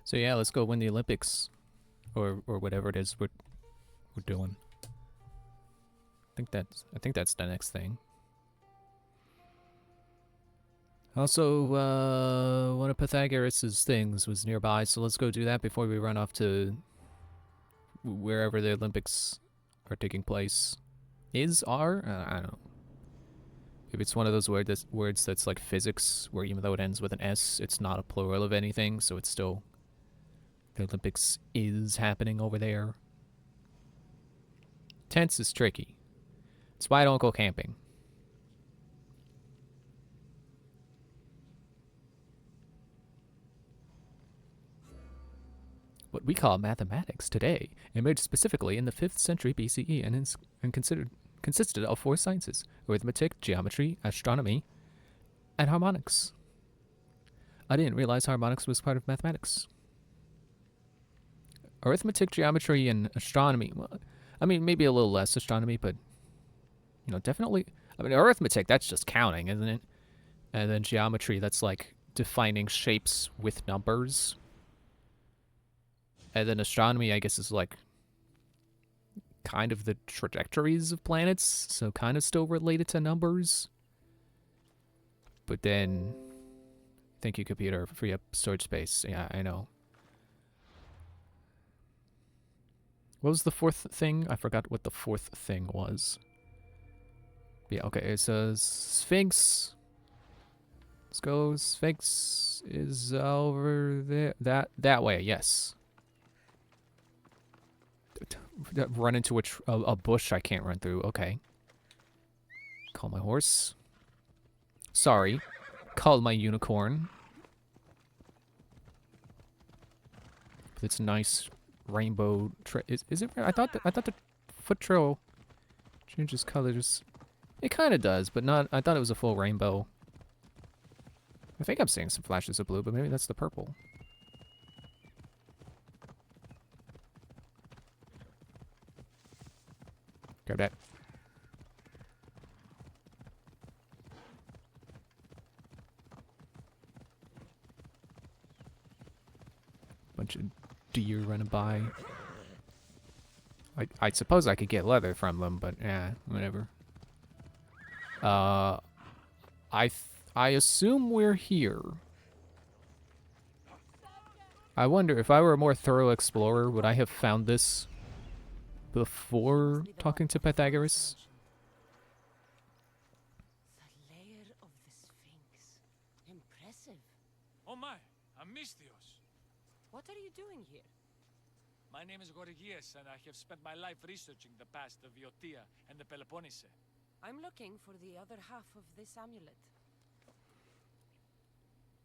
So yeah, let's go win the Olympics, or whatever it is we're doing. I think that's the next thing. Also, one of Pythagoras' things was nearby, so let's go do that before we run off to wherever the Olympics are taking place. I don't know. Maybe it's one of those words that's like physics, where even though it ends with an S, it's not a plural of anything, so it's still the Olympics is happening over there. Tense is tricky. It's why I don't go camping. What we call mathematics today emerged specifically in the 5th century BCE and consisted of 4 sciences: arithmetic, geometry, astronomy, and harmonics. I didn't realize harmonics was part of mathematics. Arithmetic, geometry, and astronomy. Well, I mean, maybe a little less astronomy, but, definitely. I mean, arithmetic, that's just counting, isn't it? And then geometry, that's like defining shapes with numbers. And then astronomy, I guess, is like kind of the trajectories of planets, so kind of still related to numbers. But then, thank you, computer, for free up storage space. Yeah, I know. What was the 4th thing? I forgot what the 4th thing was. Yeah, okay, it says Sphinx. Let's go. Sphinx is over there. That way, yes. Run into a bush I can't run through. Okay. Call my horse. Sorry. Call my unicorn. With its nice rainbow. Is it? I thought the foot trail changes colors. It kind of does, but not. I thought it was a full rainbow. I think I'm seeing some flashes of blue, but maybe that's the purple. Grab that. Bunch of deer running by. I suppose I could get leather from them, but yeah, whatever. I assume we're here. I wonder if I were a more thorough explorer, would I have found this before talking to Pythagoras? The layer of the Sphinx. Impressive. Oh my, Amistios. What are you doing here? My name is Gorgias, and I have spent my life researching the past of Viotia and the Peloponnese. I'm looking for the other half of this amulet.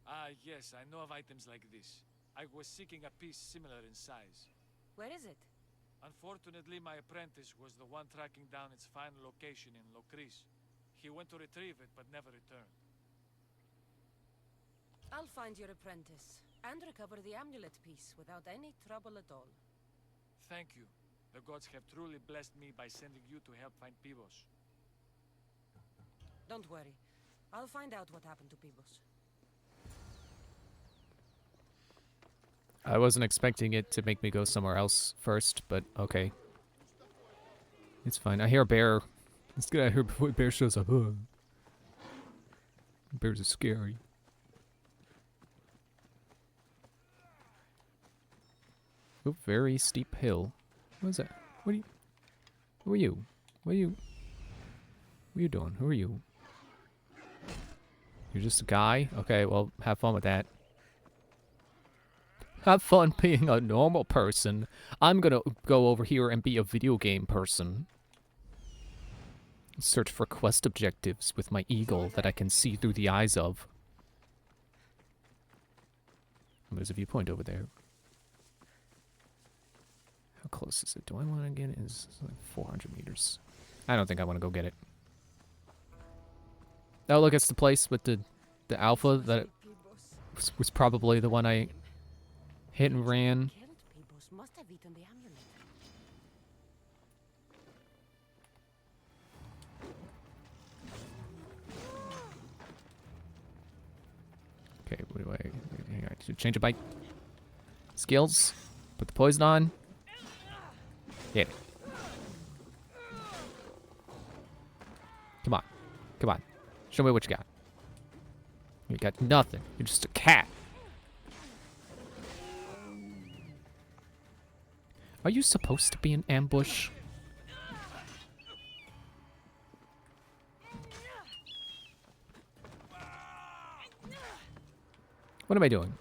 Ah, yes, I know of items like this. I was seeking a piece similar in size. Where is it? Unfortunately, my apprentice was the one tracking down its final location in Locris. He went to retrieve it, but never returned. I'll find your apprentice and recover the amulet piece without any trouble at all. Thank you. The gods have truly blessed me by sending you to help find Pibos. Don't worry. I'll find out what happened to Pibos. I wasn't expecting it to make me go somewhere else first, but okay. It's fine. I hear a bear. Let's get out of here before the bear shows up. Ugh. Bears are scary. Oh, very steep hill. What is that? What are you? Who are you? What are you doing? Who are you? You're just a guy? Okay, well, have fun with that. Have fun being a normal person. I'm gonna go over here and be a video game person. Search for quest objectives with my eagle that I can see through the eyes of. There's a viewpoint over there. How close is it? Do I want to get it? It's like 400 meters. I don't think I want to go get it. Oh, look, it's the place with the alpha that was probably the one I hit and ran. Killed Pibos must have eaten the amulet. Okay, what do I... Hang on, change a bike. Skills. Put the poison on. Hit it. Come on. Come on. Show me what you got. You got nothing. You're just a cat. Are you supposed to be an ambush? What am I doing?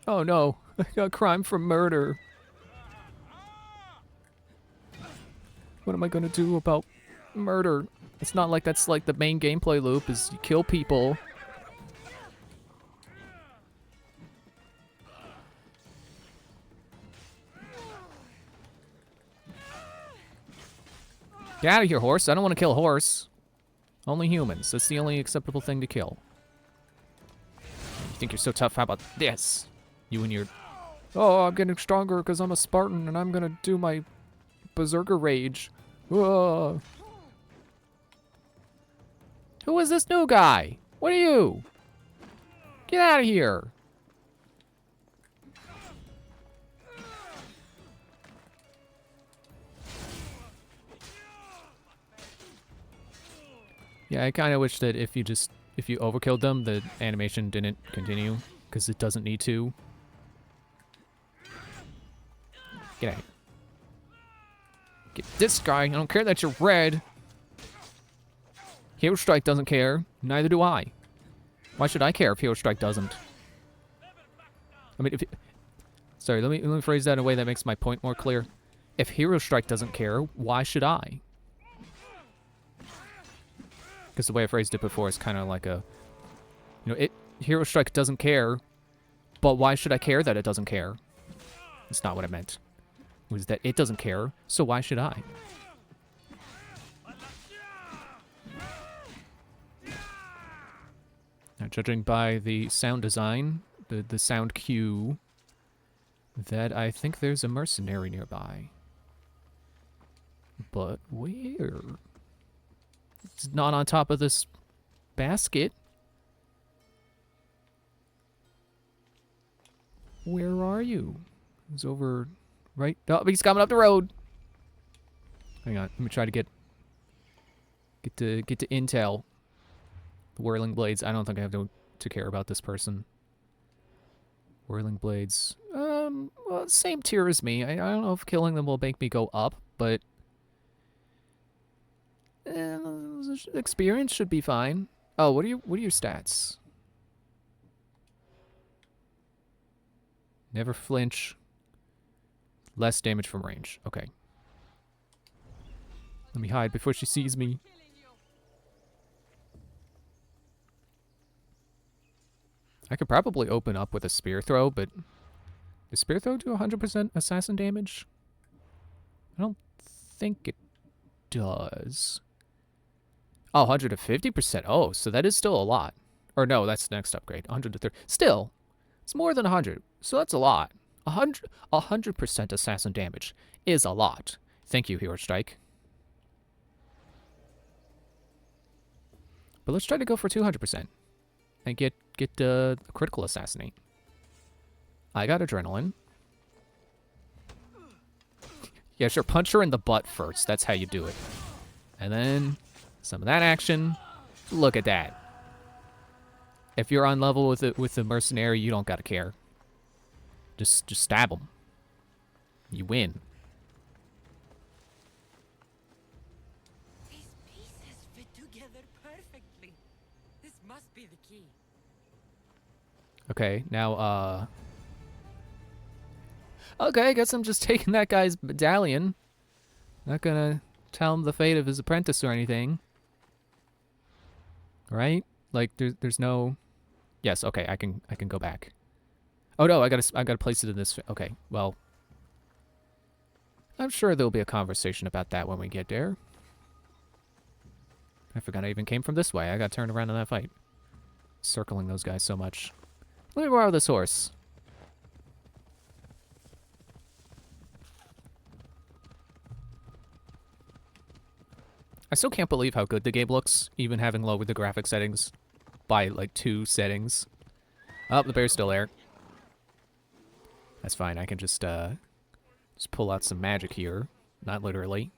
Oh no, I got crime for murder. What am I gonna do about murder? It's not like that's like the main gameplay loop is you kill people. Get out of here, horse. I don't want to kill a horse. Only humans. That's the only acceptable thing to kill. You think you're so tough? How about this? You and your... Oh, I'm getting stronger because I'm a Spartan and I'm going to do my berserker rage. Whoa. Who is this new guy? What are you? Get out of here. Yeah, I kind of wish that if you overkilled them, the animation didn't continue, because it doesn't need to. Get out of here. Get this guy. I don't care that you're red. Hero Strike doesn't care. Neither do I. Why should I care if Hero Strike doesn't? I mean, sorry, let me phrase that in a way that makes my point more clear. If Hero Strike doesn't care, why should I? Because the way I phrased it before is kind of like a... You know, Hero Strike doesn't care, but why should I care that it doesn't care? That's not what I meant. It was that it doesn't care, so why should I? Now, judging by the sound design, the sound cue, that I think there's a mercenary nearby. But where? It's not on top of this basket. Where are you? He's over right. Oh, he's coming up the road. Hang on, let me try to get to intel. The Whirling Blades. I don't think I have to care about this person. Whirling Blades. Well, same tier as me. I don't know if killing them will make me go up, but experience should be fine. Oh, what are your stats? Never flinch. Less damage from range. Okay. Let me hide before she sees me. I could probably open up with a spear throw, but does spear throw do 100% assassin damage? I don't think it does. Oh, 150%. Oh, so that is still a lot. Or no, that's the next upgrade. 100 to 30. Still, it's more than 100. So that's a lot. 100% assassin damage is a lot. Thank you, Hero Strike. But let's try to go for 200% and get a critical assassinate. I got adrenaline. Yeah, sure. Punch her in the butt first. That's how you do it. And then some of that action. Look at that. If you're on level with the mercenary, you don't gotta care. Just stab him. You win. These pieces fit together perfectly. This must be the key. Okay, now, okay, I guess I'm just taking that guy's medallion. Not gonna tell him the fate of his apprentice or anything. Right? Like, there's no... Yes, okay, I can go back. Oh no, I gotta place it in this... Okay, well... I'm sure there'll be a conversation about that when we get there. I forgot I even came from this way. I got turned around in that fight. Circling those guys so much. Let me borrow this horse. I still can't believe how good the game looks, even having lowered the graphic settings. by like 2 settings. Oh, the bear's still there. That's fine. I can just pull out some magic here. Not literally.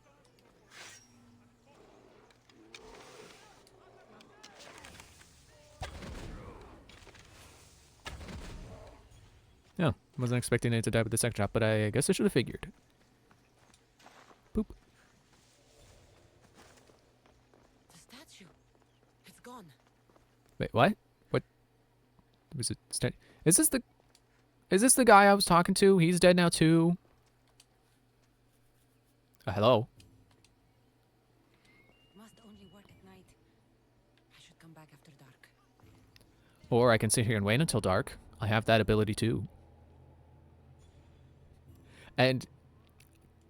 No, wasn't expecting it to die with the second shot, but I guess I should have figured. Boop. The statue. It's gone. Wait, what? What? Was it? Is this the guy I was talking to? He's dead now too. Hello. Must only work at night. I should come back after dark. Or I can sit here and wait until dark. I have that ability too. And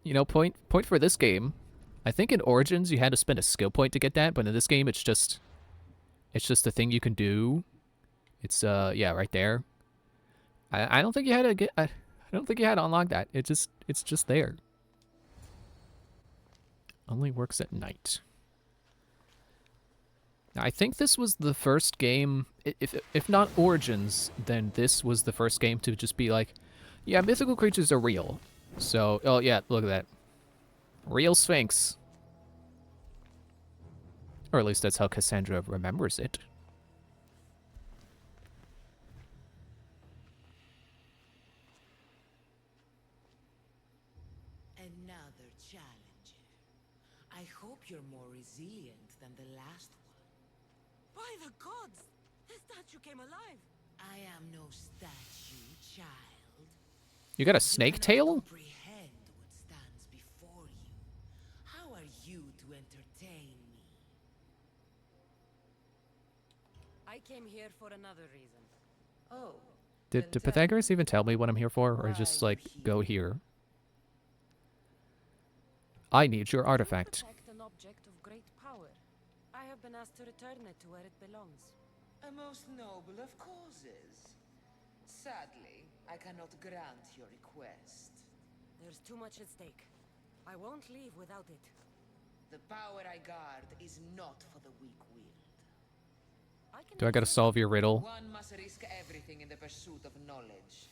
you know, point for this game. I think in Origins you had to spend a skill point to get that, but in this game it's just a thing you can do. It's yeah, right there. I don't think you had to get I don't think you had to unlock that. It's just there. Only works at night. Now, I think this was the first game, if not Origins, then this was the first game to just be like, yeah, mythical creatures are real. So, oh yeah, look at that. Real Sphinx. Or at least that's how Cassandra remembers it. Another challenger. I hope you're more resilient than the last one. By the gods! The statue came alive! I am no statue, child. You got a snake tail? Comprehend what stands before you. How are you to entertain me? I came here for another reason. Oh. Did Pythagoras even tell me what I'm here for? Or just like, go here? I need your artifact. Protect an object of great power. I have been asked to return it to where it belongs. A most noble of causes. Sadly, I cannot grant your request. There's too much at stake. I won't leave without it. The power I guard is not for the weak-willed. Do I gotta solve your riddle? One must risk everything in the pursuit of knowledge.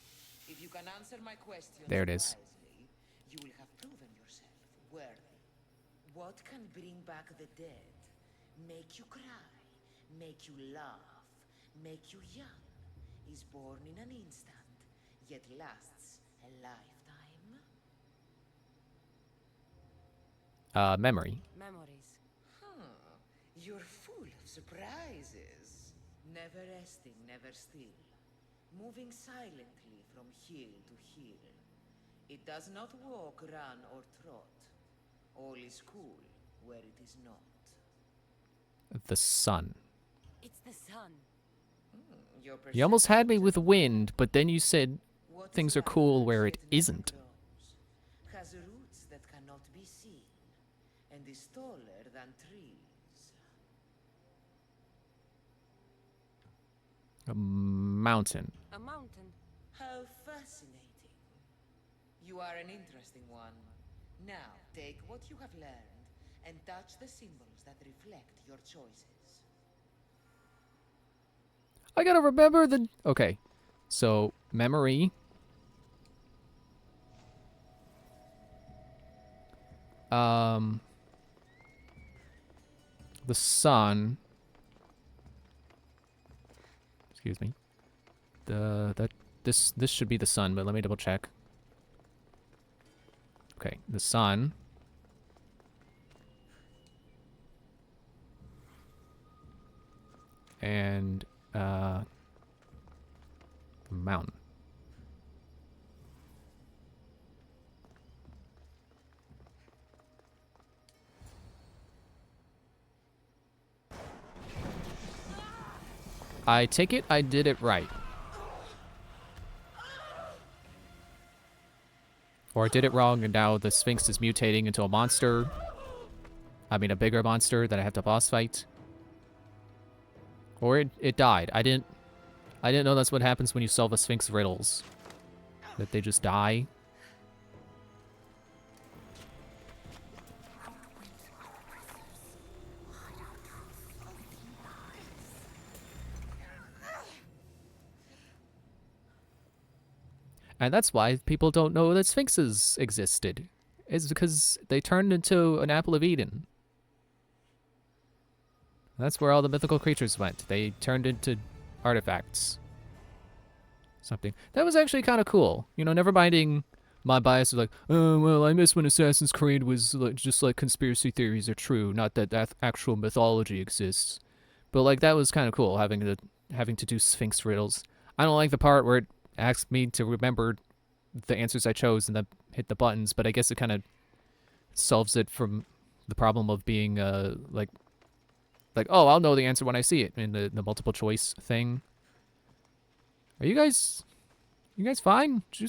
If you can answer my questions There it is. wisely, you will have proven yourself worthy. What can bring back the dead? Make you cry, make you laugh, make you young. Is born in an instant, yet lasts a lifetime. Memory. Memories. You're full of surprises. Never resting, never still. Moving silently from hill to hill. It does not walk, run, or trot. All is cool where it is not. The sun. It's the sun. Your You almost had me with perception wind, but then you said What things is are cool large where it yet never isn't. grows, has roots that cannot be seen, and is taller than trees. A mountain. A mountain. How fascinating. You are an interesting one. Now, take what you have learned and touch the symbols that reflect your choices. I gotta remember the... Okay. So, memory. The sun. Excuse me. This should be the sun, but let me double check. Okay, the sun. And the mountain. I take it I did it right. Or I did it wrong and now the Sphinx is mutating into a monster. I mean a bigger monster that I have to boss fight. Or it died. I didn't know that's what happens when you solve a Sphinx riddles. That they just die. And that's why people don't know that sphinxes existed. It's because they turned into an apple of Eden. That's where all the mythical creatures went. They turned into artifacts. Something. That was actually kind of cool. You know, never minding my bias of like, oh, well, I miss when Assassin's Creed was like, just like conspiracy theories are true, not that actual mythology exists. But like that was kind of cool having to do Sphinx riddles. I don't like the part where it asks me to remember the answers I chose and then hit the buttons, but I guess it kind of solves it from the problem of being like oh, I'll know the answer when I see it in the multiple choice thing. Are you guys fine? Did you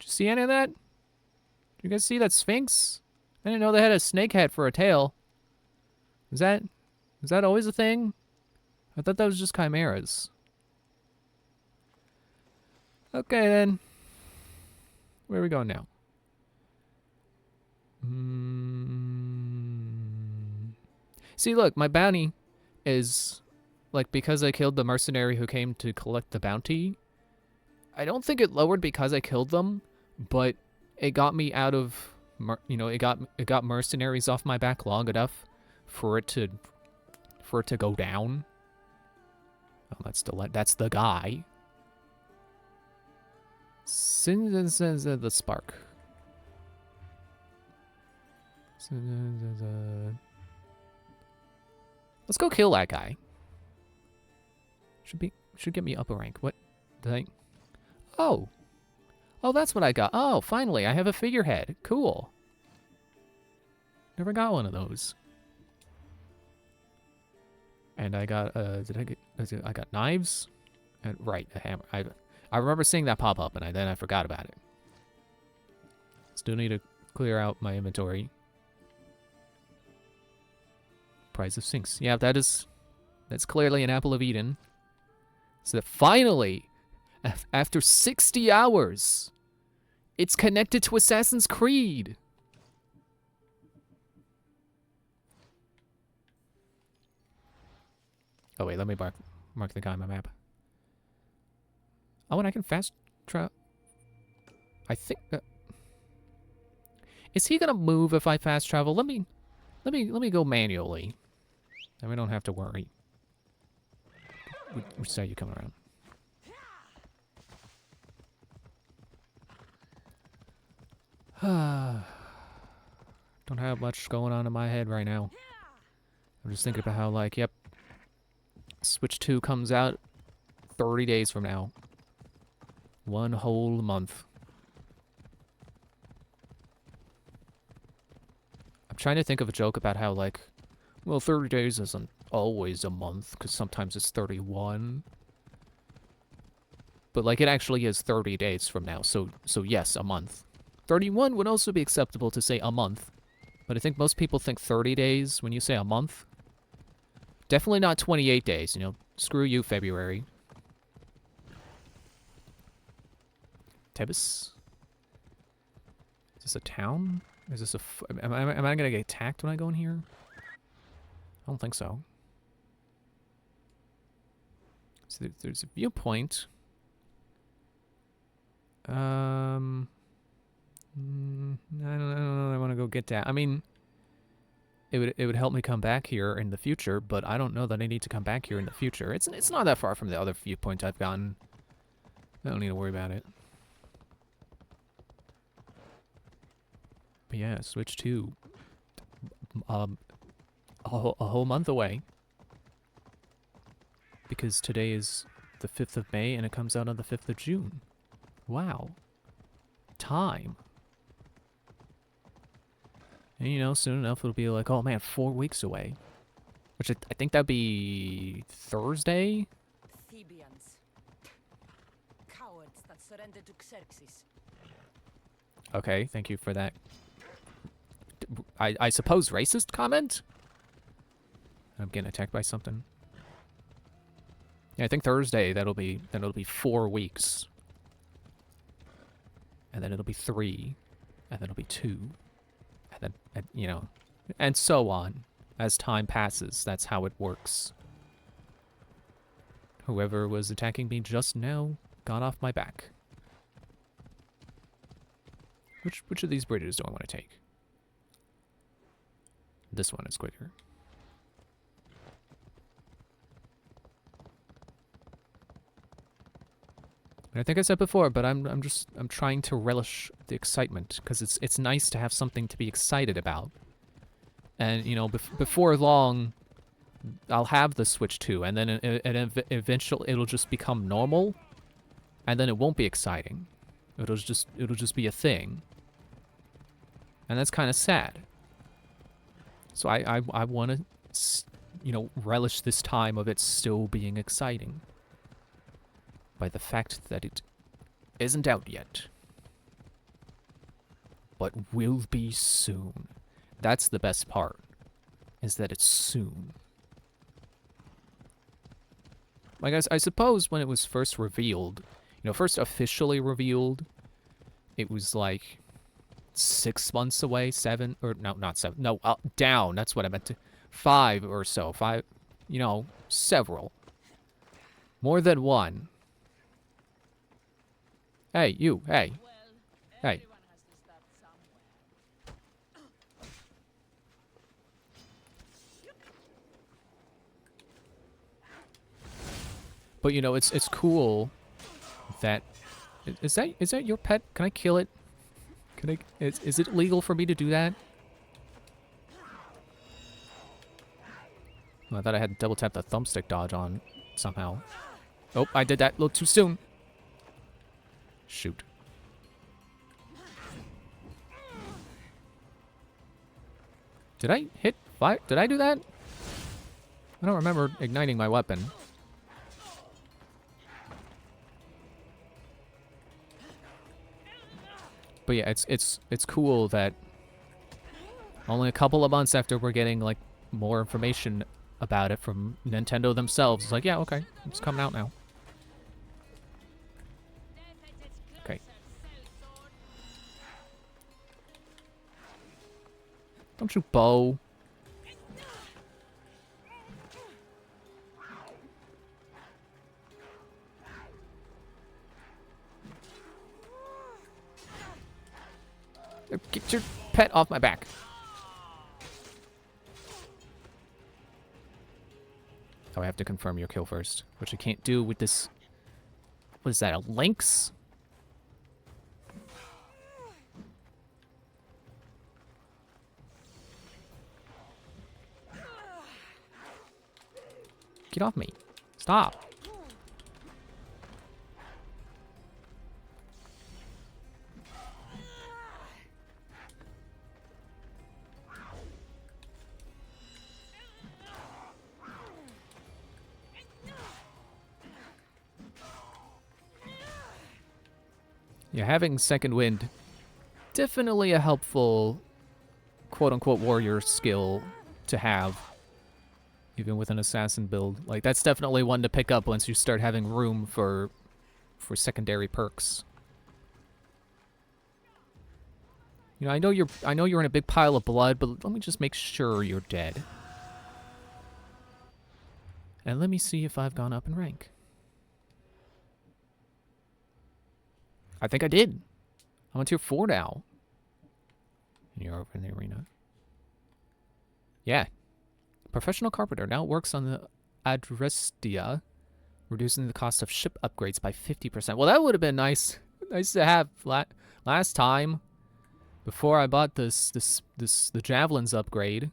see any of that? Did you guys see that Sphinx? I didn't know they had a snake head for a tail. Is that always a thing? I thought that was just chimeras. Okay then. Where are we going now? See, look, my bounty is like because I killed the mercenary who came to collect the bounty. I don't think it lowered because I killed them, but it got me out of, it got mercenaries off my back long enough for it to go down. Oh, that's the guy. The spark. Let's go kill that guy. Should get me up a rank. What did I? Oh, that's what I got. Oh, finally, I have a figurehead. Cool. Never got one of those. And I got I got knives, and right, a hammer. I remember seeing that pop up, and then I forgot about it. Still need to clear out my inventory. Prize of Sphinx. Yeah, that's clearly an apple of Eden. So that finally, after 60 hours, it's connected to Assassin's Creed. Oh wait, let me mark the guy on my map. Oh, and I can fast travel. I think. Is he gonna move if I fast travel? Let me go manually. Then we don't have to worry. Which side are you coming around? Don't have much going on in my head right now. I'm just thinking about how, like, yep, Switch 2 comes out 30 days from now. 1 whole month. I'm trying to think of a joke about how, like, well, 30 days isn't always a month, because sometimes it's 31. But, like, it actually is 30 days from now, so yes, a month. 31 would also be acceptable to say a month. But I think most people think 30 days when you say a month. Definitely not 28 days, you know. Screw you, February. Tebis? Is this a town? Is this a... Am I gonna get attacked when I go in here? I don't think so. So there's a viewpoint. I don't know. I want to go get that. I mean, it would help me come back here in the future, but I don't know that I need to come back here in the future. It's not that far from the other viewpoint I've gotten. I don't need to worry about it. But yeah, Switch 2. A whole month away. Because today is the 5th of May and it comes out on the 5th of June. Wow. Time. And you know, soon enough it'll be like, oh man, 4 weeks away. Which I think that'd be Thursday? Thebians. Cowards that surrendered to Xerxes. Okay, thank you for that. I suppose racist comment? I'm getting attacked by something. Yeah, I think Thursday that'll be 4 weeks. And then it'll be 3. And then it'll be 2. And then, you know, and so on. As time passes, that's how it works. Whoever was attacking me just now got off my back. Which of these bridges do I want to take? This one is quicker. I think I said before, but I'm trying to relish the excitement because it's nice to have something to be excited about. And you know, before long, I'll have the Switch 2, and then eventually it'll just become normal, and then it won't be exciting. It'll just be a thing, and that's kind of sad. So I want to, you know, relish this time of it still being exciting. By the fact that it isn't out yet, but will be soon. That's the best part, is that it's soon. Like, I suppose when it was first revealed, you know, first officially revealed, it was like 6 months away, 7, or no, not 7, no, down, that's what I meant to, 5 or so, 5, you know, several. More than one. Hey, you, hey. Hey. But you know, it's cool that is that your pet? Can I kill it? Can I is it legal for me to do that? Oh, I thought I had double tap the thumbstick dodge on somehow. Oh, I did that a little too soon. Shoot. Did I hit fire? Did I do that? I don't remember igniting my weapon. But yeah, it's cool that only a couple of months after we're getting like more information about it from Nintendo themselves, it's like, yeah, okay, it's coming out now. Okay. Don't you bow. Get your pet off my back. Oh, I have to confirm your kill first, which I can't do with this. What is that, a lynx? Get off me. Stop. Yeah, having Second Wind, definitely a helpful quote-unquote warrior skill to have, even with an assassin build. Like, that's definitely one to pick up once you start having room for secondary perks. You know, I know you're in a big pile of blood, but let me just make sure you're dead. And let me see if I've gone up in rank. I think I did. I'm on tier 4 now. And you're over in the arena. Yeah. Professional carpenter now works on the Adrestia, reducing the cost of ship upgrades by 50%. Well, that would have been nice to have last time before I bought the Javelins upgrade.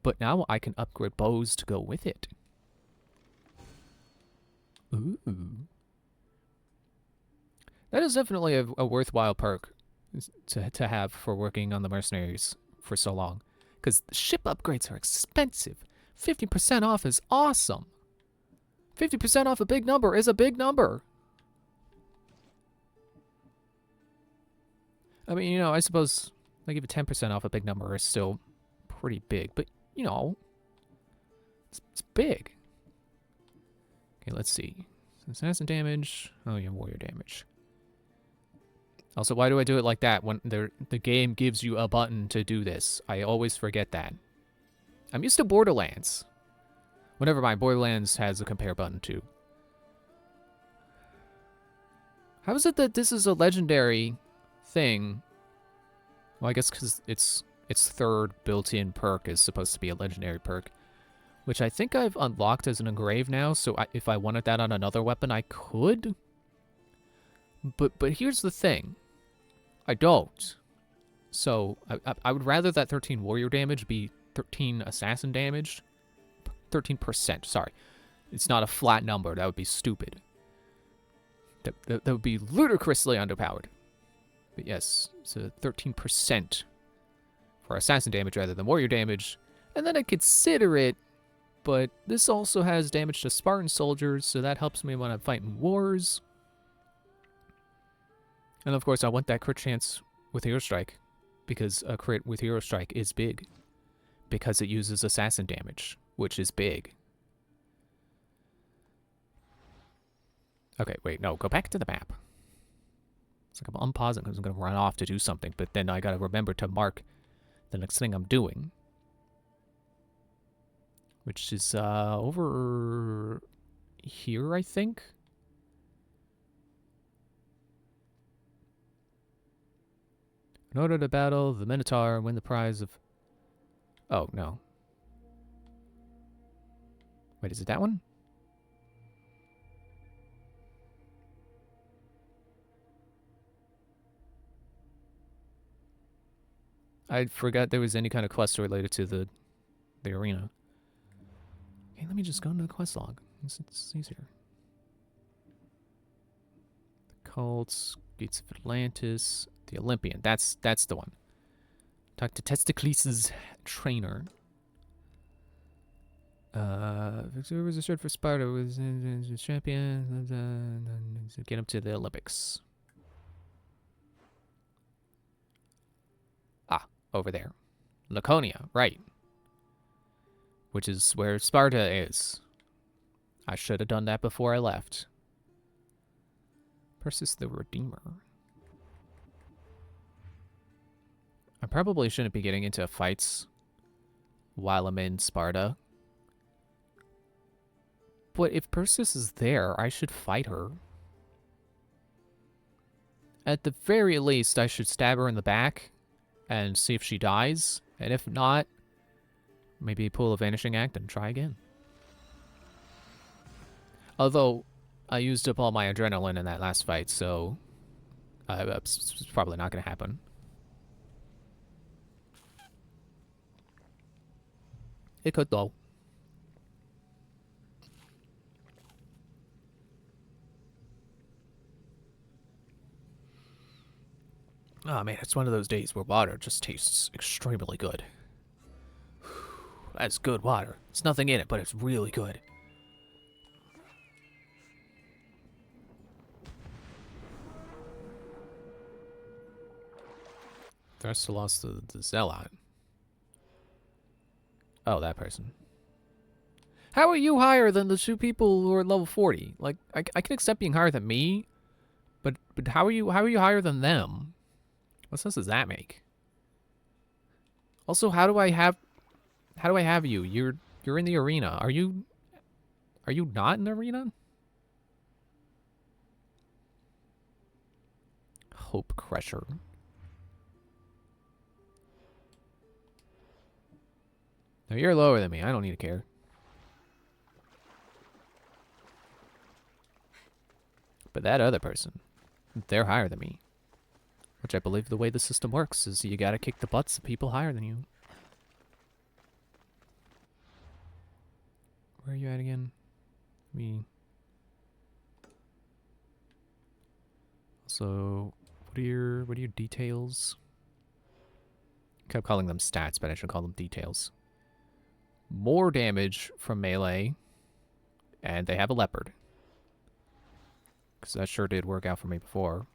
But now I can upgrade bows to go with it. Ooh. That is definitely a worthwhile perk to have for working on the mercenaries for so long. Because ship upgrades are expensive. 50% off is awesome. 50% off a big number is a big number. I mean, you know, I suppose like even 10% off a big number is still pretty big. But, you know, it's big. Okay, let's see. Assassin damage. Oh, yeah, warrior damage. Also, why do I do it like that when the game gives you a button to do this? I always forget that. I'm used to Borderlands. Well, never mind, Borderlands has a compare button too. How is it that this is a legendary thing. Well, I guess because its third built-in perk is supposed to be a legendary perk, which I think I've unlocked as an engrave now. So if I wanted that on another weapon, I could. But here's the thing, I don't. So I would rather that 13 warrior damage be 13 assassin damage. 13%. Sorry, it's not a flat number. That would be stupid. That would be ludicrously underpowered. But yes, so 13% for assassin damage rather than warrior damage. And then I consider it, but this also has damage to Spartan soldiers, so that helps me when I'm fighting wars. And of course, I want that crit chance with Hero Strike, because a crit with Hero Strike is big. Because it uses assassin damage, which is big. Okay, wait, no, go back to the map. It's like I'm unpausing because I'm going to run off to do something, but then I got to remember to mark the next thing I'm doing. Which is over here, I think. In order to battle the Minotaur and win the prize of... Oh, no. Wait, is it that one? I forgot there was any kind of quest related to the arena. Okay, let me just go into the quest log. It's easier. The cults, Gates of Atlantis, the Olympian. That's the one. Talk to Testicles' trainer. Victor was assured for Sparta was champion. Get him to the Olympics. Ah, over there. Laconia, right. Which is where Sparta is. I should have done that before I left. Persis the Redeemer. I probably shouldn't be getting into fights while I'm in Sparta. But if Persis is there, I should fight her. At the very least, I should stab her in the back and see if she dies. And if not, maybe pull a Vanishing Act and try again. Although, I used up all my adrenaline in that last fight, so it's probably not going to happen. It could, though. Oh man, it's one of those days where water just tastes extremely good. That's good water. There's nothing in it, but it's really good. Thruster lost the Zealot. Oh, that person. How are you higher than the two people who are level 40? Like, I can accept being higher than me, but how are you higher than them? What sense does that make? Also, how do I have you? You're in the arena. Are you not in the arena? Hope Crusher. No, you're lower than me. I don't need to care. But that other person, they're higher than me. Which I believe the way the system works is you gotta kick the butts of people higher than you. Where are you at again? So, what are your details? I kept calling them stats, but I should call them details. More damage from melee, and they have a leopard. Because that sure did work out for me before.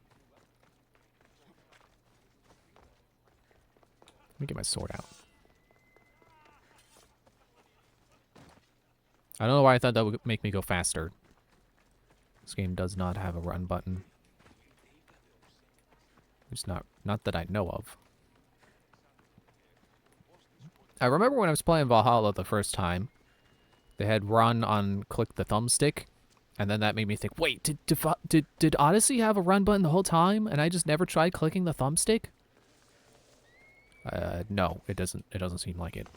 Let me get my sword out. I don't know why I thought that would make me go faster. This game does not have a run button. It's not that I know of. I remember when I was playing Valhalla the first time, they had run on click the thumbstick, And then that made me think, wait, did Odyssey have a run button the whole time, and I just never tried clicking the thumbstick? No, it doesn't. It doesn't seem like it.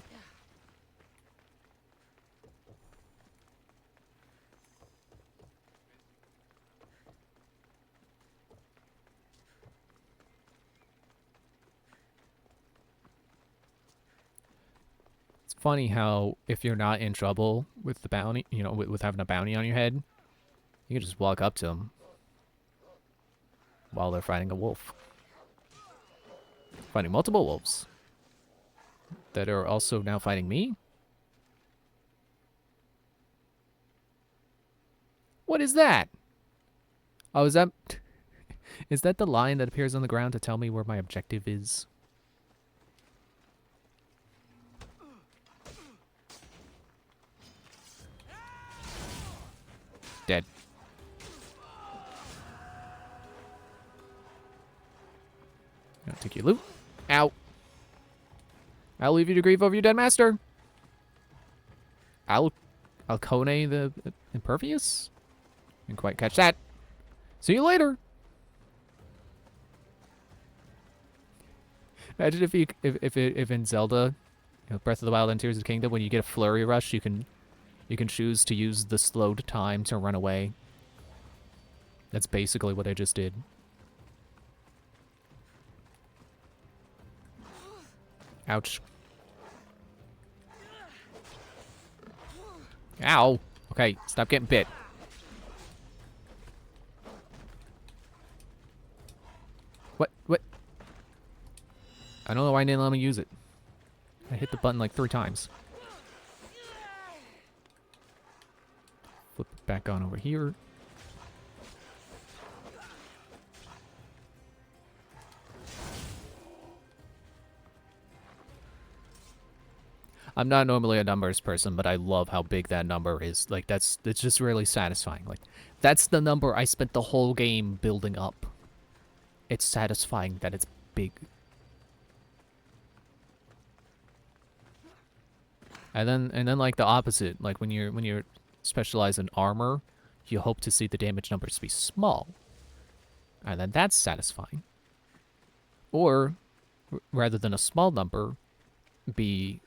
It's funny how if you're not in trouble with the bounty, you know, with having a bounty on your head, you can just walk up to them while they're fighting a wolf. Fighting multiple wolves that are also now fighting me? What is that? Oh, is that... Is that the line that appears on the ground to tell me where my objective is? Dead. I'll take your loot. Ow. I'll leave you to grieve over your dead master. Alcone the Impervious? Didn't quite catch that. See you later. Imagine if in Zelda, you know, Breath of the Wild and Tears of the Kingdom, when you get a flurry rush, you can choose to use the slowed time to run away. That's basically what I just did. Ouch. Ow. Okay, stop getting bit. What? I don't know why I didn't let me use it. I hit the button like 3 times. Flip it back on over here. I'm not normally a numbers person, but I love how big that number is. Like, it's just really satisfying. Like, that's the number I spent the whole game building up. It's satisfying that it's big. And then like the opposite, like when you're specialized in armor, you hope to see the damage numbers be small. And then that's satisfying. Or rather than a small number, be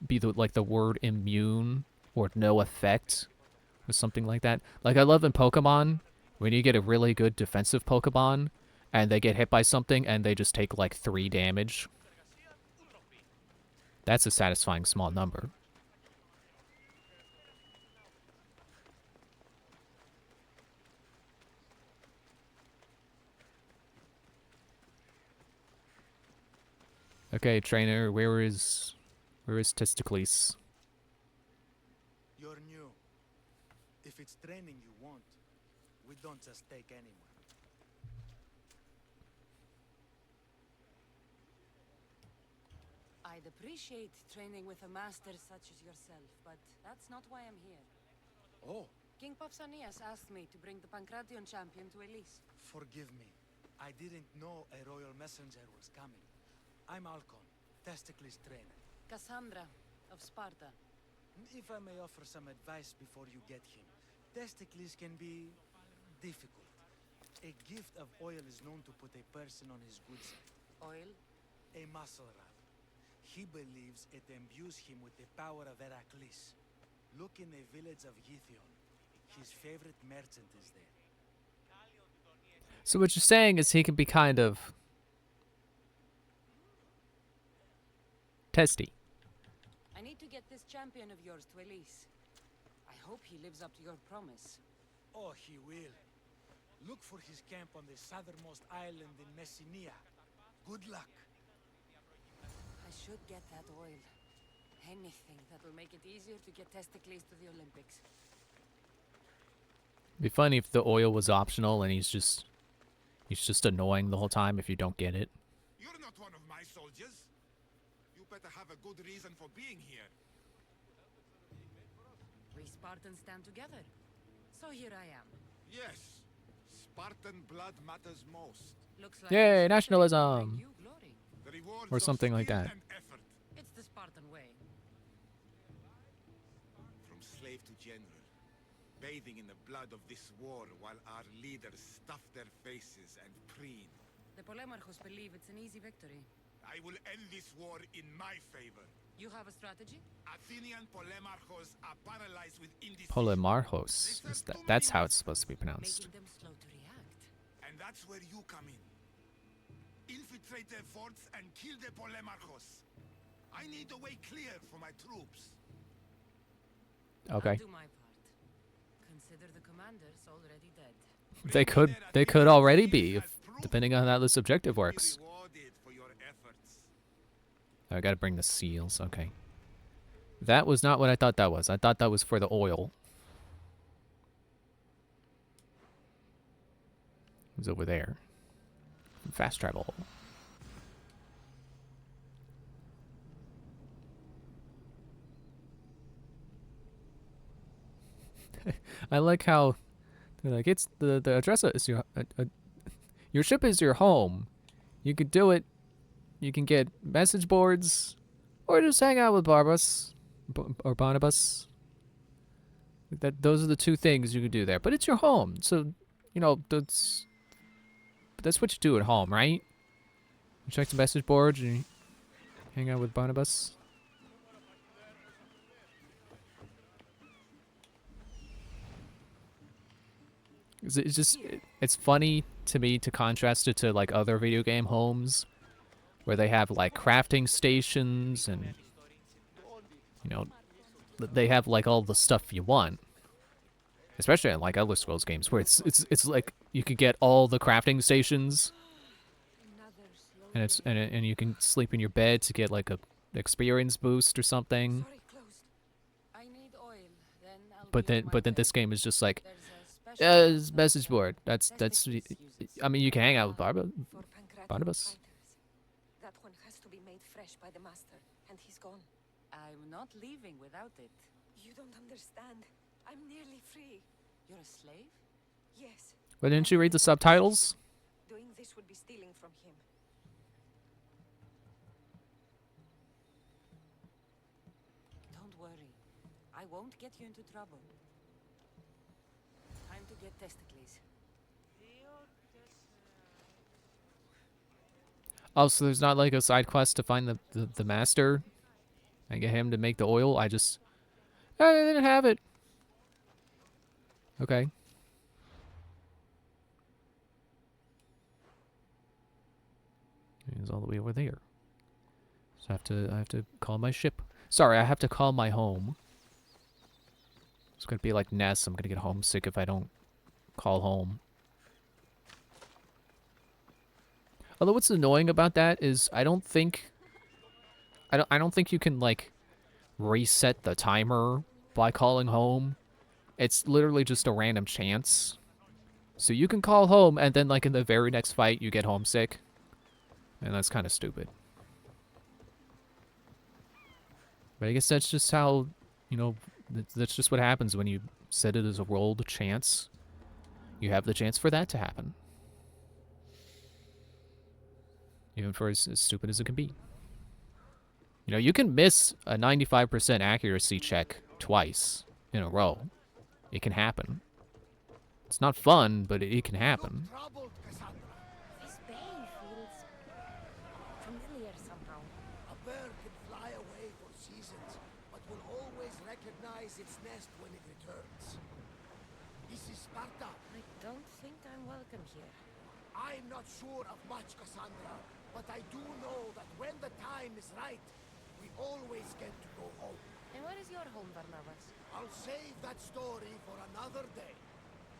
the word immune or no effect or something like that. Like I love in Pokemon when you get a really good defensive Pokemon and they get hit by something and they just take like 3 damage. That's a satisfying small number. Okay, trainer, where is Testicles? You're new. If it's training you want, we don't just take anyone. I'd appreciate training with a master such as yourself, but that's not why I'm here. Oh, King Pausanias asked me to bring the Pancration champion to Elise. forgive me. I didn't know a royal messenger was coming. I'm Alcon, Testicles trainer. Cassandra of Sparta. If I may offer some advice before you get him, Testicles can be difficult. A gift of oil is known to put a person on his good side. Oil? A muscle rub. He believes it imbues him with the power of Heracles. Look in the village of Githion. His favorite merchant is there. So what you're saying is he can be kind of testy. I need to get this champion of yours to Elise. I hope he lives up to your promise. Oh, he will. Look for his camp on the southernmost island in Messenia. Good luck. I should get that oil. Anything that will make it easier to get Testicles to the Olympics. It'd be funny if the oil was optional and he's just annoying the whole time if you don't get it. You're not one of my soldiers. You better have a good reason for being here. We Spartans stand together. So here I am. Yes, Spartan blood matters most. Looks like Yay, this nationalism. will bring you glory. The rewards Or of something like skill that. and effort. It's the Spartan way. From slave to general. bathing in the blood of this war while our leaders stuff their faces and preen. The Polemarchos believe it's an easy victory. I will end this war in my favor. You have a strategy? Athenian Polemarchos are paralyzed with indecision. Polemarchos. That's how it's supposed to be pronounced. Making them slow to react. And that's where you come in. Infiltrate their forts and kill the Polemarchos. I need a way clear for my troops. Okay. I'll do my part. Consider the commanders already dead. They could already be, if, depending on how this objective works. Be rewarded for your efforts. I gotta bring the seals. Okay. That was not what I thought that was. I thought that was for the oil. It was over there. Fast travel. I like how they're like, it's the address is your ship is your home. You could do it. You can get message boards, or just hang out with Barnabas or Barnabas. Those are the two things you could do there. But it's your home, so you know that's what you do at home, right? You check the message boards and you hang out with Barnabas. It's funny to me to contrast it to like other video game homes where they have like crafting stations and you know they have like all the stuff you want, especially in like Elder Scrolls games where it's like you could get all the crafting stations and you can sleep in your bed to get like a experience boost or something. Sorry, closed. I need oil. Then I'll But be on then my this way. game is just like There's a special message board. That's I mean you can hang out with for pancreatic Barnabas. fighters. That one has to be made fresh by the master, and he's gone. I'm not leaving without it. You don't understand. I'm nearly free. You're a slave? Yes. But didn't you read the subtitles? Doing this would be stealing from him. Don't worry. I won't get you into trouble. Time to get Testicles. Oh, so there's not like a side quest to find the master and get him to make the oil? I didn't have it. Okay. He's all the way over there. So I have to call my ship. Sorry, I have to call my home. It's gonna be like Ness. I'm gonna get homesick if I don't call home. Although what's annoying about that is I don't think you can like reset the timer by calling home. It's literally just a random chance. So you can call home and then like in the very next fight you get homesick. And that's kind of stupid. But I guess that's just how, you know, that's just what happens when you set it as a rolled chance. You have the chance for that to happen. Even for as stupid as it can be. You know, you can miss a 95% accuracy check twice in a row. It can happen. It's not fun, but it can happen. Troubled, Cassandra. This bay feels familiar somehow. A bird can fly away for seasons, but will always recognize its nest when it returns. This is Sparta. I don't think I'm welcome here. I'm not sure of much, Cassandra, but I do know that when the time is right, we always get to go home. And where is your home, Barnabas? I'll save that story for another day.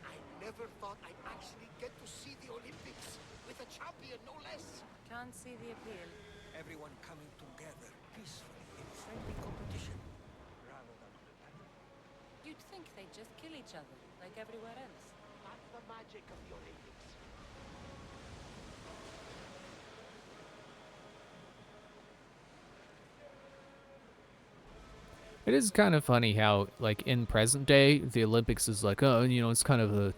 I never thought I'd actually get to see the Olympics with a champion, no less. Can't see the appeal. Everyone coming together peacefully in friendly competition, rather than You'd think they'd just kill each other, like everywhere else. that's the magic of the Olympics. It is kind of funny how, like, in present day, the Olympics is like, oh, you know, it's kind of a,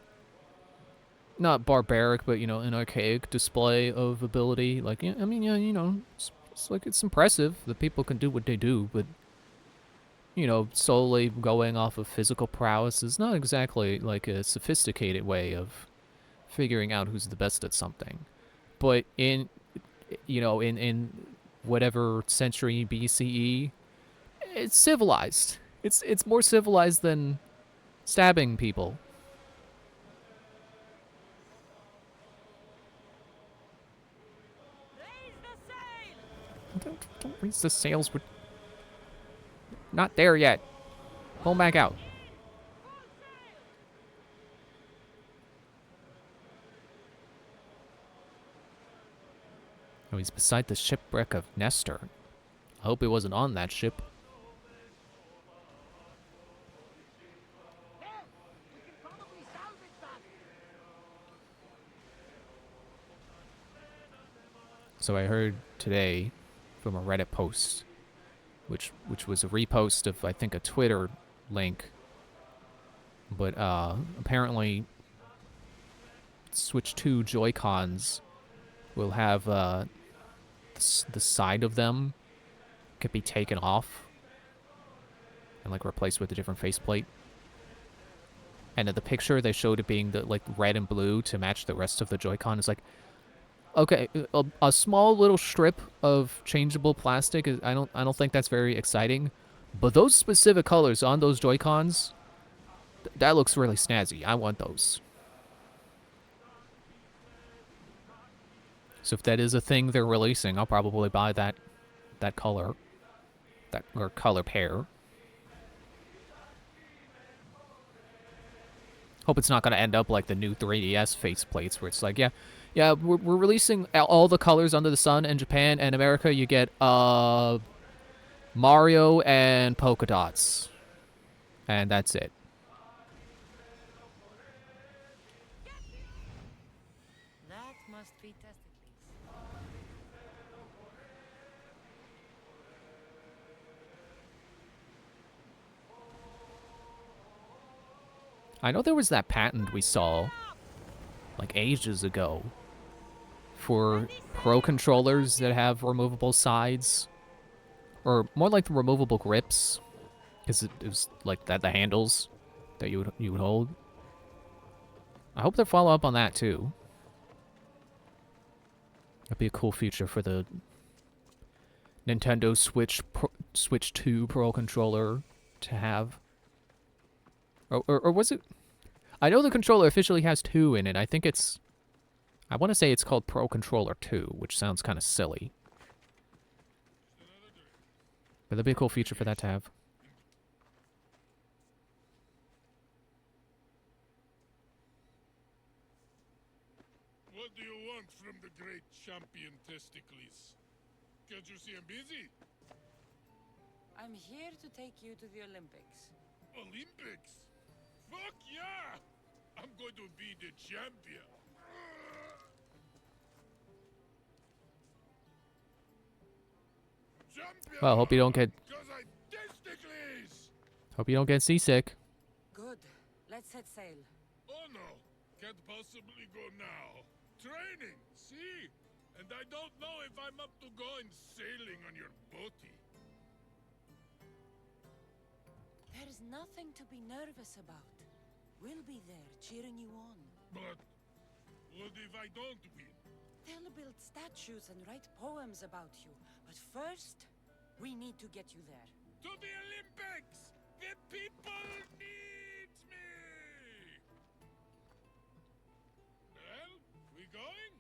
not barbaric, but, you know, an archaic display of ability. Like, yeah, I mean, yeah, you know, it's like, it's impressive that people can do what they do, but you know, solely going off of physical prowess is not exactly like a sophisticated way of figuring out who's the best at something. But in, you know, in whatever century BCE, it's civilized. It's more civilized than stabbing people. Don't raise the sails. We're not there yet. Pull back out. Oh, he's beside the shipwreck of Nestor. I hope he wasn't on that ship. So I heard today from a Reddit post, which was a repost of, I think, a Twitter link. But apparently Switch 2 Joy-Cons will have the side of them could be taken off and like replaced with a different faceplate. And in the picture they showed it being the like red and blue to match the rest of the Joy-Con. It's like, okay, a small little strip of changeable plastic is, I don't think that's very exciting, but those specific colors on those Joy-Cons, that looks really snazzy. I want those. So if that is a thing they're releasing, I'll probably buy that color, or color pair. Hope it's not going to end up like the new 3DS faceplates, where it's like, yeah, we're releasing all the colors under the sun in Japan, and America you get Mario and polka dots, and that's it. That must be Testicles. I know there was that patent we saw like ages ago for Pro controllers that have removable sides, or more like the removable grips, because it was like that the handles that you would hold. I hope they follow up on that too. That'd be a cool feature for the Nintendo Switch 2 Pro controller to have. Or was it? I know the controller officially has 2 in it. I think it's... I want to say it's called Pro Controller 2, which sounds kind of silly. But that'd be a cool feature for that to have. What do you want from the great champion Testicles? Can't you see I'm busy? I'm here to take you to the Olympics. Olympics? Fuck yeah! I'm going to be the champion. Champion! Well, hope you don't get... 'Cause I testicles! Hope you don't get seasick. Good. Let's set sail. Oh no, can't possibly go now. Training, see? And I don't know if I'm up to going sailing on your boaty. There's nothing to be nervous about. We'll be there cheering you on. But what if I don't win? They'll build statues and write poems about you. But first, we need to get you there. To the Olympics! The people need me! Well, we going?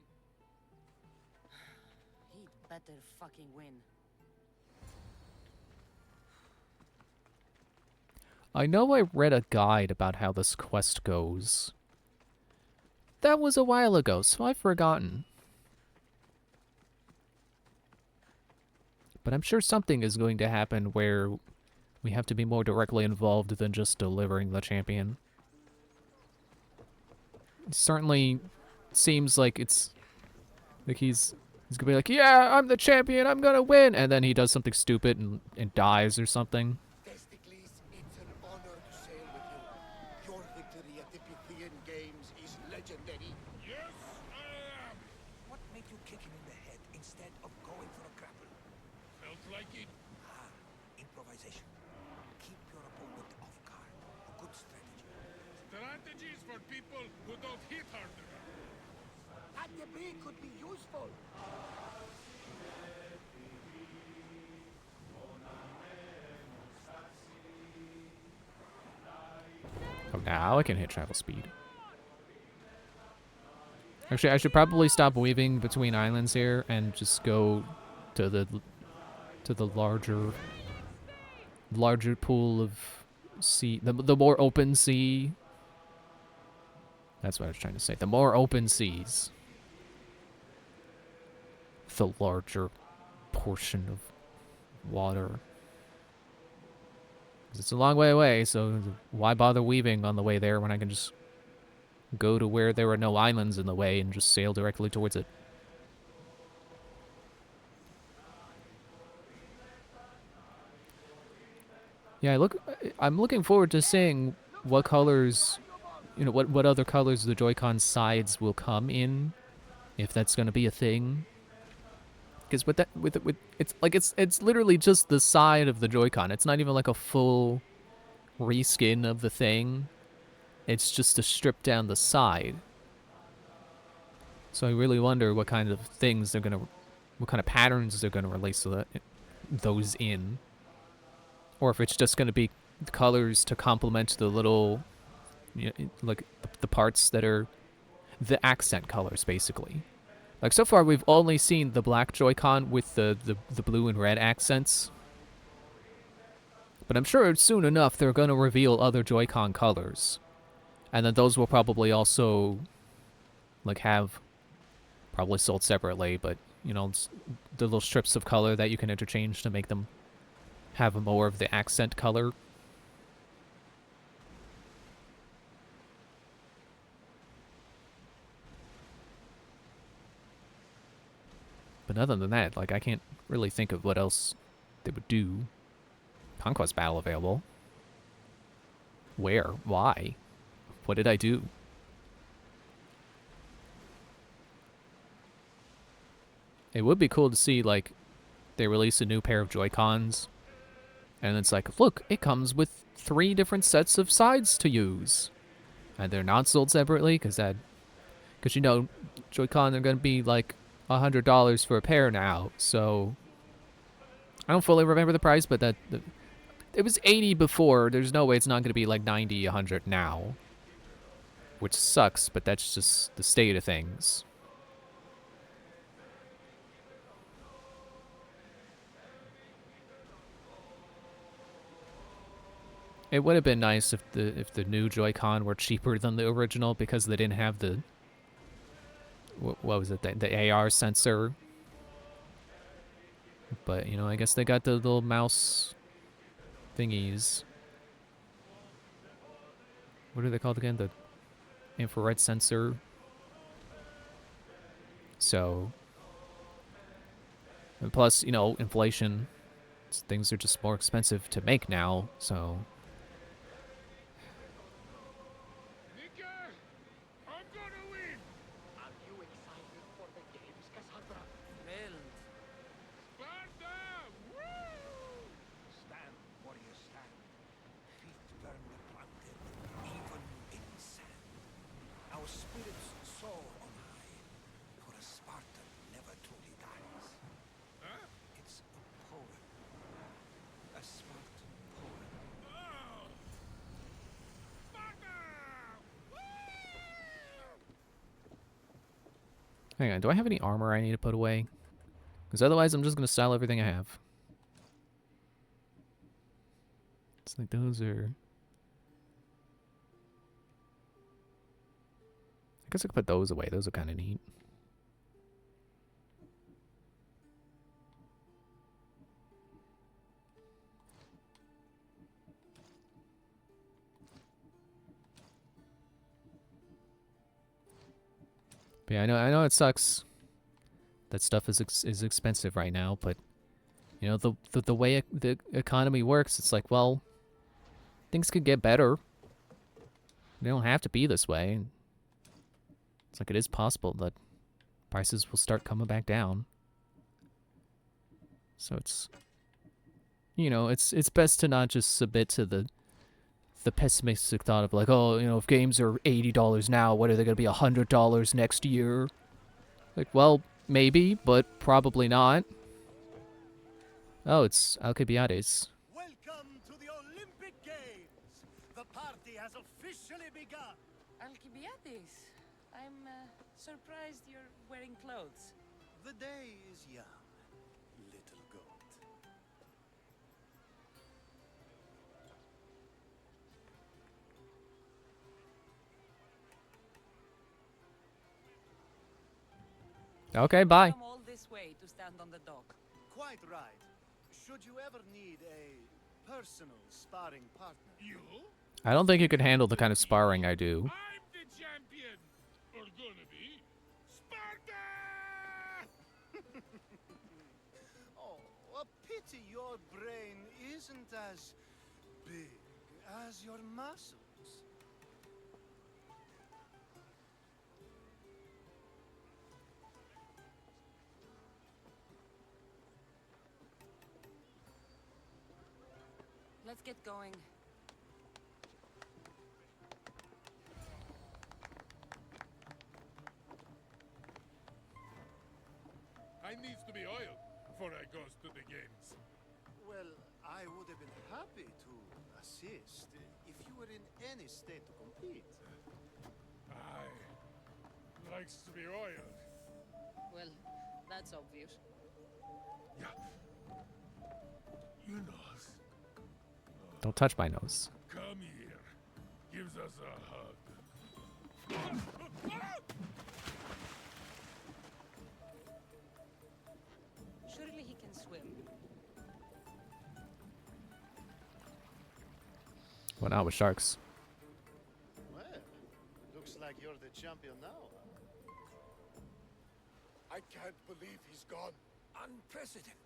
He'd better fucking win. I know I read a guide about how this quest goes. That was a while ago, so I've forgotten. But I'm sure something is going to happen where we have to be more directly involved than just delivering the champion. It certainly seems like it's... like he's gonna be like, yeah, I'm the champion, I'm gonna win! And then he does something stupid and dies or something. Testicles, it's an honor to sail with you. Your victory at the Pythian Games is legendary. Yes, I am! What made you kick him in the head instead of going for a grapple? Felt like it. Ah, improvisation. keep your opponent off guard. A good strategy. Strategies for people who don't hit harder. That debris could be useful. Oh, now I can hit travel speed. Actually, I should probably stop weaving between islands here and just go to the larger pool of sea, the more open sea. That's what I was trying to say. The more open seas, the larger portion of water. 'Cause it's a long way away, so why bother weaving on the way there when I can just go to where there are no islands in the way and just sail directly towards it? Yeah, I'm looking forward to seeing what colors, what other colors the Joy-Con sides will come in, if that's going to be a thing. Because it's literally just the side of the Joy-Con. It's not even like a full reskin of the thing. It's just to strip down the side. So I really wonder what kind of things what kind of patterns they're gonna release those in, or if it's just gonna be colors to complement the little, like the parts that are the accent colors, basically. Like, so far we've only seen the black Joy-Con with the blue and red accents. But I'm sure soon enough they're gonna reveal other Joy-Con colors. And then those will probably also, like, have probably sold separately, but, the little strips of color that you can interchange to make them have more of the accent color. But other than that, like, I can't really think of what else they would do. Conquest Battle available. Where? Why? What did I do? It would be cool to see, like, they release a new pair of Joy-Cons, and it's like, look, it comes with 3 different sets of sides to use. And they're not sold separately, because Joy-Con are going to be, like, $100 for a pair now, so I don't fully remember the price, but it was 80 before. There's no way it's not going to be like 90, 100 now, which sucks, but that's just the state of things. It would have been nice if the new Joy-Con were cheaper than the original, because they didn't have the what was it, the AR sensor. But, I guess they got the little mouse thingies. What are they called again? The infrared sensor. So, and plus, inflation. Things are just more expensive to make now, so. Nicker, I'm gonna win. Are you excited for the games, Cassandra? Thrilled. Sparta! Woo! Stand, warrior, stand. Feet firmly planted, even in sand. Our spirits soar on high, for a Spartan never truly dies. Huh? It's a poem. A Spartan poem. Oh! Sparta! Woo! Hang on, do I have any armor I need to put away? Because otherwise I'm just going to sell everything I have. It's like those are... I guess I could put those away. Those are kind of neat. But yeah, I know it sucks that stuff is expensive right now, but the way the economy works, it's like, well, things could get better. They don't have to be this way. It's like, it is possible that prices will start coming back down. So it's, you know, it's best to not just submit to the pessimistic thought of like, oh, you know, if games are $80 now, what are they gonna be $100 next year? Like, well, maybe, but probably not. Oh, it's Alcibiades. Welcome to the Olympic Games. The party has officially begun. Alcibiades, I'm surprised you're wearing clothes. The day is young, little goat. Okay, bye. Come all this way to stand on the dock. Quite right. Should you ever need a personal sparring partner? You? I don't think you could handle the kind of sparring I do. I'm the champion! Or gonna be. Sparta! Oh, a pity your brain isn't as big as your muscles. Let's get going. I needs to be oiled before I goes to the games. Well, I would have been happy to assist if you were in any state to compete. I likes to be oiled. Well, that's obvious. Yeah. You know. Don't touch my nose. Come here. Gives us a hug. Surely he can swim. Well, not with sharks. Well, looks like you're the champion now. I can't believe he's gone. Unprecedented.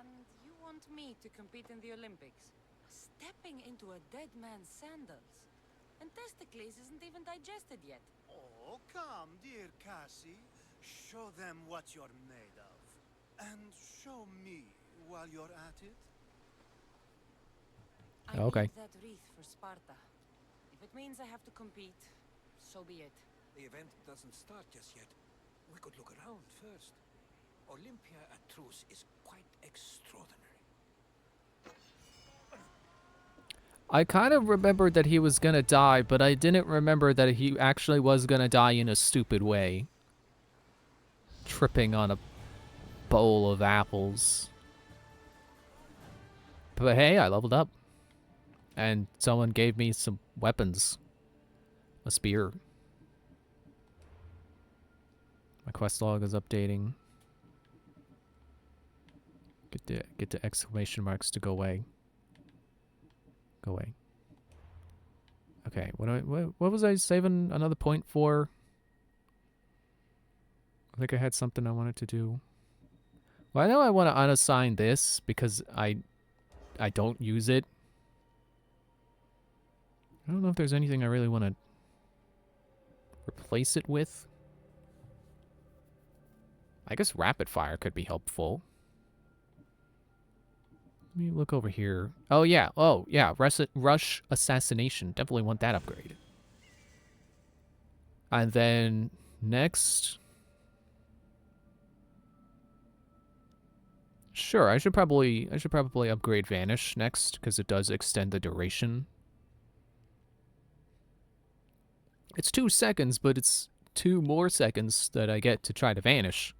And you want me to compete in the Olympics? Stepping into a dead man's sandals. And Testicles isn't even digested yet. Oh, come, dear Cassie. Show them what you're made of. And show me while you're at it. I Okay. need that wreath for Sparta. If it means I have to compete, so be it. The event doesn't start just yet. We could look around first. Olympia at truce is quite extraordinary. I kind of remembered that he was gonna die, but I didn't remember that he actually was gonna die in a stupid way. Tripping on a bowl of apples. But hey, I leveled up. And someone gave me some weapons. A spear. My quest log is updating. Get the exclamation marks to go away. Go away. Okay, what was I saving another point for? I think I had something I wanted to do. Well, I know I want to unassign this because I don't use it. I don't know if there's anything I really want to replace it with. I guess rapid fire could be helpful. Let me look over here. Oh, yeah. Oh, yeah. Rush assassination. Definitely want that upgrade. And then next. Sure, I should probably upgrade Vanish next because it does extend the duration. It's 2 seconds, but it's 2 more seconds that I get to try to vanish.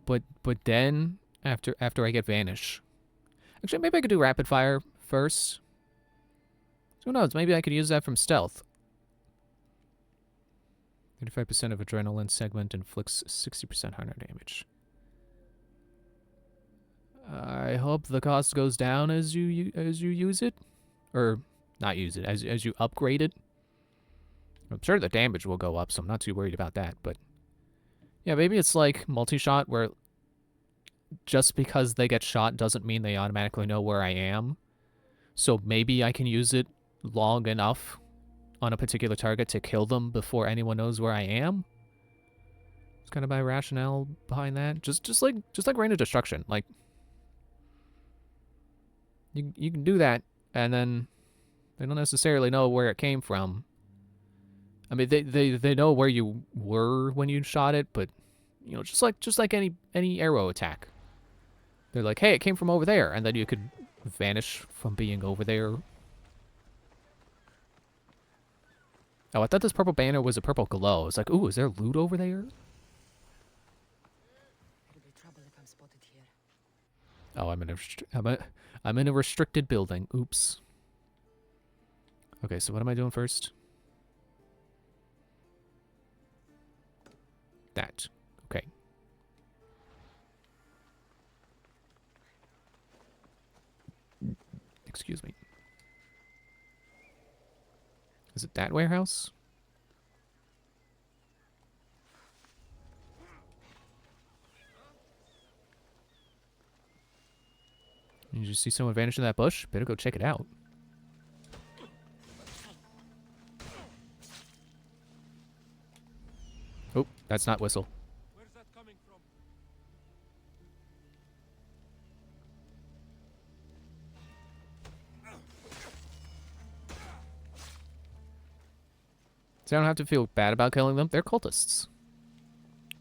But then after I get vanish. Actually, maybe I could do rapid fire first. Who knows? Maybe I could use that from stealth. 35% of adrenaline segment inflicts 60% harder damage. I hope the cost goes down as you use it, or not use it as you upgrade it. I'm sure the damage will go up, so I'm not too worried about that. But yeah, maybe it's like multi-shot where just because they get shot doesn't mean they automatically know where I am. So maybe I can use it long enough on a particular target to kill them before anyone knows where I am. kind of my rationale behind that. Just like Reign of Destruction. Like, you can do that, and then they don't necessarily know where it came from. I mean, they know where you were when you shot it, but you know, just like any arrow attack, they're like, hey, it came from over there, and then you could vanish from being over there. Oh, I thought this purple banner was a purple glow. It's like, ooh, is there loot over there? It'll be trouble if I'm spotted here. Oh, I'm in a restricted building. Oops. Okay, so what am I doing first? That. Okay. Excuse me. Is it that warehouse? You just see someone vanish in that bush? Better go check it out. Oh, that's not Whistle. Where's that coming from? So I don't have to feel bad about killing them. They're cultists.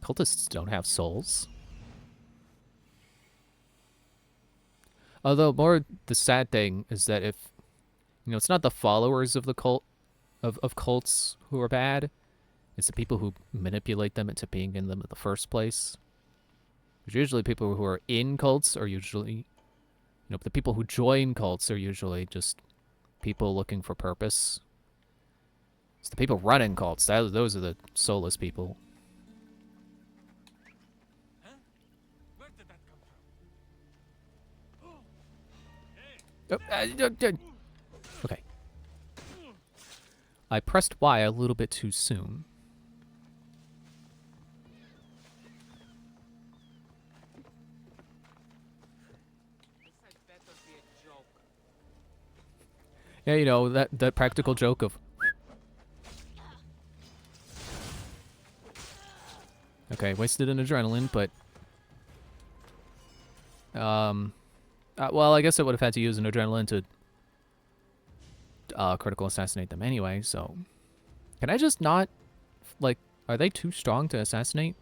Cultists don't have souls. Although, more the sad thing is that if, you know, it's not the followers of the cult, of cults who are bad. It's the people who manipulate them into being in them in the first place. Because usually people who are in cults are usually, you know, the people who join cults are usually just people looking for purpose. It's the people running cults. Those are the soulless people. Huh? Where did that come from? Okay. I pressed Y a little bit too soon. Yeah, you know, that practical joke of... Okay, wasted an adrenaline, but... well, I guess I would have had to use an adrenaline to... critical assassinate them anyway, so... Can I just not... Like, are they too strong to assassinate?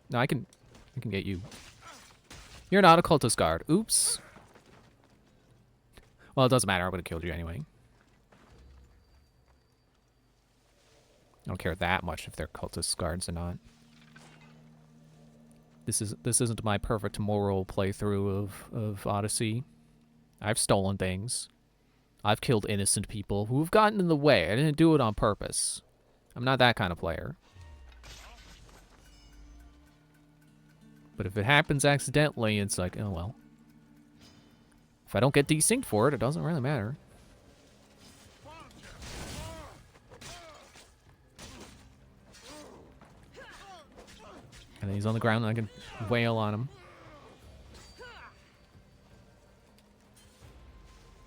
No, I can get you. You're not a cultist guard. Oops. Well, it doesn't matter. I would have killed you anyway. I don't care that much if they're cultist guards or not. This isn't my perfect moral playthrough of Odyssey. I've stolen things. I've killed innocent people who've gotten in the way. I didn't do it on purpose. I'm not that kind of player. But if it happens accidentally, it's like, oh well. If I don't get desynced for it, it doesn't really matter. And then he's on the ground and I can wail on him.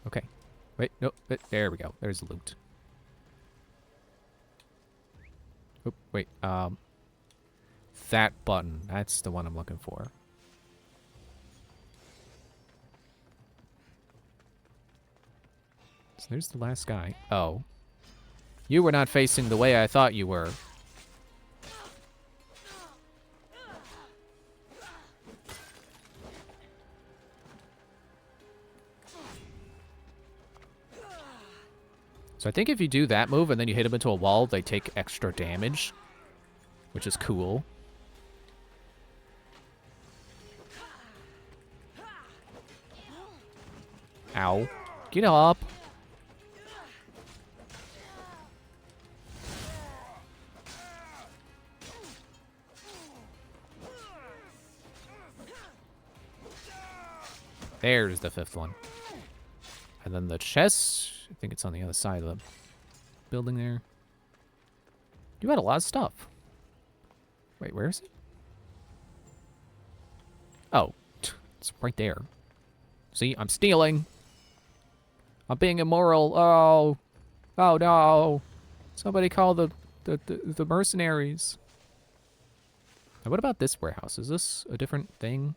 Okay. Wait, no, there we go. There's the loot. Oh, wait, that button. That's the one I'm looking for. So there's the last guy. Oh. You were not facing the way I thought you were. So I think if you do that move and then you hit them into a wall, they take extra damage, which is cool. Ow. Get up. There's the fifth one. And then the chest, I think it's on the other side of the building there. You had a lot of stuff. Wait, where is it? Oh, it's right there. See, I'm stealing. I'm being immoral. Oh. Oh no. Somebody call the The mercenaries. Now, what about this warehouse? Is this a different thing?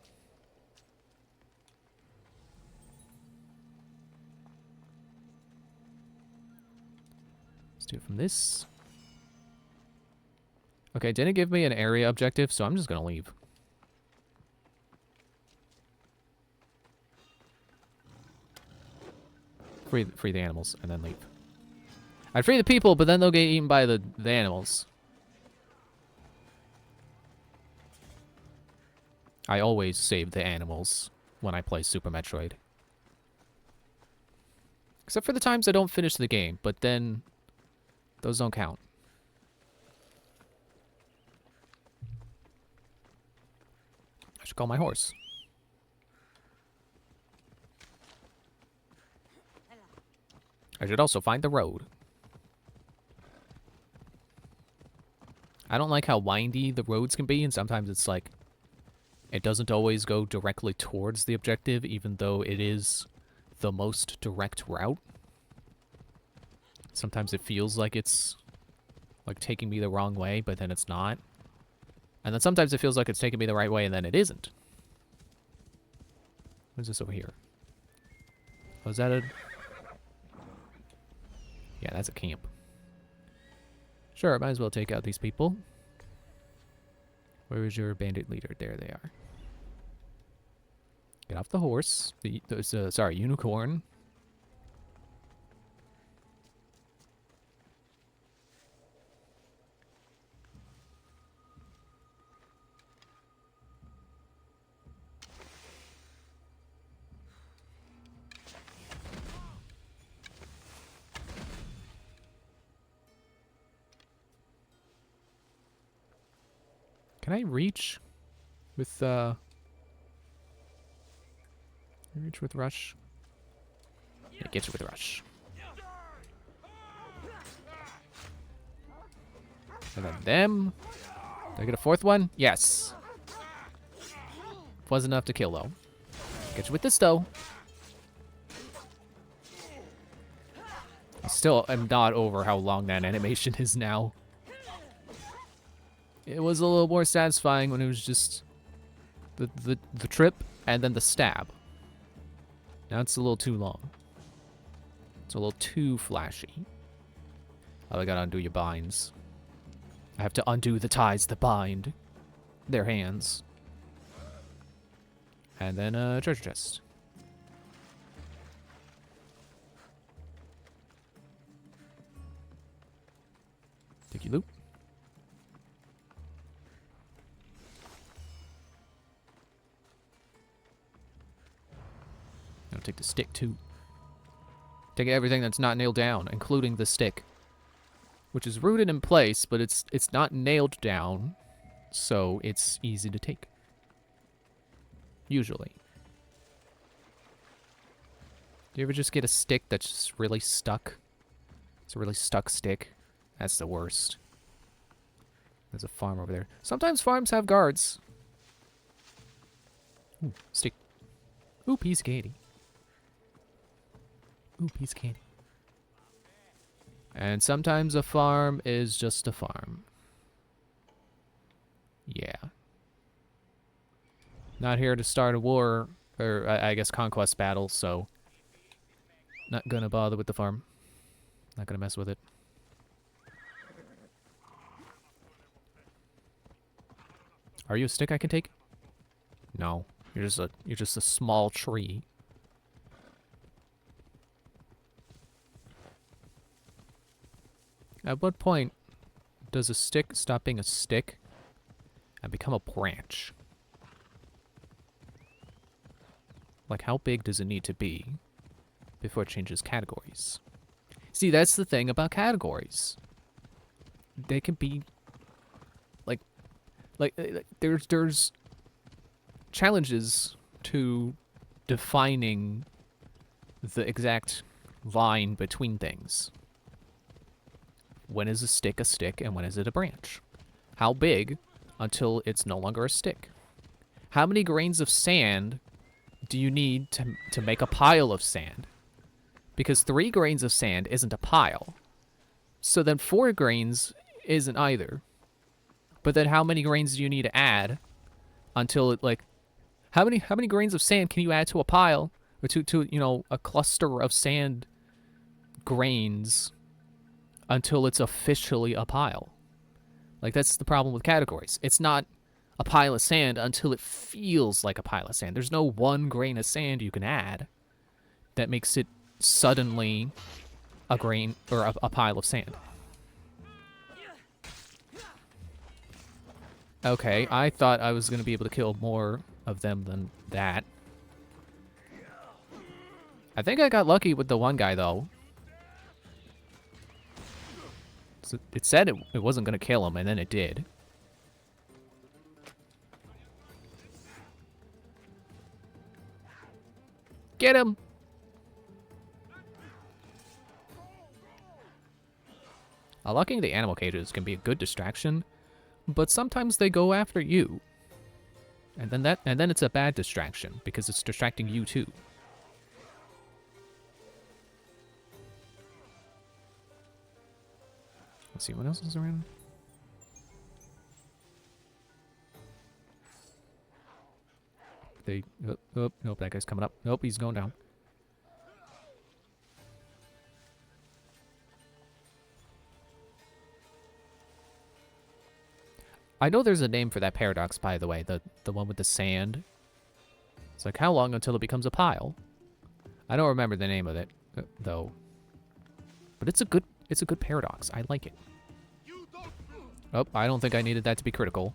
Let's do it from this. Okay, didn't give me an area objective, so I'm just gonna leave. Free the animals and then leave. I'd free the people, but then they'll get eaten by the animals. I always save the animals when I play Super Metroid. Except for the times I don't finish the game, but then those don't count. I should call my horse. I should also find the road. I don't like how windy the roads can be, and sometimes it's like it doesn't always go directly towards the objective, even though it is the most direct route. Sometimes it feels like it's like taking me the wrong way, but then it's not. And then sometimes it feels like it's taking me the right way, and then it isn't. What is this over here? Oh, is that a... Yeah, that's a camp. Sure, might as well take out these people. Where is your bandit leader? There they are. Get off the horse. Sorry, unicorn. Can I reach with reach with rush? Yeah, get you with rush. And then them. Did I get a fourth one? Yes. Wasn't enough to kill though. Get you with this though. I still am not over how long that animation is now. It was a little more satisfying when it was just the trip and then the stab. Now it's a little too long. It's a little too flashy. Oh, I gotta undo your binds. I have to undo the ties that bind their hands. And then a treasure chest. Take your loot. I'll take the stick too. Take everything that's not nailed down, including the stick, which is rooted in place, but it's not nailed down, so it's easy to take. Usually. Do you ever just get a stick that's just really stuck? It's a really stuck stick. That's the worst. There's a farm over there. Sometimes farms have guards. Ooh, stick. Ooh, piece of candy. Ooh, piece of candy. And sometimes a farm is just a farm. Yeah. Not here to start a war, or I guess conquest battle, so not gonna bother with the farm. Not gonna mess with it. Are you a stick I can take? No. You're just a small tree. At what point does a stick stop being a stick and become a branch? Like, how big does it need to be before it changes categories? See, that's the thing about categories. They can be like there's challenges to defining the exact line between things. When is a stick and when is it a branch? How big until it's no longer a stick? How many grains of sand do you need to make a pile of sand? Because 3 grains of sand isn't a pile. So then 4 grains isn't either. But then how many grains do you need to add until it, like, how many grains of sand can you add to a pile, or to you know, a cluster of sand grains until it's officially a pile? Like, that's the problem with categories. It's not a pile of sand until it feels like a pile of sand. There's no 1 grain of sand you can add that makes it suddenly a grain or a pile of sand. Okay, I thought I was going to be able to kill more of them than that. I think I got lucky with the one guy, though. So it said it wasn't going to kill him, and then it did. Get him! Unlocking the animal cages can be a good distraction, but sometimes they go after you. And then it's a bad distraction, because it's distracting you too. Let's see, what else is around? Oh, nope, that guy's coming up. Nope, he's going down. I know there's a name for that paradox, by the way, the one with the sand. It's like, how long until it becomes a pile? I don't remember the name of it, though. But it's a good paradox. I like it. Oh, I don't think I needed that to be critical.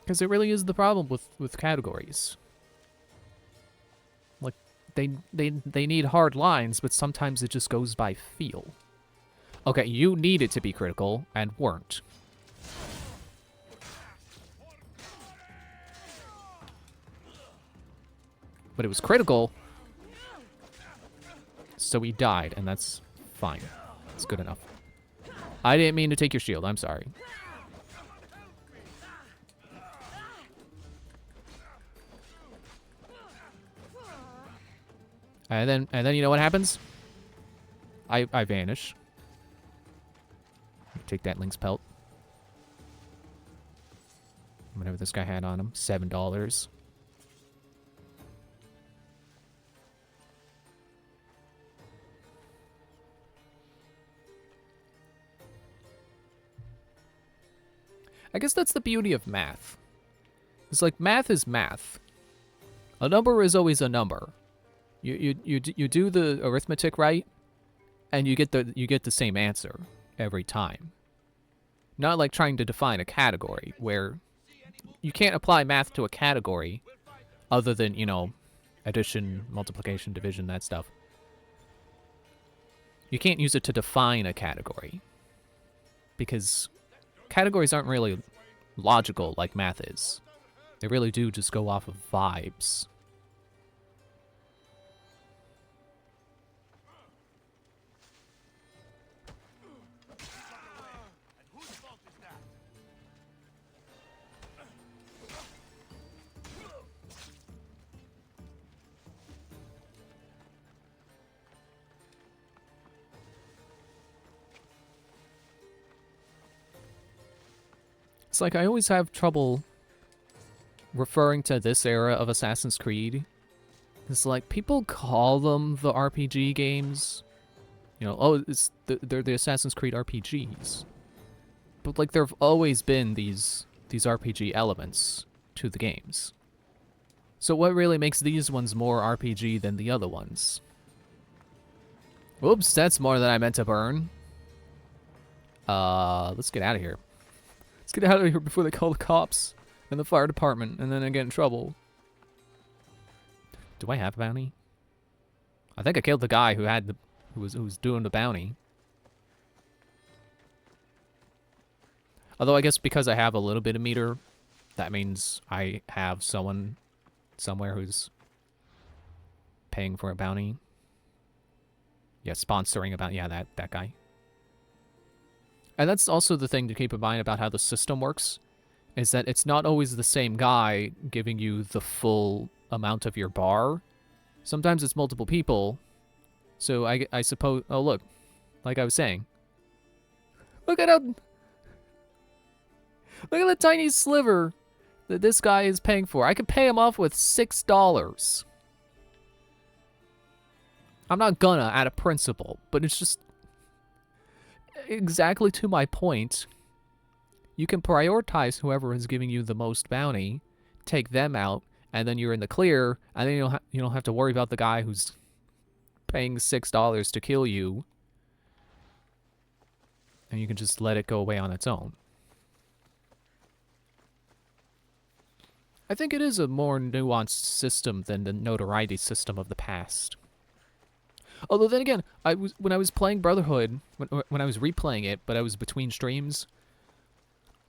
Because it really is the problem with categories. Like, they need hard lines, but sometimes it just goes by feel. Okay, you needed to be critical, and weren't. But it was critical, so he died, and that's fine. It's good enough. I didn't mean to take your shield, I'm sorry. And then you know what happens? I vanish. Take that Link's pelt. Whatever this guy had on him, $7. I guess that's the beauty of math. It's like, math is math. A number is always a number. You do the arithmetic right, and you get the same answer every time. Not like trying to define a category, where you can't apply math to a category other than, you know, addition, multiplication, division, that stuff. You can't use it to define a category, because categories aren't really logical like math is. They really do just go off of vibes. It's like, I always have trouble referring to this era of Assassin's Creed. It's like, people call them the RPG games. You know, oh, they're the Assassin's Creed RPGs. But, like, there have always been these RPG elements to the games. So what really makes these ones more RPG than the other ones? Oops, that's more than I meant to burn. Let's get out of here. Let's get out of here before they call the cops and the fire department, and then I get in trouble. Do I have a bounty? I think I killed the guy who was doing the bounty. Although I guess because I have a little bit of meter, that means I have someone somewhere who's paying for a bounty. Yeah, sponsoring a bounty. Yeah, that guy. And that's also the thing to keep in mind about how the system works, is that it's not always the same guy giving you the full amount of your bar. Sometimes it's multiple people, So I suppose... Oh, look. Like I was saying. Look at how... Look at the tiny sliver that this guy is paying for. I could pay him off with $6. I'm not gonna, out of principle, but it's just... exactly to my point. You can prioritize whoever is giving you the most bounty, take them out, and then you're in the clear, and then you don't have to worry about the guy who's paying $6 to kill you, and you can just let it go away on its own. I think it is a more nuanced system than the notoriety system of the past. Although then again, when I was playing Brotherhood, when I was replaying it, but I was between streams,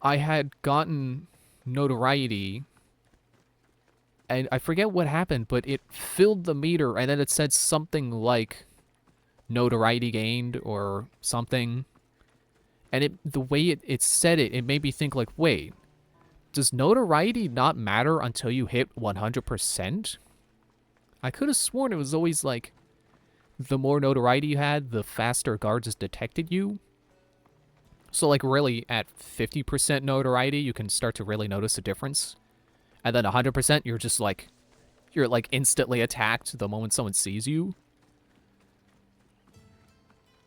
I had gotten notoriety, and I forget what happened, but it filled the meter, and then it said something like notoriety gained or something. And the way it said it, it made me think like, wait, does notoriety not matter until you hit 100%? I could have sworn it was always like, the more notoriety you had, the faster guards detected you. So like really at 50% notoriety, you can start to really notice a difference. And then 100%, you're just like, you're like instantly attacked the moment someone sees you.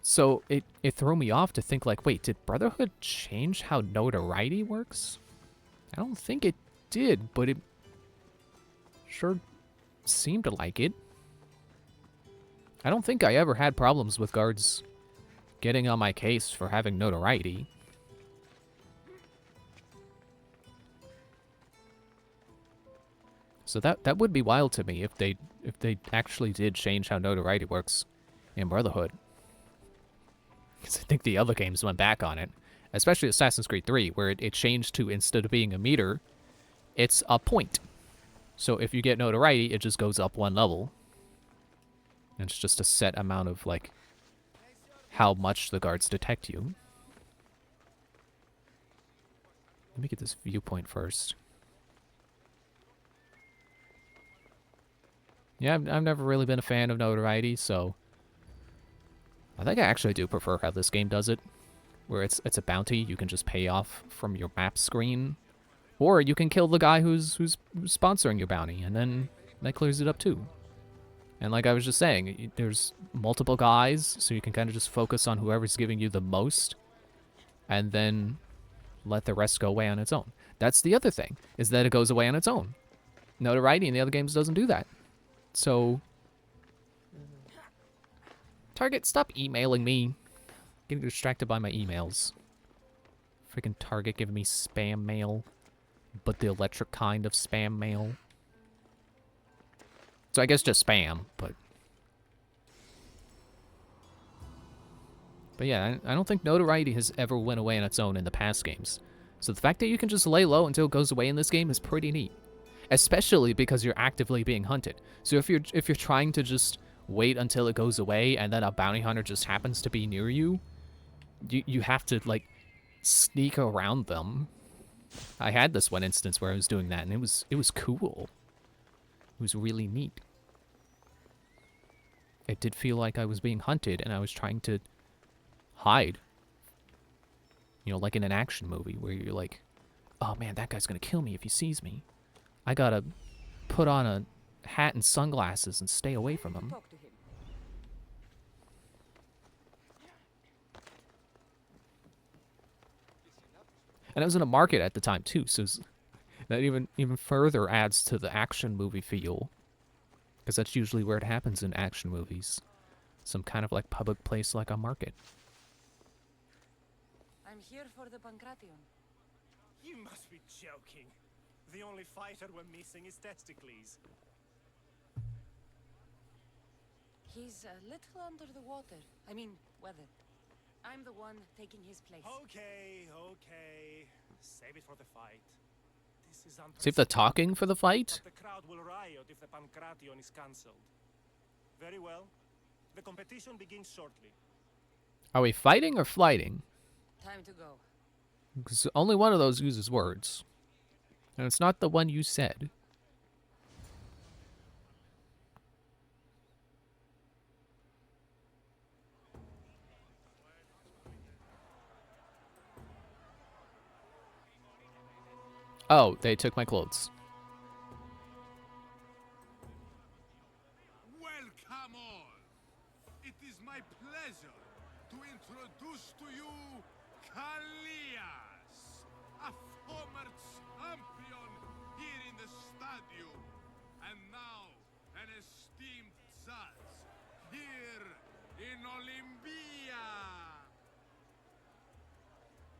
So it threw me off to think like, wait, did Brotherhood change how notoriety works? I don't think it did, but it sure seemed like it. I don't think I ever had problems with guards getting on my case for having notoriety. So that would be wild to me if they actually did change how notoriety works in Brotherhood. Because I think the other games went back on it, especially Assassin's Creed 3, where it changed to, instead of being a meter, it's a point. So if you get notoriety, it just goes up one level. And it's just a set amount of, like, how much the guards detect you. Let me get this viewpoint first. Yeah, I've never really been a fan of notoriety, so I think I actually do prefer how this game does it, where it's a bounty you can just pay off from your map screen, or you can kill the guy who's sponsoring your bounty, and then that clears it up too. And like I was just saying, there's multiple guys, so you can kind of just focus on whoever's giving you the most, and then let the rest go away on its own. That's the other thing, is that it goes away on its own. Notoriety in the other games doesn't do that. So, Target, stop emailing me. Getting distracted by my emails. Freaking Target giving me spam mail, but the electric kind of spam mail. So I guess just spam, but yeah, I don't think notoriety has ever went away on its own in the past games. So the fact that you can just lay low until it goes away in this game is pretty neat. Especially because you're actively being hunted. So if you're trying to just wait until it goes away and then a bounty hunter just happens to be near you, you have to like sneak around them. I had this one instance where I was doing that, and it was cool. It was really neat. It did feel like I was being hunted and I was trying to hide. You know, like in an action movie where you're like, oh man, that guy's gonna kill me if he sees me. I gotta put on a hat and sunglasses and stay away from him. And I was in a market at the time too, so that even further adds to the action movie feel. Because that's usually where it happens in action movies. Some kind of like public place like a market. I'm here for the Pancration. You must be joking. The only fighter we're missing is Testicles. He's a little under the water. I mean, weather. I'm the one taking his place. Okay. Save it for the fight. This is Save the talking for the fight? But the crowd will riot if the Pancration is cancelled. Very well. The competition begins shortly. Are we fighting or flighting? Time to go. Because only one of those uses words. And it's not the one you said. Oh, they took my clothes. Welcome all. It is my pleasure to introduce to you Kalias, a former champion here in the stadium, and now an esteemed judge here in Olympia.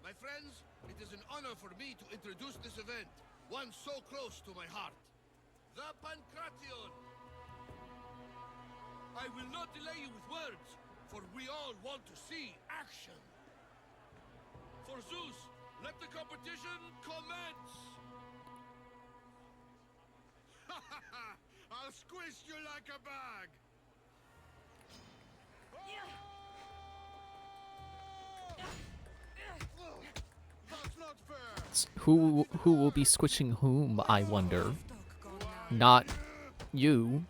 My friends, it is an honor for me to introduce this event, one so close to my heart. The Pancration! I will not delay you with words, for we all want to see action. For Zeus, let the competition commence! I'll squish you like a bag. That's not fair. Who will be squishing whom, I wonder. Not you.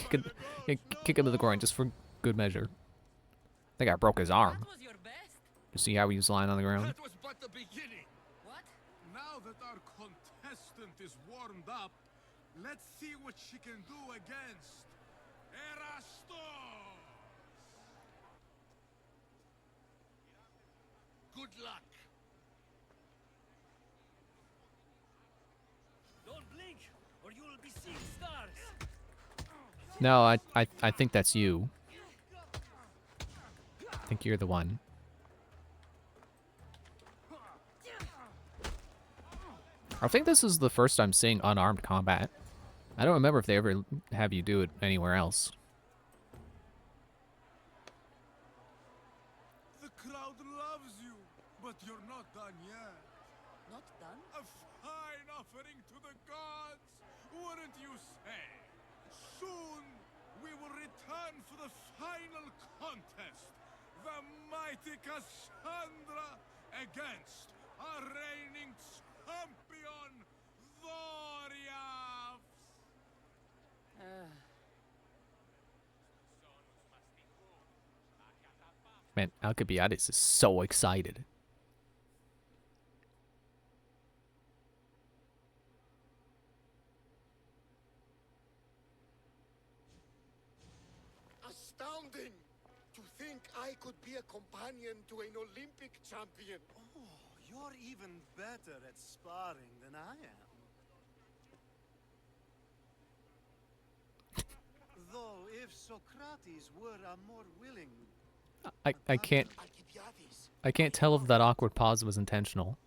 Kick him to the groin just for good measure. I think I broke his arm. was your best. You see how he was lying on the ground? That was but the beginning! What? Now that our contestant is warmed up, let's see what she can do against Erastos. Good luck! Don't blink, or you will be seeing stars. No, I think that's you. I think you're the one. I think this is the first I'm seeing unarmed combat. I don't remember if they ever have you do it anywhere else. The crowd loves you, but you're not done yet. Not done? A fine offering to the gods, wouldn't you say? Soon, we will return for the final contest. The mighty Cassandra against our reigning champion, Thoriafs. Man, Alcibiades is so excited. Astounding! To think I could be a companion to an Olympic champion. Oh, you're even better at sparring than I am. Though, if Socrates were a more willing... I can't Alcibiades. I can't tell if that awkward pause was intentional.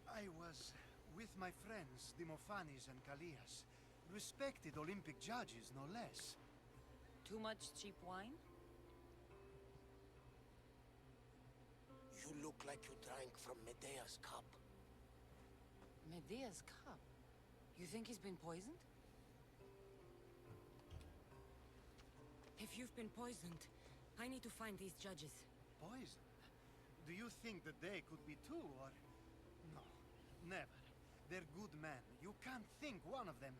I was with my friends, Demophanes and Callias. Respected Olympic judges, no less. Too much cheap wine? You look like you drank from Medea's cup. Medea's cup? You think he's been poisoned? If you've been poisoned, I need to find these judges. Poison? Do you think that they could be too, or... No, never. They're good men. You can't think one of them.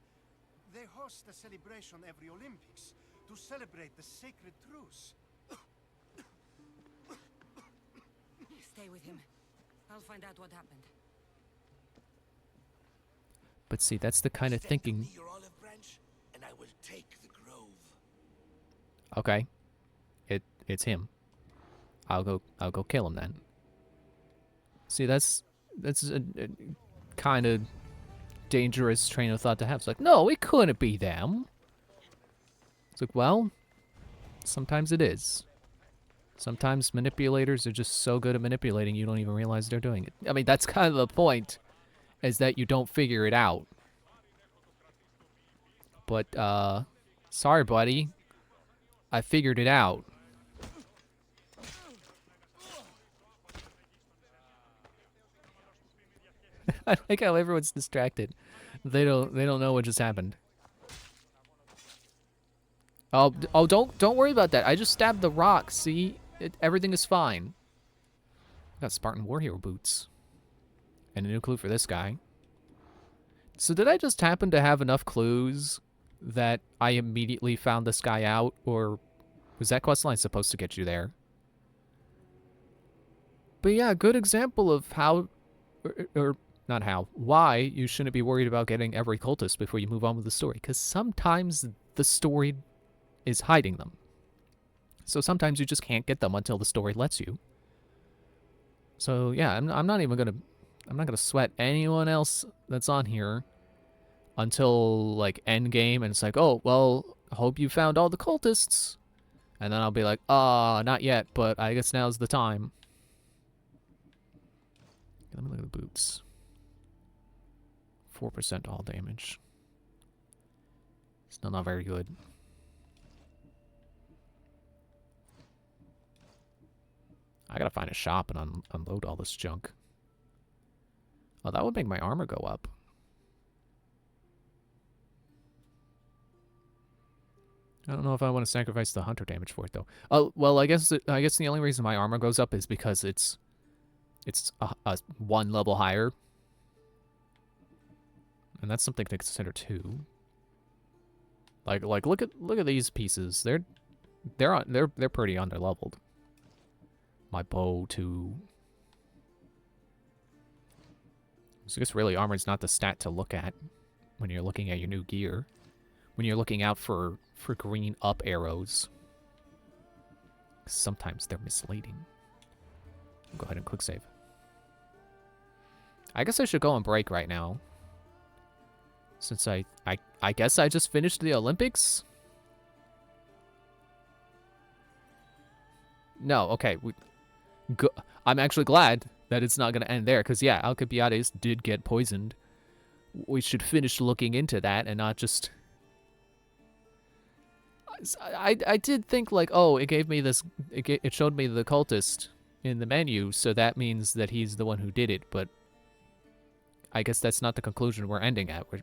They host a celebration every Olympics to celebrate the sacred truce. Stay with him. I'll find out what happened. But see, that's the kind of Stand thinking. to me your olive branch, and I will take the grove. Okay, it's him. I'll go kill him then. See, that's a kind of dangerous train of thought to have. It's like, no, it couldn't be them. It's like, well, sometimes it is. Sometimes manipulators are just so good at manipulating you don't even realize they're doing it. I mean, that's kind of the point, is that you don't figure it out. But, sorry, buddy. I figured it out. I like how everyone's distracted. They don't know what just happened. Oh, don't worry about that. I just stabbed the rock. See, everything is fine. Got Spartan war hero boots, and a new clue for this guy. So did I just happen to have enough clues that I immediately found this guy out, or was that questline supposed to get you there? But yeah, good example of how, or Not how. Why you shouldn't be worried about getting every cultist before you move on with the story. Because sometimes the story is hiding them. So sometimes you just can't get them until the story lets you. So yeah, I'm not even gonna... I'm not gonna sweat anyone else that's on here until, like, end game, and it's like, oh, well, I hope you found all the cultists. And then I'll be like, not yet, but I guess now's the time. Let me look at the boots. 4% all damage. Still not very good. I gotta find a shop and unload all this junk. Oh, that would make my armor go up. I don't know if I want to sacrifice the hunter damage for it though. Oh well, I guess the only reason my armor goes up is because it's a 1 level higher, and that's something to consider too. Like look at these pieces. They're pretty underleveled. My bow too. So I guess really armor's not the stat to look at when you're looking at your new gear. When you're looking out for green up arrows. Sometimes they're misleading. I'll go ahead and quick save. I guess I should go on break right now. Since I guess I just finished the Olympics? No, okay. I'm actually glad that it's not going to end there, because yeah, Alcibiades did get poisoned. We should finish looking into that and not just... I did think, like, oh, it gave me this... It showed me the cultist in the menu, so that means that he's the one who did it, but... I guess that's not the conclusion we're ending at. We're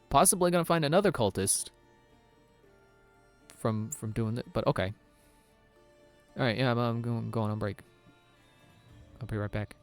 possibly going to find another cultist from doing it, but okay. Alright, yeah, I'm going on break. I'll be right back.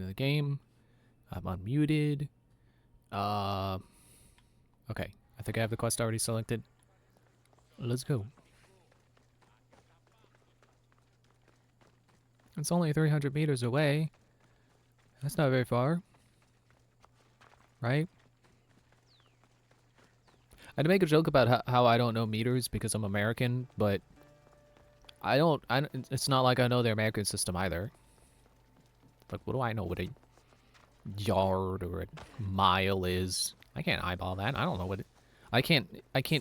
into the game. I'm unmuted. Okay. I think I have the quest already selected. Let's go. It's only 300 meters away. That's not very far. Right? I'd make a joke about how I don't know meters because I'm American, but it's not like I know the American system either. Like, what do I know what a yard or a mile is? I can't eyeball that. I don't know what it... I can't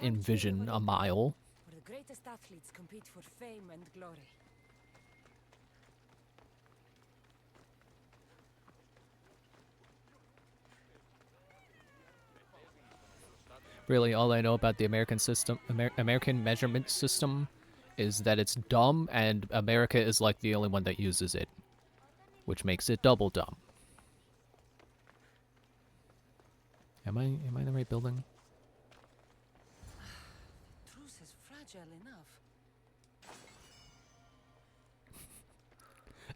envision a mile. Where the greatest athletes compete for fame and glory. Really, all I know about the American system, American measurement system, is that it's dumb, and America is like the only one that uses it, which makes it double dumb. Am I in the right building? The truth is fragile enough.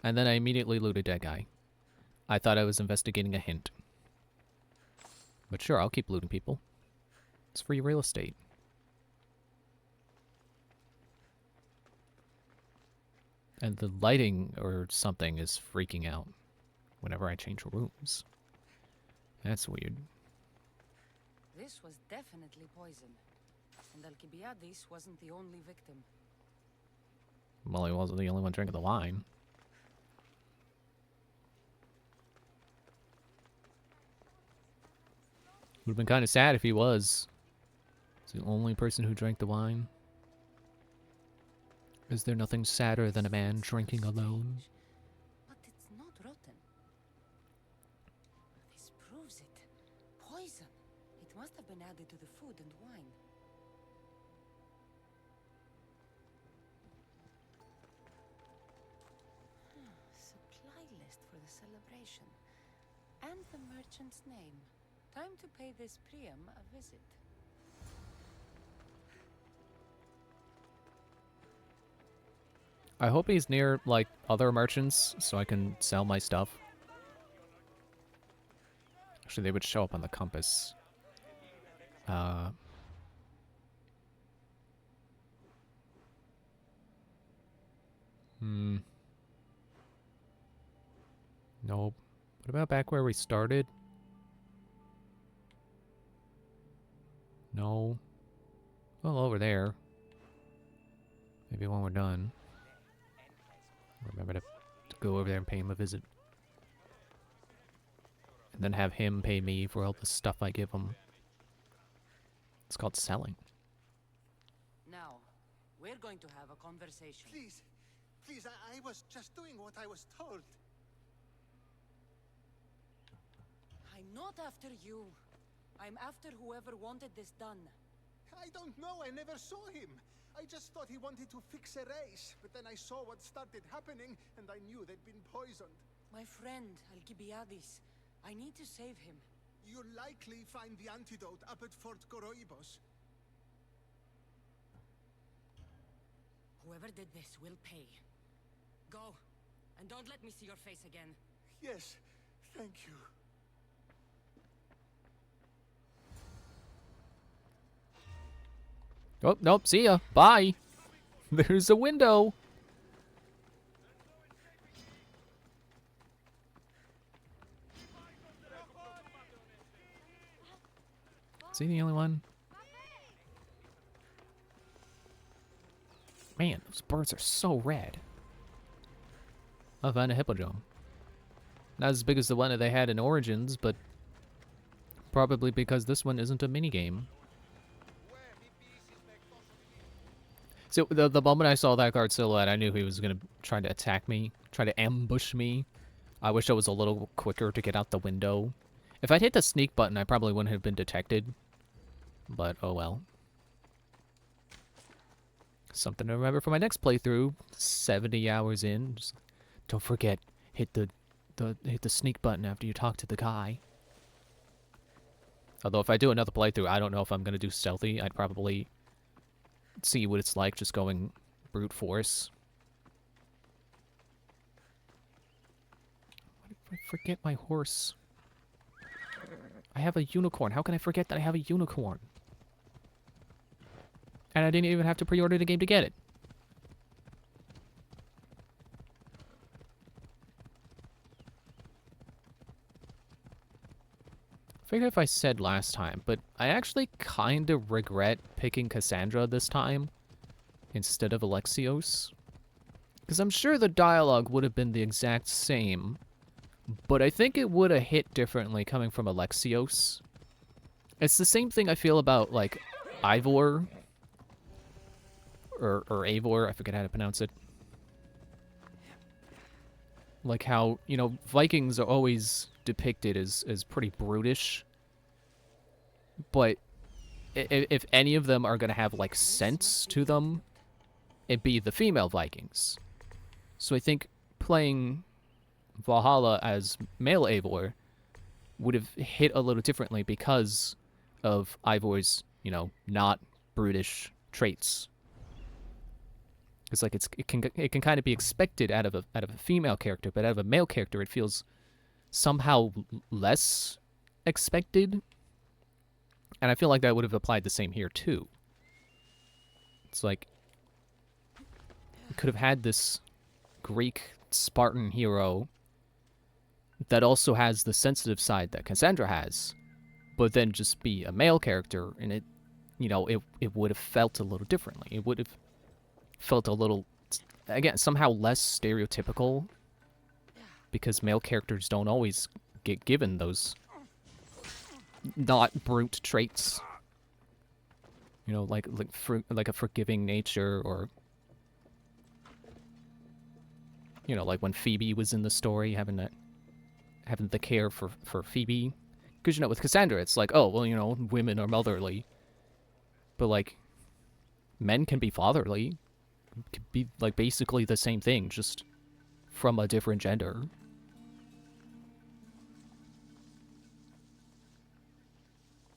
And then I immediately looted that guy. I thought I was investigating a hint. But sure, I'll keep looting people. It's free real estate. And the lighting or something is freaking out whenever I change rooms. That's weird. This was definitely poison. And Alcibiades wasn't the only victim. Well, he wasn't the only one drinking the wine. Would have been kind of sad if he was. He's the only person who drank the wine. Is there nothing sadder than a man drinking alone? But it's not rotten. This proves it. Poison. It must have been added to the food and wine. Supply list for the celebration. And the merchant's name. Time to pay this Priam a visit. I hope he's near, like, other merchants so I can sell my stuff. Actually, they would show up on the compass. Nope. What about back where we started? No. Well, over there. Maybe when we're done. Remember to go over there and pay him a visit. And then have him pay me for all the stuff I give him. It's called selling. Now, we're going to have a conversation. Please, please, I was just doing what I was told. I'm not after you. I'm after whoever wanted this done. I don't know, I never saw him. I just thought he wanted to fix a race, but then I saw what started happening, and I knew they'd been poisoned. My friend, Alcibiades. I need to save him. You'll likely find the antidote up at Fort Coroibos. Whoever did this will pay. Go, and don't let me see your face again. Yes, thank you. Oh, nope, see ya. Bye. There's a window. Is he the only one? Man, those birds are so red. I found a hippodrome. Not as big as the one that they had in Origins, but probably because this one isn't a minigame. So the moment I saw that guard silhouette, I knew he was gonna try to attack me, try to ambush me. I wish I was a little quicker to get out the window. If I'd hit the sneak button, I probably wouldn't have been detected. But oh well. Something to remember for my next playthrough. 70 hours in. Just don't forget, hit the sneak button after you talk to the guy. Although if I do another playthrough, I don't know if I'm gonna do stealthy. I'd probably see what it's like just going brute force. I forget my horse? I have a unicorn. How can I forget that I have a unicorn? And I didn't even have to pre-order the game to get it. I forget if I said last time, but I actually kind of regret picking Cassandra this time instead of Alexios. Because I'm sure the dialogue would have been the exact same, but I think it would have hit differently coming from Alexios. It's the same thing I feel about, like, Ivor. Or Eivor, I forget how to pronounce it. Like how, you know, Vikings are always depicted as pretty brutish. But if any of them are going to have, like, sense to them, it'd be the female Vikings. So I think playing Valhalla as male Eivor would have hit a little differently because of Ivor's, you know, not brutish traits. It's like it can kind of be expected out of a female character, but out of a male character, it feels somehow less expected. And I feel like that would have applied the same here too. It's like we could have had this Greek Spartan hero that also has the sensitive side that Cassandra has, but then just be a male character, and it, you know, it would have felt a little differently. It would have felt a little, again, somehow less stereotypical, because male characters don't always get given those not brute traits. You know, like a forgiving nature, or, you know, like when Phoebe was in the story, having the care for Phoebe. Because, you know, with Cassandra, it's like, oh, well, you know, women are motherly. But, like, men can be fatherly. Could be, like, basically the same thing, just from a different gender.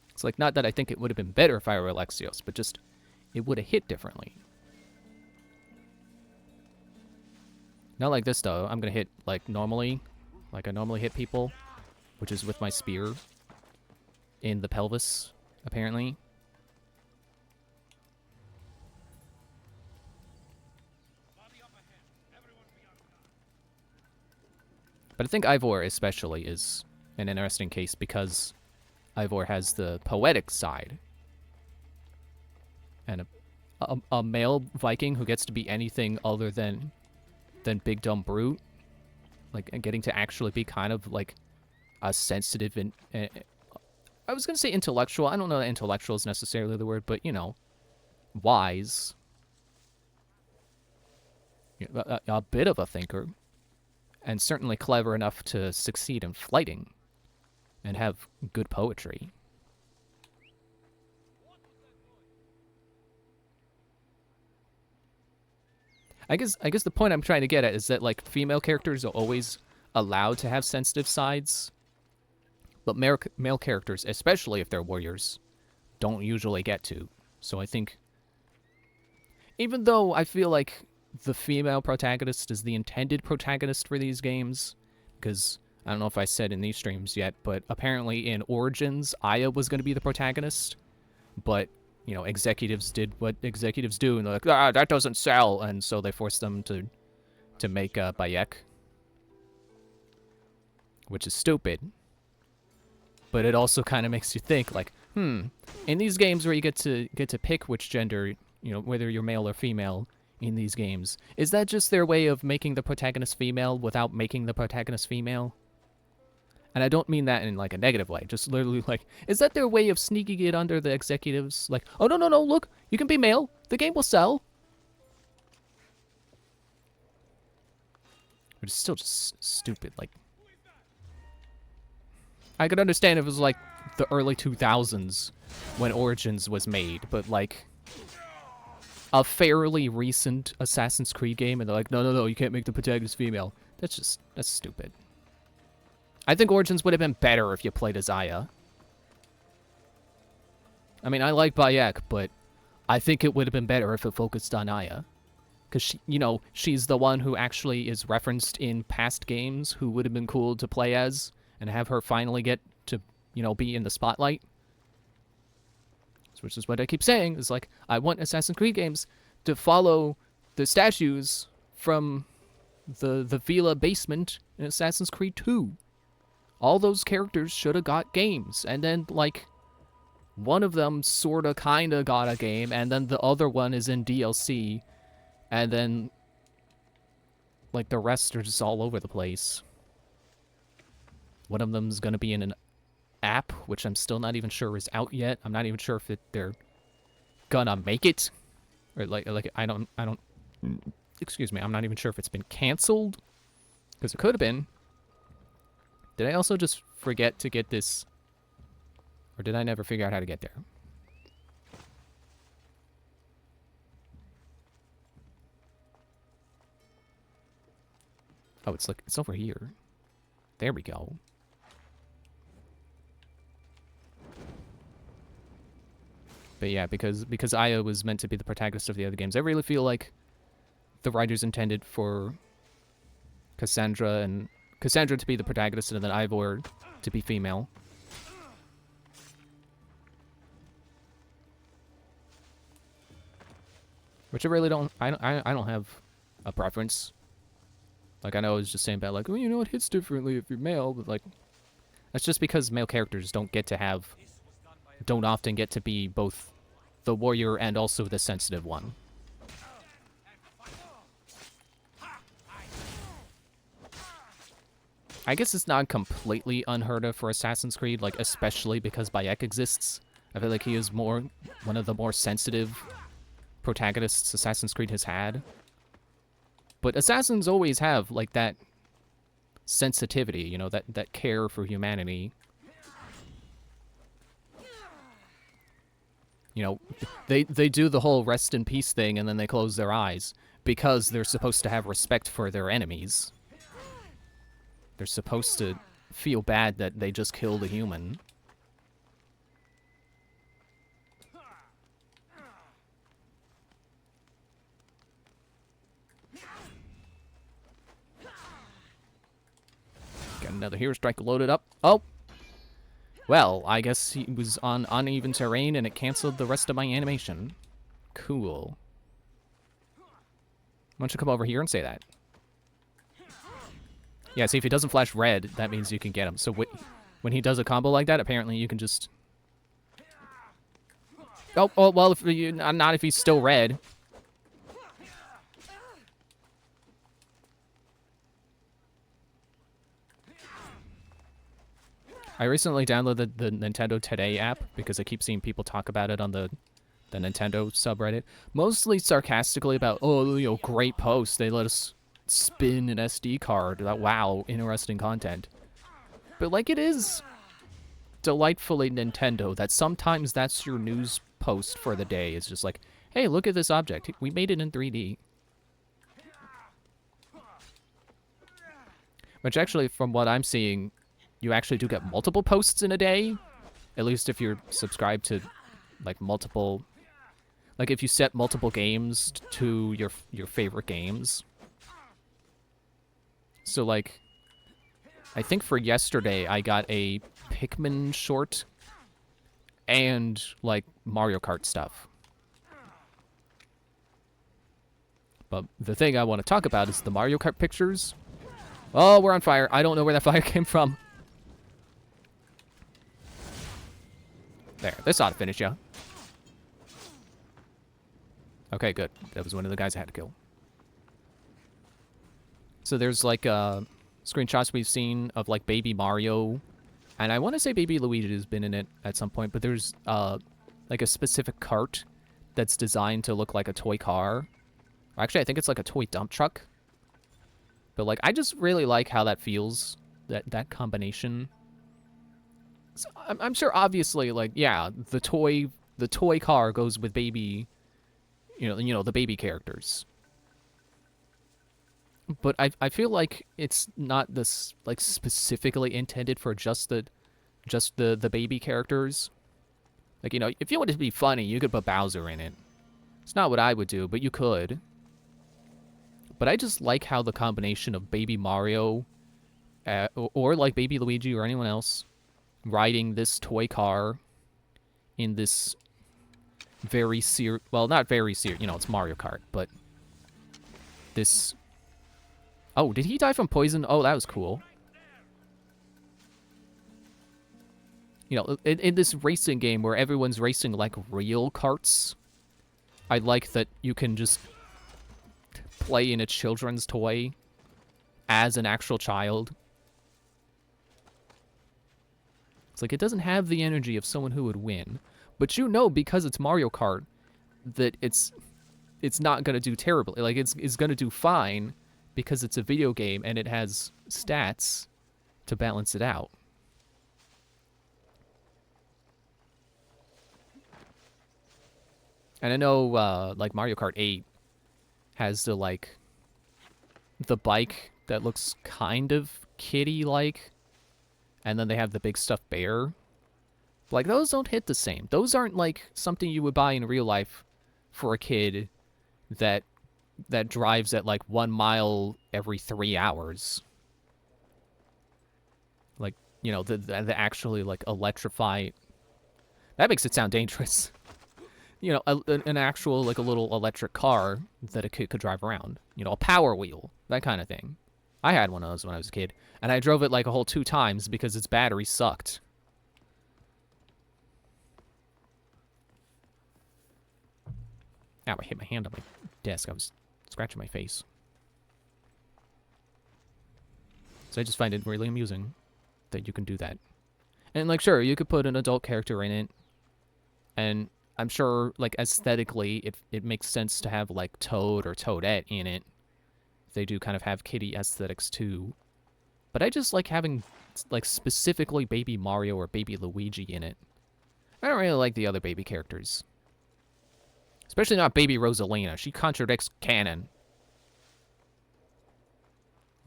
It's like, not that I think it would have been better if I were Alexios, but just, it would have hit differently. Not like this, though. I'm gonna hit, like, normally. Like I normally hit people, which is with my spear in the pelvis, apparently. But I think Ivor especially is an interesting case because Ivor has the poetic side. And a male Viking who gets to be anything other than big dumb brute, like, and getting to actually be kind of like a sensitive and I was gonna say intellectual. I don't know that intellectual is necessarily the word, but, you know, wise. A bit of a thinker. And certainly clever enough to succeed in fighting and have good poetry. I guess the point I'm trying to get at is that, like, female characters are always allowed to have sensitive sides, but male characters, especially if they're warriors, don't usually get to. So I think, even though I feel like the female protagonist is the intended protagonist for these games, because I don't know if I said in these streams yet, but apparently in Origins, Aya was going to be the protagonist, but, you know, executives did what executives do, and they're like, ah, that doesn't sell, and so they forced them to make Bayek, which is stupid. But it also kind of makes you think, like, in these games where you get to pick which gender, you know, whether you're male or female in these games, is that just their way of making the protagonist female without making the protagonist female? And I don't mean that in, like, a negative way, just literally, like, is that their way of sneaking it under the executives? Like, oh, no, look, you can be male, the game will sell. But it's still just stupid, like, I could understand if it was, like, the early 2000s when Origins was made, but, like, a fairly recent Assassin's Creed game, and they're like, no, you can't make the protagonist female. That's stupid. I think Origins would have been better if you played as Aya. I mean, I like Bayek, but I think it would have been better if it focused on Aya. because she, you know, she's the one who actually is referenced in past games who would have been cool to play as and have her finally get to, you know, be in the spotlight. Which is what I keep saying, is like, I want Assassin's Creed games to follow the statues from the Villa basement in Assassin's Creed 2. All those characters should have got games, and then, like, one of them sorta kinda got a game, and then the other one is in DLC, and then, like, the rest are just all over the place. One of them's gonna be in an app, which I'm still not even sure is out yet. I'm not even sure if they're gonna make it, or like I don't. Excuse me. I'm not even sure if it's been canceled, because it could have been. Did I also just forget to get this, or did I never figure out how to get there? Oh, it's like it's over here. There we go. But yeah, because Aya was meant to be the protagonist of the other games, I really feel like the writers intended for Cassandra to be the protagonist and then Ivor to be female. Which I really don't. I don't have a preference. Like, I know I was just saying about, like, well, you know, it hits differently if you're male, but, like, that's just because male characters don't often get to be both the warrior and also the sensitive one. I guess it's not completely unheard of for Assassin's Creed, like, especially because Bayek exists. I feel like he is one of the more sensitive protagonists Assassin's Creed has had. But Assassins always have, like, that sensitivity, you know, that care for humanity. You know, they do the whole rest in peace thing and then they close their eyes because they're supposed to have respect for their enemies. They're supposed to feel bad that they just killed a human. Got another hero strike loaded up. Oh! Well, I guess he was on uneven terrain and it canceled the rest of my animation. Cool. Why don't you come over here and say that? Yeah, see, if he doesn't flash red, that means you can get him. So when he does a combo like that, apparently you can just... Oh, well, not if he's still red. I recently downloaded the Nintendo Today app because I keep seeing people talk about it on the Nintendo subreddit. Mostly sarcastically about, oh, you know, great post. They let us spin an SD card. Wow, interesting content. But, like, it is delightfully Nintendo that sometimes that's your news post for the day. It's just like, hey, look at this object. We made it in 3D. Which actually, from what I'm seeing, you actually do get multiple posts in a day. At least if you're subscribed to, like, multiple... Like, if you set multiple games to your favorite games. So, like, I think for yesterday, I got a Pikmin short and, like, Mario Kart stuff. But the thing I want to talk about is the Mario Kart pictures. Oh, we're on fire. I don't know where that fire came from. There, this ought to finish you. Okay, good. That was one of the guys I had to kill. So there's, like, screenshots we've seen of, like, Baby Mario. And I want to say Baby Luigi has been in it at some point, but there's, like, a specific cart that's designed to look like a toy car. Actually, I think it's like a toy dump truck. But, like, I just really like how that feels, that combination. So I'm sure, obviously, like, yeah, the toy car goes with baby, you know, the baby characters. But I feel like it's not this, like, specifically intended for just the baby characters. Like, you know, if you wanted to be funny, you could put Bowser in it. It's not what I would do, but you could. But I just like how the combination of Baby Mario or like Baby Luigi or anyone else riding this toy car in this very well, not very you know, it's Mario Kart, but this... Oh, did he die from poison? Oh, that was cool. You know, in this racing game where everyone's racing like real karts, I like that you can just play in a children's toy as an actual child. It's like, it doesn't have the energy of someone who would win. But you know, because it's Mario Kart, that it's not going to do terribly. Like, it's going to do fine because it's a video game and it has stats to balance it out. And I know, like, Mario Kart 8 has the, like, the bike that looks kind of kiddie-like. And then they have the big stuffed bear. Like, those don't hit the same. Those aren't, like, something you would buy in real life for a kid that drives at, like, 1 mile every 3 hours. Like, you know, the actually, like, electrify... That makes it sound dangerous. You know, an actual, like, a little electric car that a kid could drive around. You know, a Power Wheel. That kind of thing. I had one of those when I was a kid. And I drove it, like, a whole 2 times because its battery sucked. Ow, I hit my hand on my desk. I was scratching my face. So I just find it really amusing that you can do that. And, like, sure, you could put an adult character in it. And I'm sure, like, aesthetically, it makes sense to have, like, Toad or Toadette in it. They do kind of have kiddie aesthetics, too. But I just like having, like, specifically Baby Mario or Baby Luigi in it. I don't really like the other baby characters. Especially not Baby Rosalina. She contradicts canon.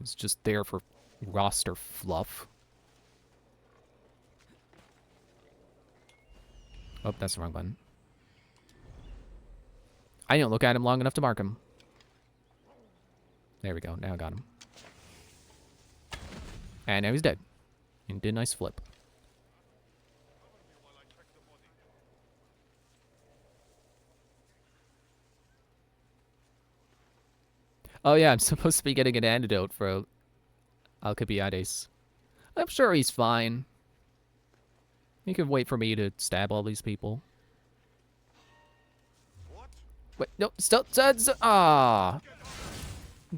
It's just there for roster fluff. Oh, that's the wrong button. I didn't look at him long enough to mark him. There we go. Now I got him. And now he's dead. And did a nice flip. Oh yeah, I'm supposed to be getting an antidote for Alcibiades. I'm sure he's fine. He can wait for me to stab all these people. Wait, no, still, ah!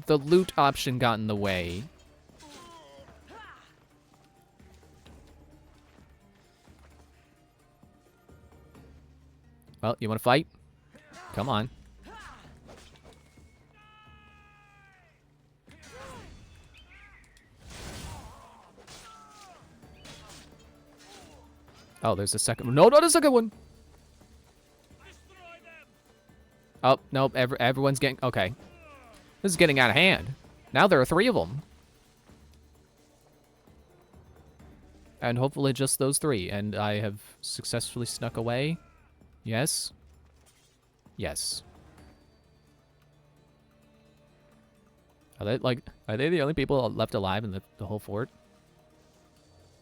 The loot option got in the way. Well, you want to fight? Come on. Oh, there's a second one. No, not a second one. Oh, nope. Everyone's getting... Okay. This is getting out of hand. Now there are 3 of them. And hopefully just those 3. And I have successfully snuck away. Yes. Yes. Are they the only people left alive in the whole fort?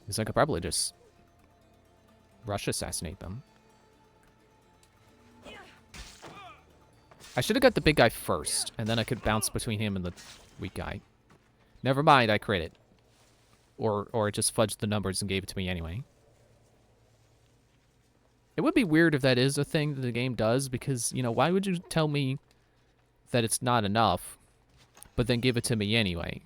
Because I could probably just rush assassinate them. I should have got the big guy first, and then I could bounce between him and the weak guy. Never mind, I crit it. Or it just fudged the numbers and gave it to me anyway. It would be weird if that is a thing that the game does, because, you know, why would you tell me that it's not enough, but then give it to me anyway?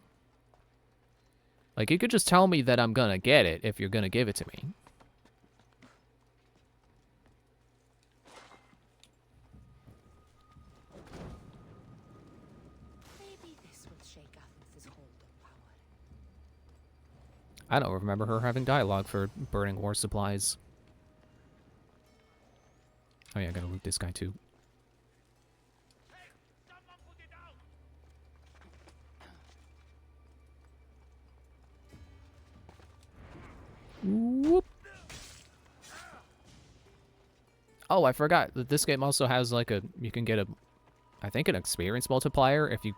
Like, you could just tell me that I'm gonna get it if you're gonna give it to me. I don't remember her having dialogue for burning war supplies. Oh yeah, I gotta loot this guy too. Whoop. Oh, I forgot that this game also has like you can get I think an experience multiplier if you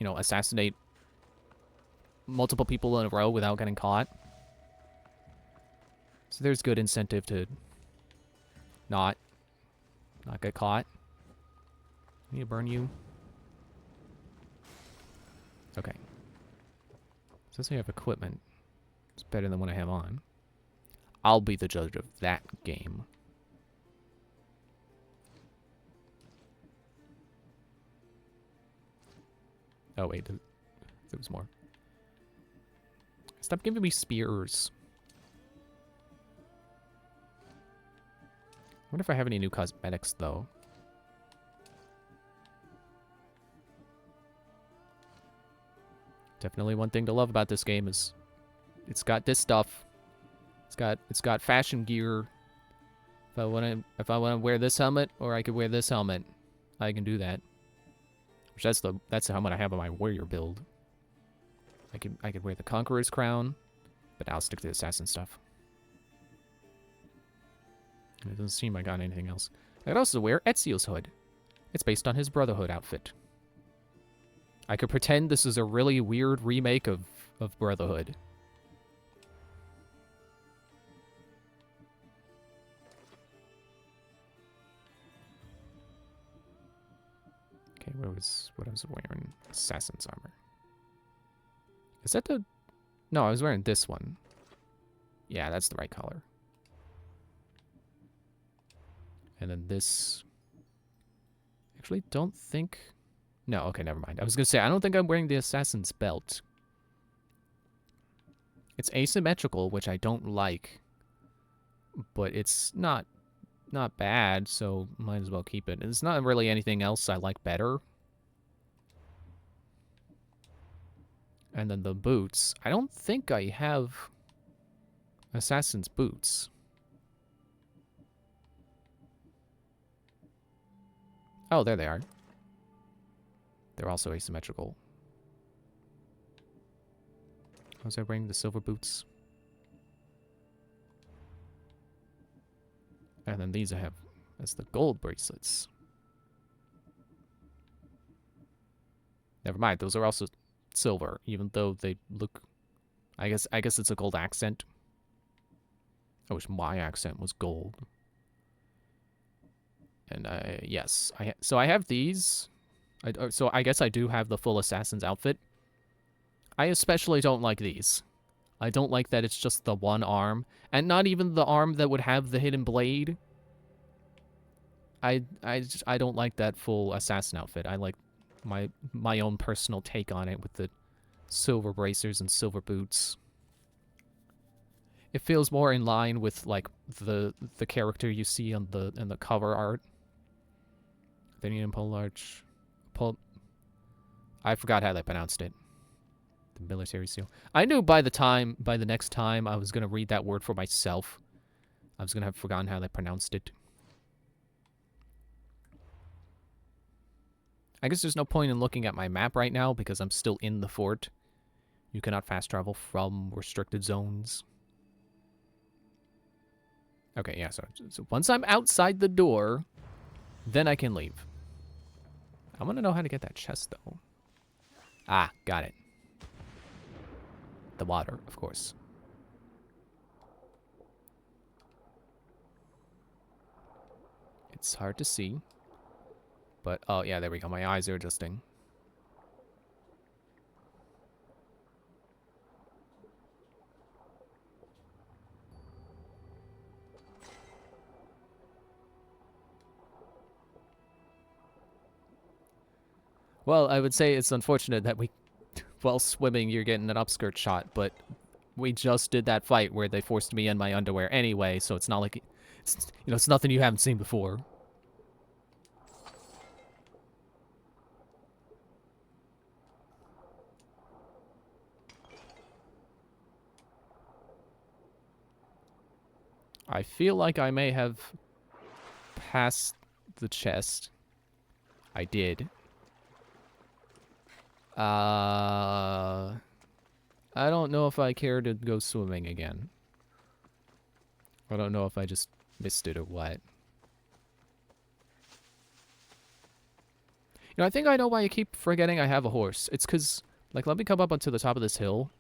you know, assassinate multiple people in a row without getting caught. So there's good incentive to not get caught. Need to burn you. Okay. Since I have equipment, it's better than what I have on. I'll be the judge of that game. Oh wait, there was more. Stop giving me spears. I wonder if I have any new cosmetics though. Definitely one thing to love about this game is it's got this stuff. It's got fashion gear. If I wanna wear this helmet, or I could wear this helmet, I can do that. Which that's the helmet I have on my warrior build. I could wear the Conqueror's crown, but I'll stick to the assassin stuff. It doesn't seem I got anything else. I could also wear Ezio's hood. It's based on his Brotherhood outfit. I could pretend this is a really weird remake of Brotherhood. Okay, what was I wearing? Assassin's armor. Is that the... No, I was wearing this one. Yeah, that's the right color. And then this... Actually, don't think... No, okay, never mind. I was going to say, I don't think I'm wearing the assassin's belt. It's asymmetrical, which I don't like. But it's not bad, so might as well keep it. There's not really anything else I like better. And then the boots. I don't think I have assassin's boots. Oh, there they are. They're also asymmetrical. Was I wearing the silver boots? And then these I have as the gold bracelets. Never mind, those are also silver, even though they look... I guess it's a gold accent. I wish my accent was gold. And yes, so I have these. So I guess I do have the full assassin's outfit. I especially don't like these. I don't like that it's just the one arm, and not even the arm that would have the hidden blade. I don't like that full assassin outfit. I like my own personal take on it with the silver bracers and silver boots. It feels more in line with like the character you see on the cover art. They need a large I forgot how they pronounced it. The military seal. I knew by the next time I was gonna read that word for myself, I was gonna have forgotten how they pronounced it. I guess there's no point in looking at my map right now because I'm still in the fort. You cannot fast travel from restricted zones. Okay, yeah, so once I'm outside the door, then I can leave. I want to know how to get that chest, though. Ah, got it. The water, of course. It's hard to see. But, oh, yeah, there we go. My eyes are adjusting. Well, I would say it's unfortunate that while swimming, you're getting an upskirt shot, but we just did that fight where they forced me in my underwear anyway, so it's not like, it's nothing you haven't seen before. I feel like I may have passed the chest. I did. I don't know if I care to go swimming again. I don't know if I just missed it or what. You know, I think I know why I keep forgetting I have a horse. It's because, like, let me come up onto the top of this hill.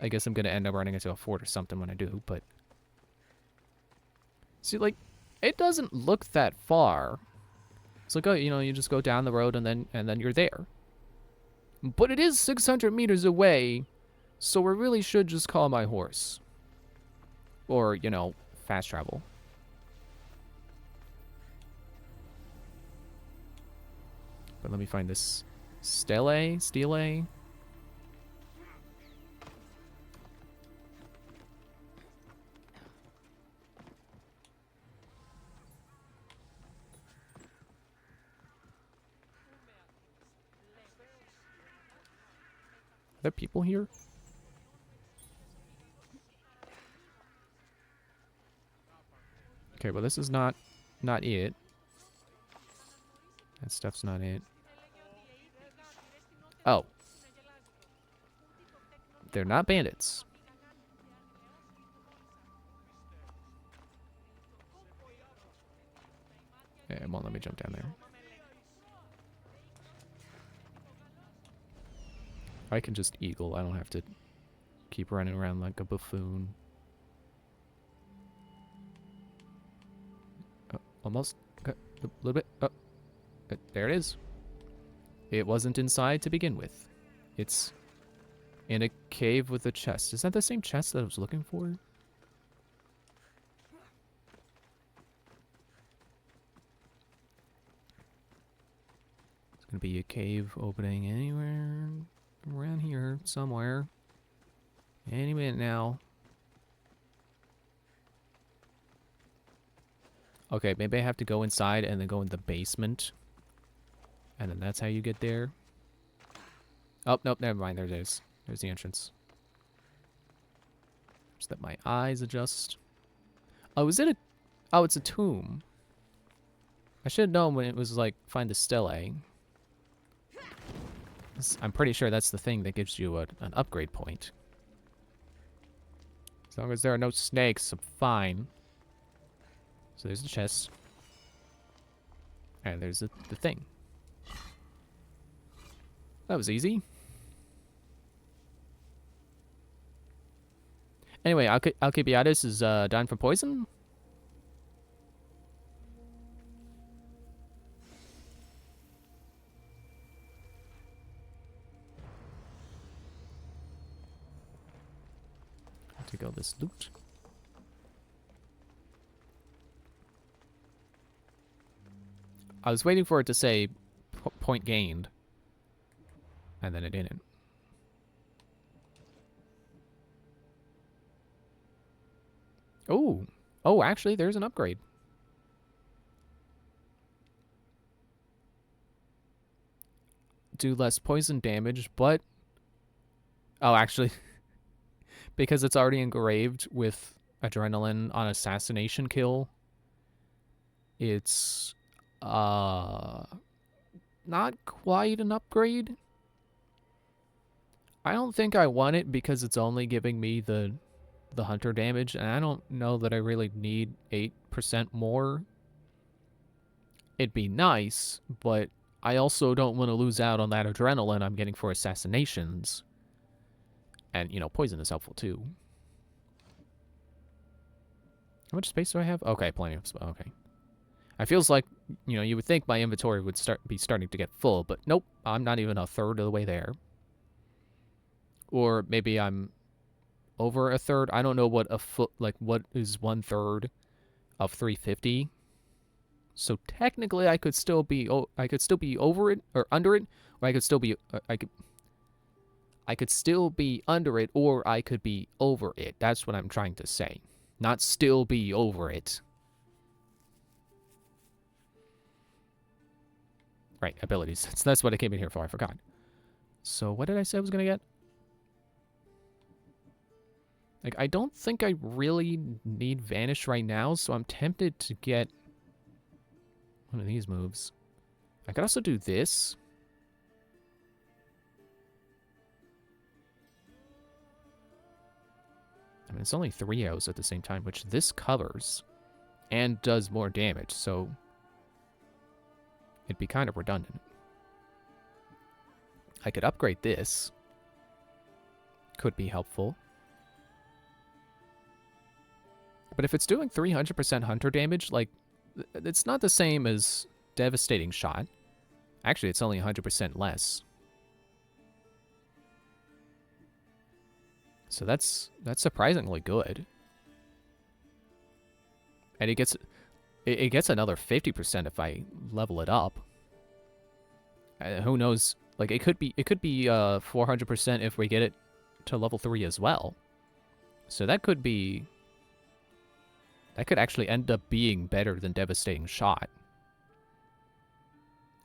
I guess I'm going to end up running into a fort or something when I do, but... See, like, it doesn't look that far. It's like, oh, you know, you just go down the road and then you're there. But it is 600 meters away, so we really should just call my horse. Or, you know, fast travel. But let me find this stele. Are there people here? Okay, well this is not it. That stuff's not it. Oh. They're not bandits. Yeah, it won't let me jump down there. I can just eagle. I don't have to keep running around like a buffoon. Oh, almost. Okay, a little bit. Oh, there it is. It wasn't inside to begin with. It's in a cave with a chest. Is that the same chest that I was looking for? It's gonna be a cave opening anywhere around here, somewhere. Any minute now. Okay, maybe I have to go inside and then go in the basement. And then that's how you get there. Oh, nope, never mind. There it is. There's the entrance. Just that my eyes adjust. Oh, is it a... Oh, it's a tomb. I should have known when it was like, find the stele. I'm pretty sure that's the thing that gives you an upgrade point. As long as there are no snakes, I'm fine. So there's the chest. And there's the thing. That was easy. Anyway, Alcibiades is dying from poison. I'll take all this loot. I was waiting for it to say point gained. And then it didn't. Oh. Oh, actually, there's an upgrade. Do less poison damage, but... Oh, actually... because it's already engraved with adrenaline on assassination kill, it's... not quite an upgrade. I don't think I want it because it's only giving me the hunter damage, and I don't know that I really need 8% more. It'd be nice, but I also don't want to lose out on that adrenaline I'm getting for assassinations. And, you know, poison is helpful too. How much space do I have? Okay, plenty of space. Okay. It feels like, you know, you would think my inventory would be starting to get full, but nope, I'm not even a third of the way there. Or maybe I'm over a third. I don't know what what is 1/3 of 350. So technically, I could still be over it or under it, or I could still be I could still be under it, or I could be over it. That's what I'm trying to say. Not still be over it. Right, abilities. That's what I came in here for. I forgot. So what did I say I was going to get? Like, I don't think I really need Vanish right now, so I'm tempted to get one of these moves. I could also do this. I mean, it's only 3 arrows at the same time, which this covers and does more damage, so it'd be kind of redundant. I could upgrade this. Could be helpful. But if it's doing 300% hunter damage, like, it's not the same as Devastating Shot. Actually, it's only 100% less. So that's surprisingly good. And it gets another 50% if I level it up. Who knows? Like, it could be 400% if we get it to level 3 as well. So that could actually end up being better than Devastating Shot.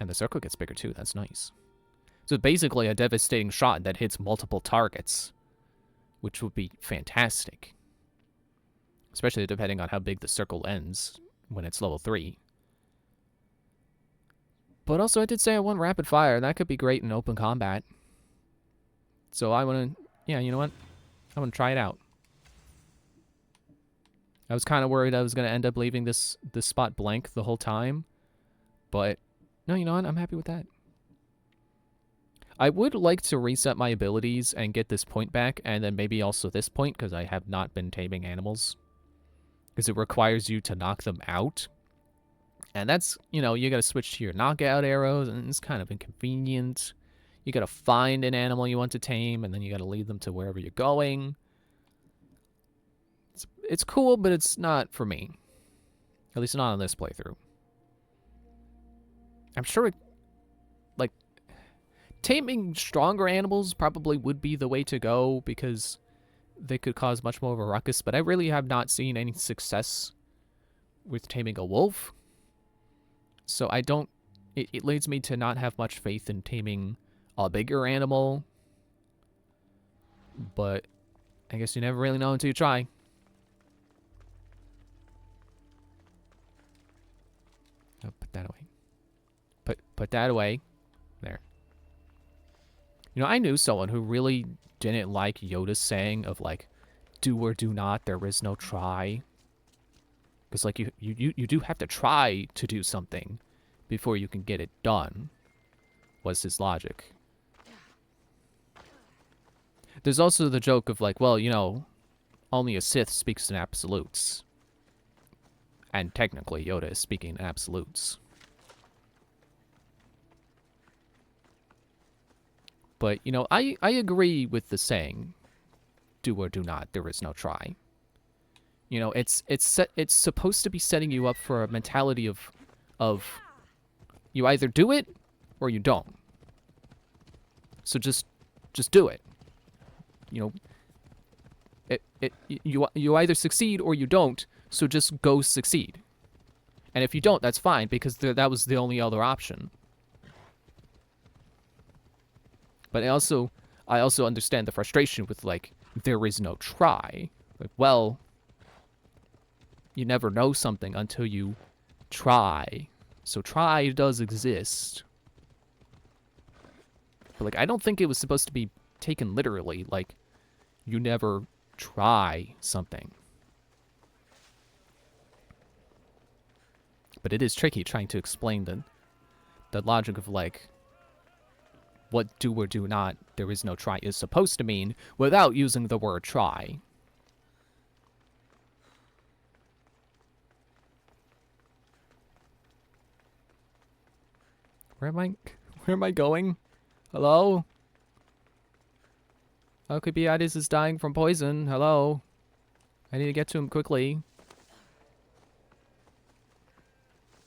And the circle gets bigger too, that's nice. So basically a Devastating Shot that hits multiple targets, which would be fantastic. Especially depending on how big the circle ends when it's level 3. But also I did say I want Rapid Fire, and that could be great in open combat. So I want to, yeah, you know what? I want to try it out. I was kind of worried I was going to end up leaving this spot blank the whole time. But, no, you know what? I'm happy with that. I would like to reset my abilities and get this point back, and then maybe also this point, because I have not been taming animals. Because it requires you to knock them out. And that's, you know, you got to switch to your knockout arrows, and it's kind of inconvenient. You got to find an animal you want to tame, and then you got to lead them to wherever you're going. It's cool, but it's not for me. At least not on this playthrough. I'm sure, like, taming stronger animals probably would be the way to go, because they could cause much more of a ruckus, but I really have not seen any success with taming a wolf. So I don't... It leads me to not have much faith in taming a bigger animal. But I guess you never really know until you try. Oh, put that away. Put that away. There. You know, I knew someone who really didn't like Yoda's saying of, like, do or do not, there is no try. Because, like, you do have to try to do something before you can get it done, was his logic. There's also the joke of, like, well, you know, only a Sith speaks in absolutes. And technically, Yoda is speaking in absolutes. But, you know, I agree with the saying, do or do not, there is no try. You know, it's supposed to be setting you up for a mentality of you either do it or you don't. So just do it. You know, you either succeed or you don't, so just go succeed. And if you don't, that's fine, because that was the only other option. But I also understand the frustration with, like, there is no try. Like, well, you never know something until you try. So try does exist. But, like, I don't think it was supposed to be taken literally. Like, you never try something. But it is tricky trying to explain the logic of, like, what do or do not, there is no try, is supposed to mean without using the word try. Where am I going? Hello? Alcibiades is dying from poison. Hello? I need to get to him quickly.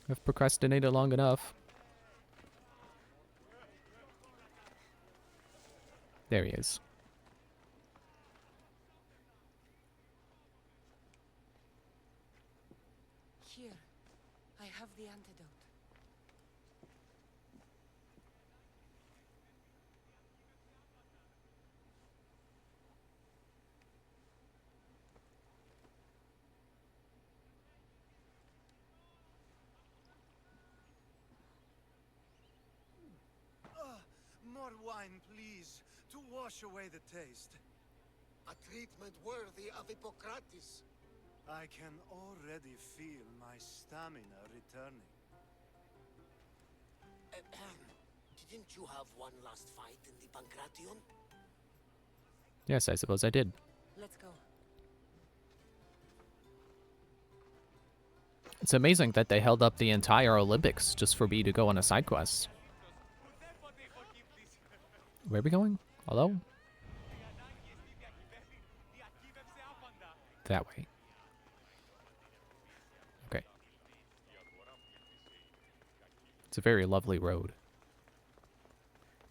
I've procrastinated long enough. There he is. Here, I have the antidote. More wine, please, to wash away the taste. A treatment worthy of Hippocrates. I can already feel my stamina returning. Didn't you have one last fight in the Pancration? Yes, I suppose I did. Let's go. It's amazing that they held up the entire Olympics just for me to go on a side quest. Where are we going? Hello? That way. Okay. It's a very lovely road.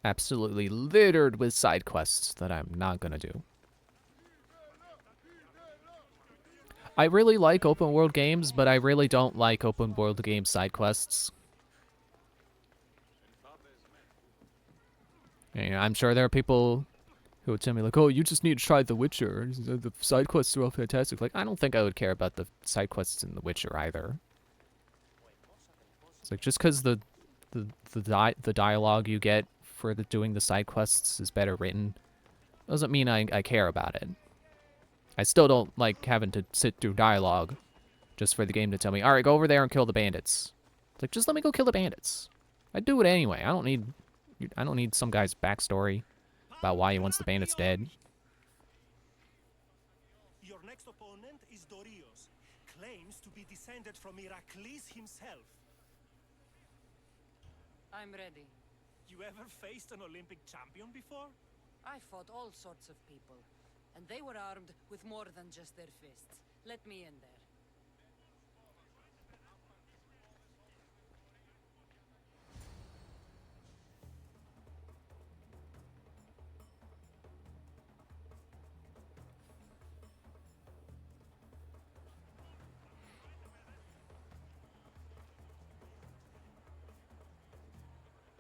Absolutely littered with side quests that I'm not gonna do. I really like open world games, but I really don't like open world game side quests. You know, I'm sure there are people who would tell me like, "Oh, you just need to try The Witcher. The side quests are all fantastic." Like, I don't think I would care about the side quests in The Witcher either. It's like just because the dialogue you get for doing the side quests is better written doesn't mean I care about it. I still don't like having to sit through dialogue just for the game to tell me, all right, go over there and kill the bandits. It's like, just let me go kill the bandits. I do it anyway. I don't need some guy's backstory about why he wants the bandits dead. Your next opponent is Dorios. Claims to be descended from Heracles himself. I'm ready. You ever faced an Olympic champion before? I fought all sorts of people, and they were armed with more than just their fists. Let me in there.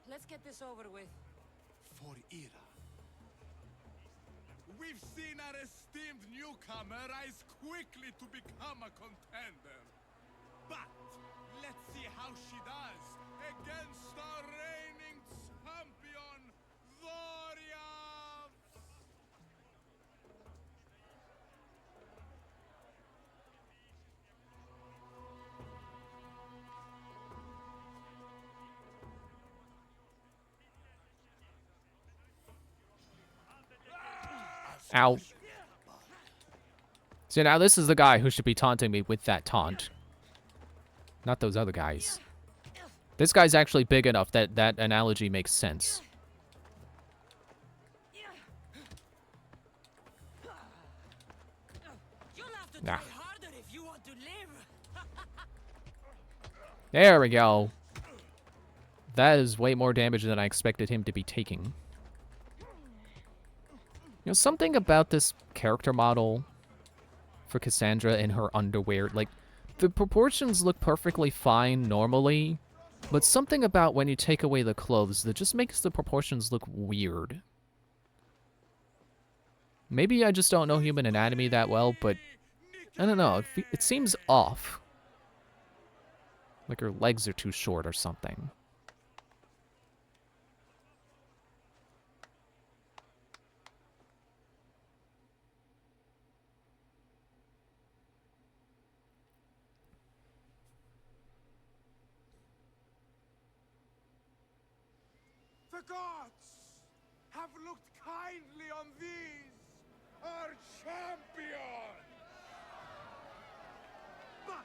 Let's get this over with. For Ira. We've seen our esteemed newcomer rise quickly to become a contender. But let's see how she does against our reigning champion, Dorian. Ow. See, now this is the guy who should be taunting me with that taunt. Not those other guys. This guy's actually big enough that that analogy makes sense. You'll have to Nah. try harder if you want to live. There we go. That is way more damage than I expected him to be taking. You know, something about this character model for Cassandra in her underwear, like, the proportions look perfectly fine normally, but something about when you take away the clothes that just makes the proportions look weird. Maybe I just don't know human anatomy that well, but I don't know, it seems off. Like her legs are too short or something. The gods have looked kindly on these, our champions. But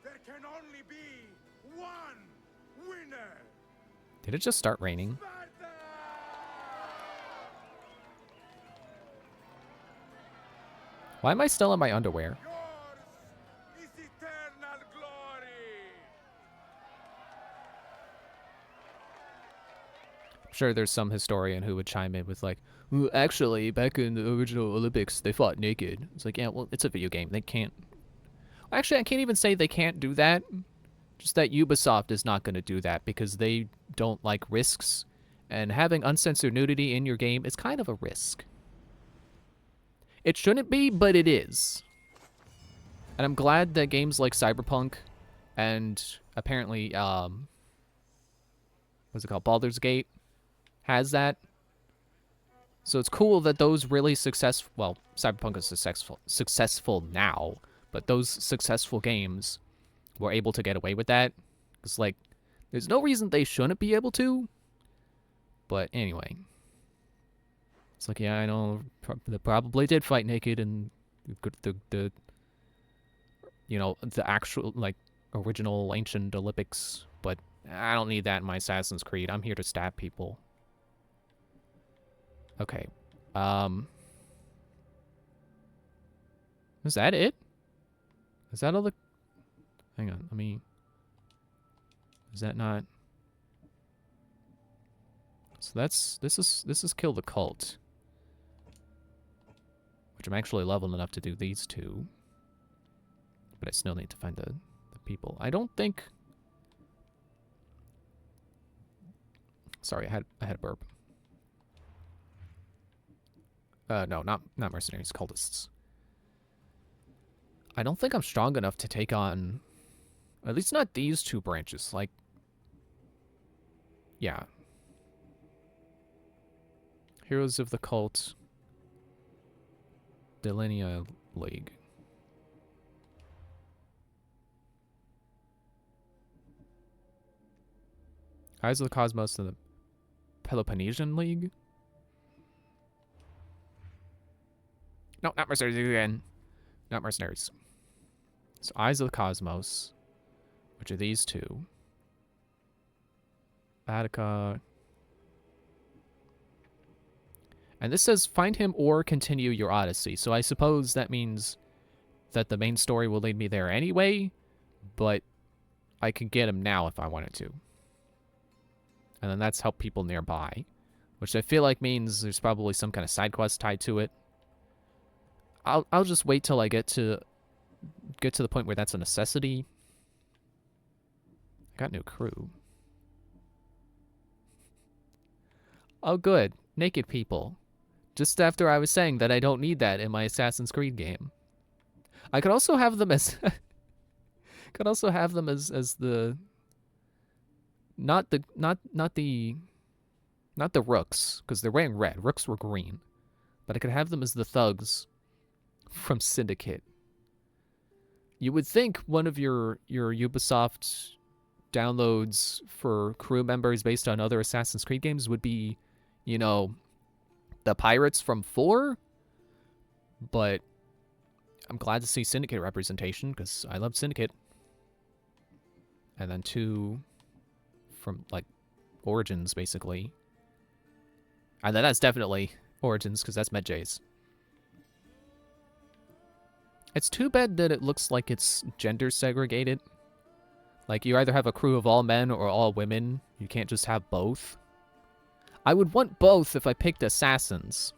there can only be one winner. Did it just start raining? Why am I still in my underwear? Yours is eternal glory. I'm sure there's some historian who would chime in with like, well, actually, back in the original Olympics, they fought naked. It's like, yeah, well, it's a video game. They can't... Actually, I can't even say they can't do that. Just that Ubisoft is not going to do that because they don't like risks. And having uncensored nudity in your game is kind of a risk. It shouldn't be, but it is. And I'm glad that games like Cyberpunk and apparently, what's it called, Baldur's Gate has that. So it's cool that those really successful, well, Cyberpunk is successful now, but those successful games were able to get away with that. Because, like, There's no reason they shouldn't be able to. But anyway. It's like, yeah, I know they probably did fight naked and the you know, the actual, like, original ancient Olympics, but I don't need that in my Assassin's Creed. I'm here to stab people. Okay. Is that it? Is that all the... Hang on, let me... Is that not... So that's... This is Kill the Cult. Which I'm actually leveled enough to do these two. But I still need to find the people. I don't think... Sorry, I had a burp. No, not mercenaries, cultists. I don't think I'm strong enough to take on... At least not these two branches. Like... Yeah. Heroes of the Cult. Delinia League. Eyes of the Cosmos and the Peloponnesian League. No, not mercenaries again. Not mercenaries. So Eyes of the Cosmos, which are these two. Attica. And this says find him or continue your Odyssey. So I suppose that means that the main story will lead me there anyway, but I can get him now if I wanted to. And then that's help people nearby, which I feel like means there's probably some kind of side quest tied to it. I'll just wait till I get to the point where that's a necessity. I got new crew. Oh, good. Naked people. Just after I was saying that I don't need that in my Assassin's Creed game. I could also have them as the not the rooks, because they're wearing red. Rooks were green. But I could have them as the thugs from Syndicate. You would think one of your Ubisoft downloads for crew members based on other Assassin's Creed games would be, you know, the pirates from 4, but I'm glad to see Syndicate representation because I love Syndicate. And then 2 from, like, Origins, basically. And then that's definitely Origins because that's Medjay's. It's too bad that it looks like it's gender segregated. Like, you either have a crew of all men or all women. You can't just have both. I would want both if I picked assassins.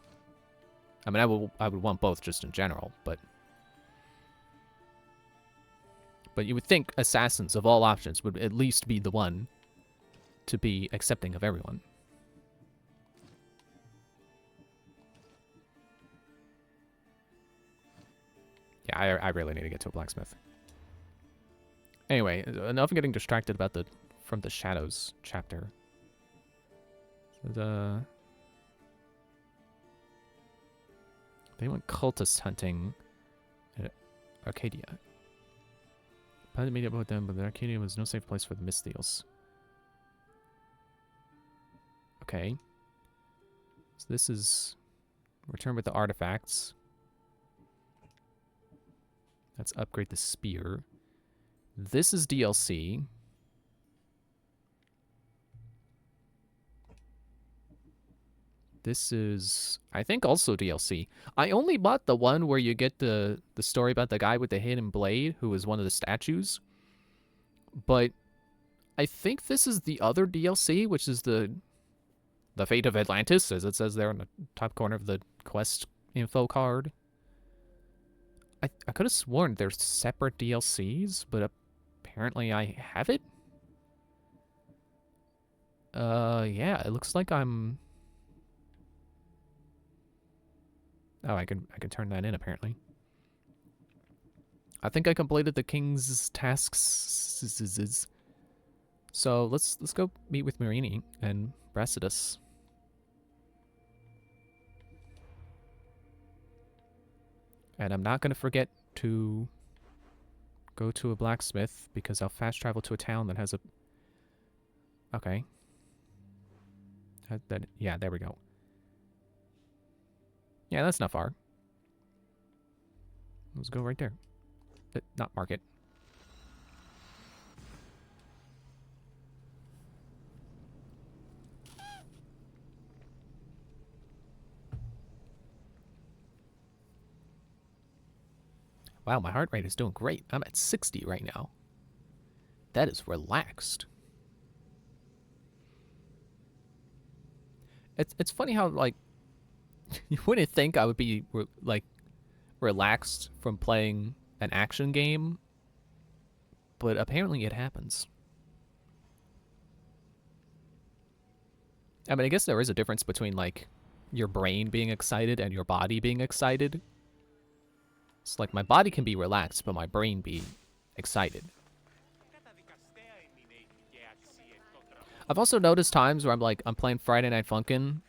I mean, I would want both just in general, but you would think assassins of all options would at least be the one to be accepting of everyone. Yeah, I really need to get to a blacksmith. Anyway, enough of getting distracted about from the Shadows chapter. They went cultist hunting at Arcadia. Planned to meet up with them, but the Arcadia was no safe place for the Misthiels. Okay. So this is return with the artifacts. Let's upgrade the spear. This is DLC. This is, I think, also DLC. I only bought the one where you get the story about the guy with the hidden blade, who was one of the statues. But I think this is the other DLC, which is the Fate of Atlantis, as it says there in the top corner of the quest info card. I could have sworn there's separate DLCs, but apparently I have it. Yeah, it looks like I'm... Oh, I can turn that in, apparently. I think I completed the king's tasks. So let's go meet with Marini and Brasidas. And I'm not going to forget to go to a blacksmith because I'll fast travel to a town that has a Okay. Yeah, there we go. Yeah, that's not far. Let's go right there. Not market. Wow, my heart rate is doing great. I'm at 60 right now. That is relaxed. It's funny how, like, you wouldn't think I would be, like, relaxed from playing an action game, but apparently it happens. I mean, I guess there is a difference between, like, your brain being excited and your body being excited. It's like my body can be relaxed, but my brain be excited. I've also noticed times where I'm playing Friday Night Funkin',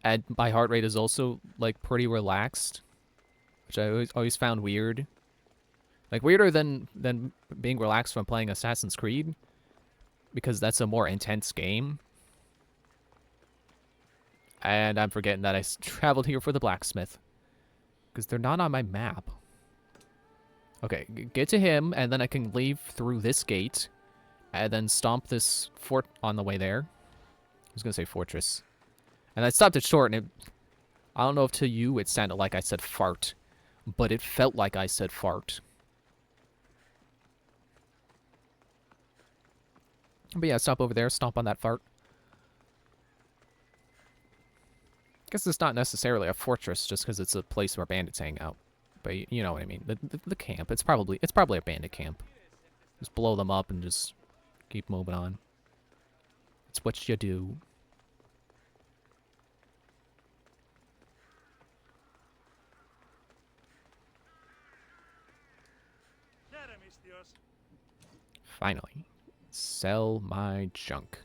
and my heart rate is also, like, pretty relaxed, which I always found weird. Like, weirder than being relaxed from playing Assassin's Creed, because that's a more intense game. And I'm forgetting that I traveled here for the blacksmith, because they're not on my map. Okay, get to him, and then I can leave through this gate, and then stomp this fort on the way there. I was going to say fortress. And I stopped it short, and I don't know if to you it sounded like I said fart, but it felt like I said fart. But yeah, stop over there, stomp on that fart. Guess it's not necessarily a fortress just because it's a place where bandits hang out. But you know what I mean. The camp. It's probably a bandit camp. Just blow them up and just keep moving on. It's what you do. Finally. Sell my junk.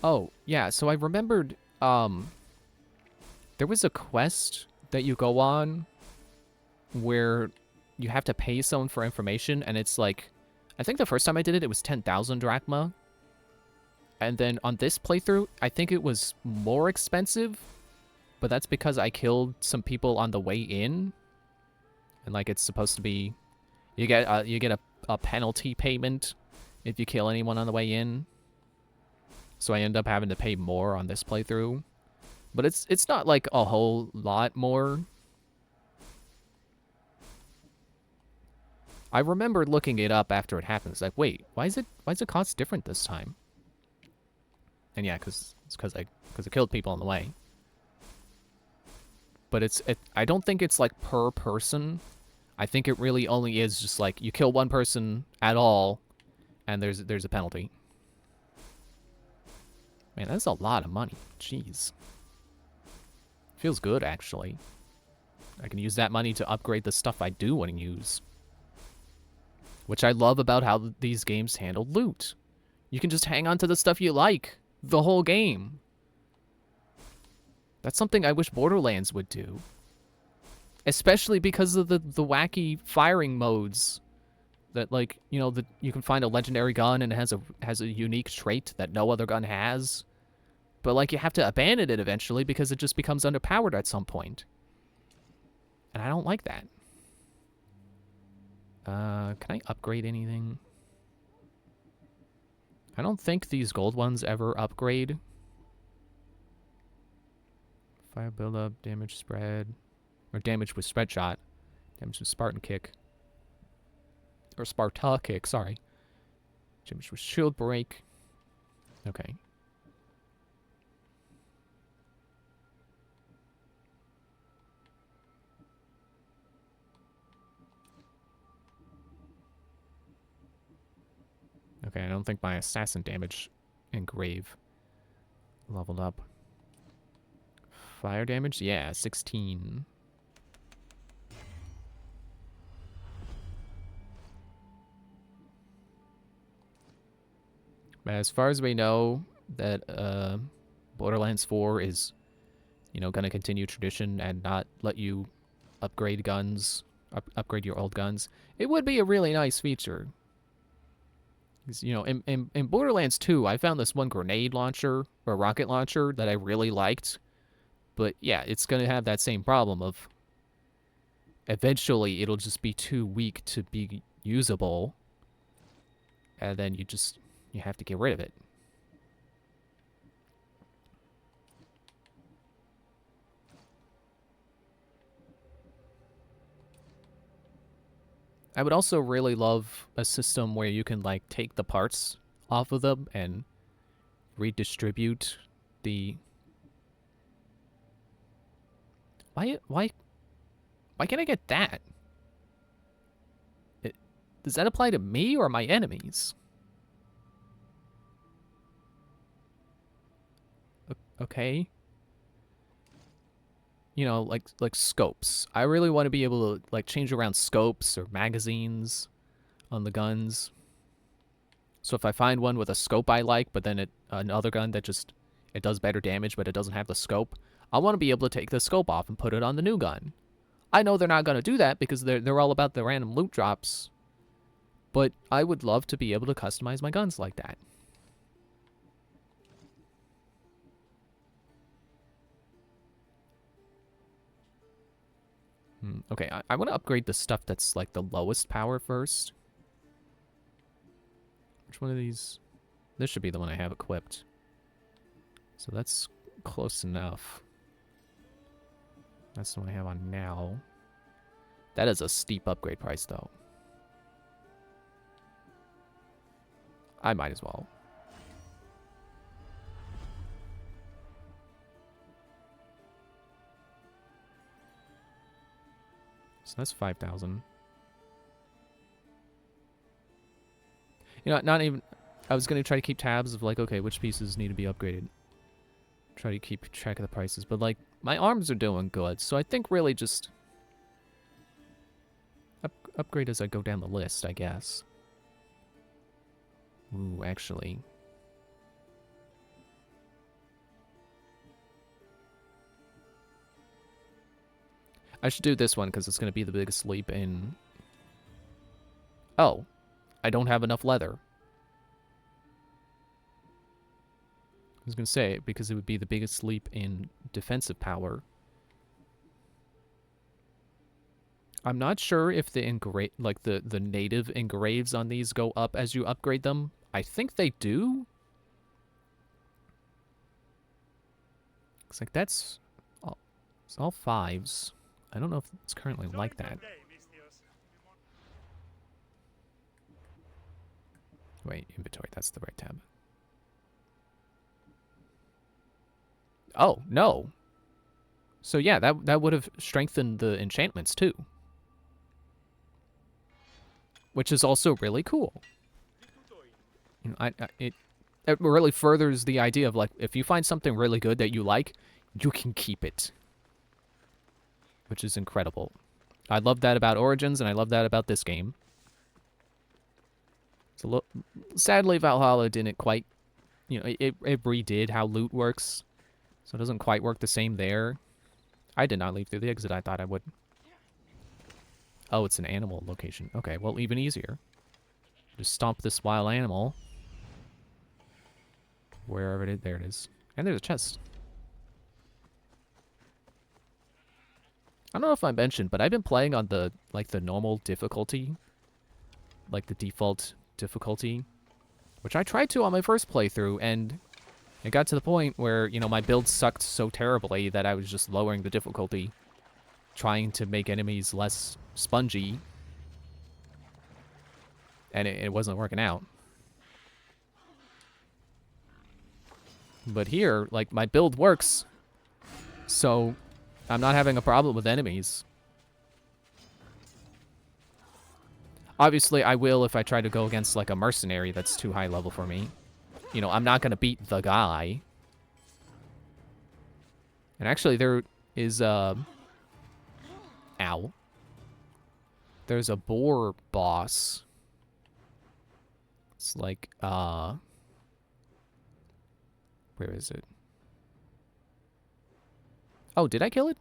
Oh, yeah, so I remembered, there was a quest that you go on where you have to pay someone for information, and it's like, I think the first time I did it, it was 10,000 drachma. And then on this playthrough, I think it was more expensive, but that's because I killed some people on the way in. And, like, it's supposed to be, you get a penalty payment if you kill anyone on the way in. So I end up having to pay more on this playthrough. But it's not like a whole lot more. I remember looking it up after it happened. It's like, wait, why is it cost different this time? And yeah, because I killed people on the way. But I don't think it's like per person. I think it really only is just like you kill one person at all, and there's a penalty. Man, that's a lot of money. Jeez. Feels good, actually. I can use that money to upgrade the stuff I do want to use. Which I love about how these games handle loot. You can just hang on to the stuff you like the whole game. That's something I wish Borderlands would do. Especially because of the wacky firing modes. That, like, you know, you can find a legendary gun and it has a unique trait that no other gun has. But, like, you have to abandon it eventually because it just becomes underpowered at some point. And I don't like that. Can I upgrade anything? I don't think these gold ones ever upgrade. Fire buildup, damage spread. Or damage with spread shot. Damage with Spartan kick. Or Sparta kick, sorry. Damage with shield break. Okay. Okay, I don't think my assassin damage engrave leveled up. Fire damage? Yeah, 16. As far as we know, that Borderlands 4 is, you know, going to continue tradition and not let you upgrade guns, upgrade your old guns, it would be a really nice feature. 'Cause, you know, in Borderlands 2, I found this one grenade launcher or rocket launcher that I really liked. But yeah, it's going to have that same problem of eventually it'll just be too weak to be usable. And then you have to get rid of it. I would also really love a system where you can like take the parts off of them and redistribute the... Why can't I get that? Does that apply to me or my enemies? Okay. You know, like scopes. I really want to be able to like change around scopes or magazines on the guns. So if I find one with a scope I like, but then another gun that just it does better damage, but it doesn't have the scope, I want to be able to take the scope off and put it on the new gun. I know they're not going to do that because they're all about the random loot drops. But I would love to be able to customize my guns like that. Okay, I want to upgrade the stuff that's like the lowest power first. Which one of these? This should be the one I have equipped. So that's close enough. That's the one I have on now. That is a steep upgrade price, though. I might as well. So that's 5,000. You know, not even... I was going to try to keep tabs of, like, okay, which pieces need to be upgraded. Try to keep track of the prices. But, like, my arms are doing good. So I think really just... upgrade as I go down the list, I guess. Ooh, actually... I should do this one because it's going to be the biggest leap in... Oh, I don't have enough leather. I was going to say, because it would be the biggest leap in defensive power. I'm not sure if the the native engraves on these go up as you upgrade them. I think they do. Looks like it's all 5s. I don't know if it's currently like that. Wait, inventory, that's the right tab. Oh, no. So yeah, that would have strengthened the enchantments too. Which is also really cool. You know, it really furthers the idea of like, if you find something really good that you like, you can keep it. Which is incredible. I love that about Origins, and I love that about this game. So sadly, Valhalla didn't quite, you know, it redid how loot works. So it doesn't quite work the same there. I did not leave through the exit. I thought I would. Oh, it's an animal location. Okay, well, even easier. Just stomp this wild animal. Wherever it is. There it is. And there's a chest. I don't know if I mentioned, but I've been playing on the normal difficulty. Like the default difficulty. Which I tried to on my first playthrough, and it got to the point where, you know, my build sucked so terribly that I was just lowering the difficulty. Trying to make enemies less spongy. And it wasn't working out. But here, like, my build works. So... I'm not having a problem with enemies. Obviously, I will if I try to go against, like, a mercenary that's too high level for me. You know, I'm not going to beat the guy. And actually, there is, Ow. There's a boar boss. It's like, Where is it? Oh, did I kill it?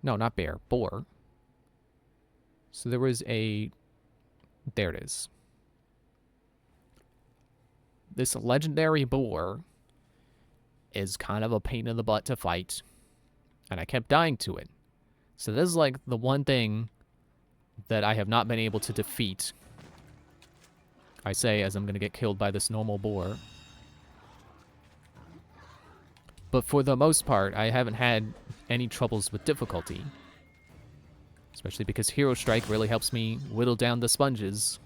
No, not bear. Boar. So there was a... There it is. This legendary boar is kind of a pain in the butt to fight. And I kept dying to it. So this is like the one thing that I have not been able to defeat. I say as I'm going to get killed by this normal boar. But for the most part, I haven't had any troubles with difficulty. Especially because Hero Strike really helps me whittle down the sponges.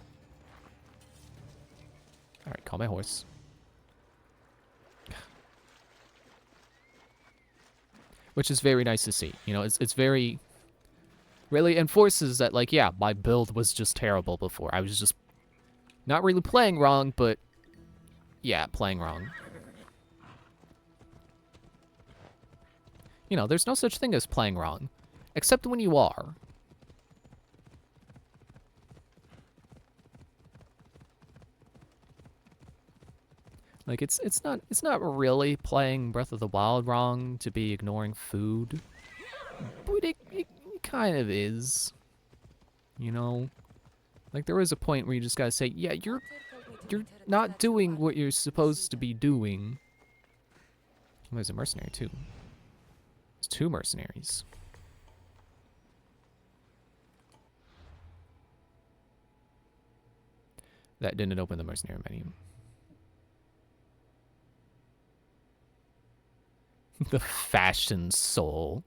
Alright, call my horse. Which is very nice to see. You know, it's very... Really enforces that, like, yeah, my build was just terrible before. I was just not really playing wrong, but... Yeah, playing wrong. You know, there's no such thing as playing wrong. Except when you are. Like, it's not really playing Breath of the Wild wrong to be ignoring food. But it kind of is. You know? Like, there is a point where you just gotta say, yeah, you're not doing what you're supposed to be doing. Oh, there's a mercenary, too. There's 2 mercenaries. That didn't open the mercenary menu. The fashion soul.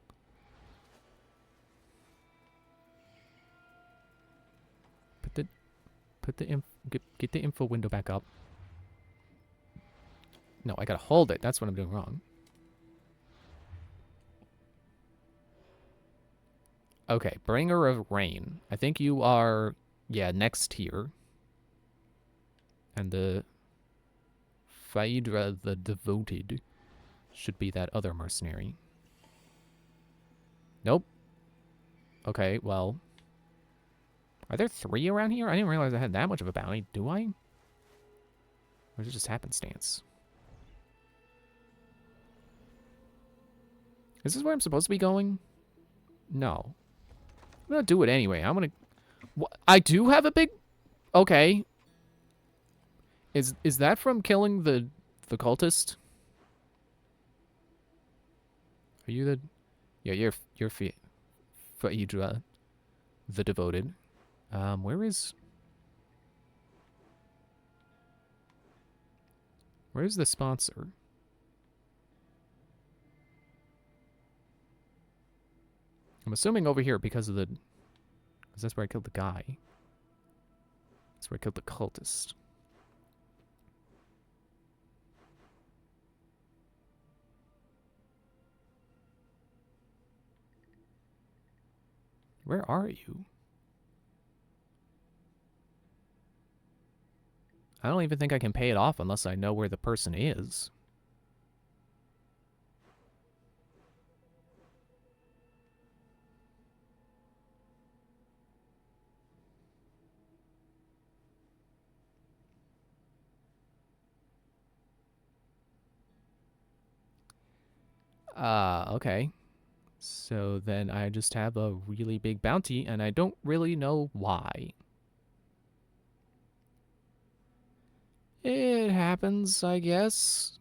Get the info window back up. No, I gotta hold it. That's what I'm doing wrong. Okay, Bringer of Rain. I think you are, yeah, next here. And the Phaedra the Devoted should be that other mercenary. Nope. Okay, well. Are there 3 around here? I didn't realize I had that much of a bounty. Do I? Or is it just happenstance? Is this where I'm supposed to be going? No. I'm gonna do it anyway. I'm gonna... I do have a big... Okay. Is that from killing the cultist? Are you the... Yeah, you're Phaedra the Devoted. Where is the sponsor? I'm assuming over here because of the... Because that's where I killed the guy. That's where I killed the cultist. Where are you? I don't even think I can pay it off unless I know where the person is. Okay. So then I just have a really big bounty, and I don't really know why. It happens, I guess.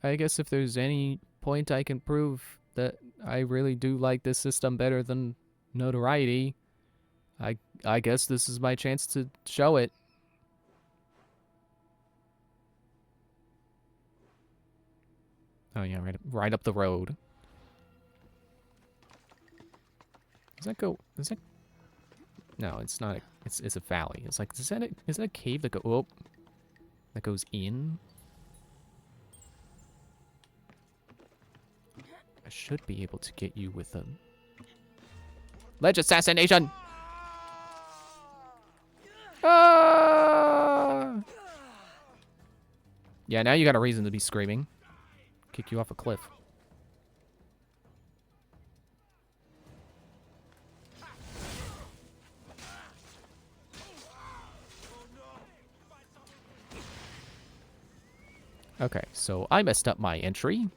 I guess if there's any point I can prove that I really do like this system better than notoriety, I guess this is my chance to show it. Oh yeah, right up the road. Does that go? Is that? No, it's not. It's a valley. It's like is that a cave that that goes in? I should be able to get you with a ledge assassination. Ah! Yeah, now you got a reason to be screaming. Kick you off a cliff. Okay, so I messed up my entry.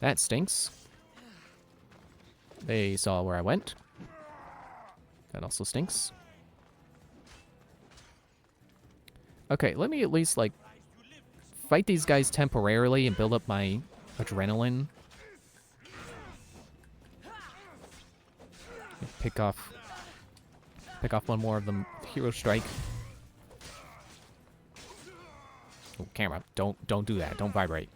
That stinks. They saw where I went. That also stinks. Okay, let me at least, like, fight these guys temporarily and build up my adrenaline. Pick off one more of them. Hero strike. Oh, camera, don't do that. Don't vibrate.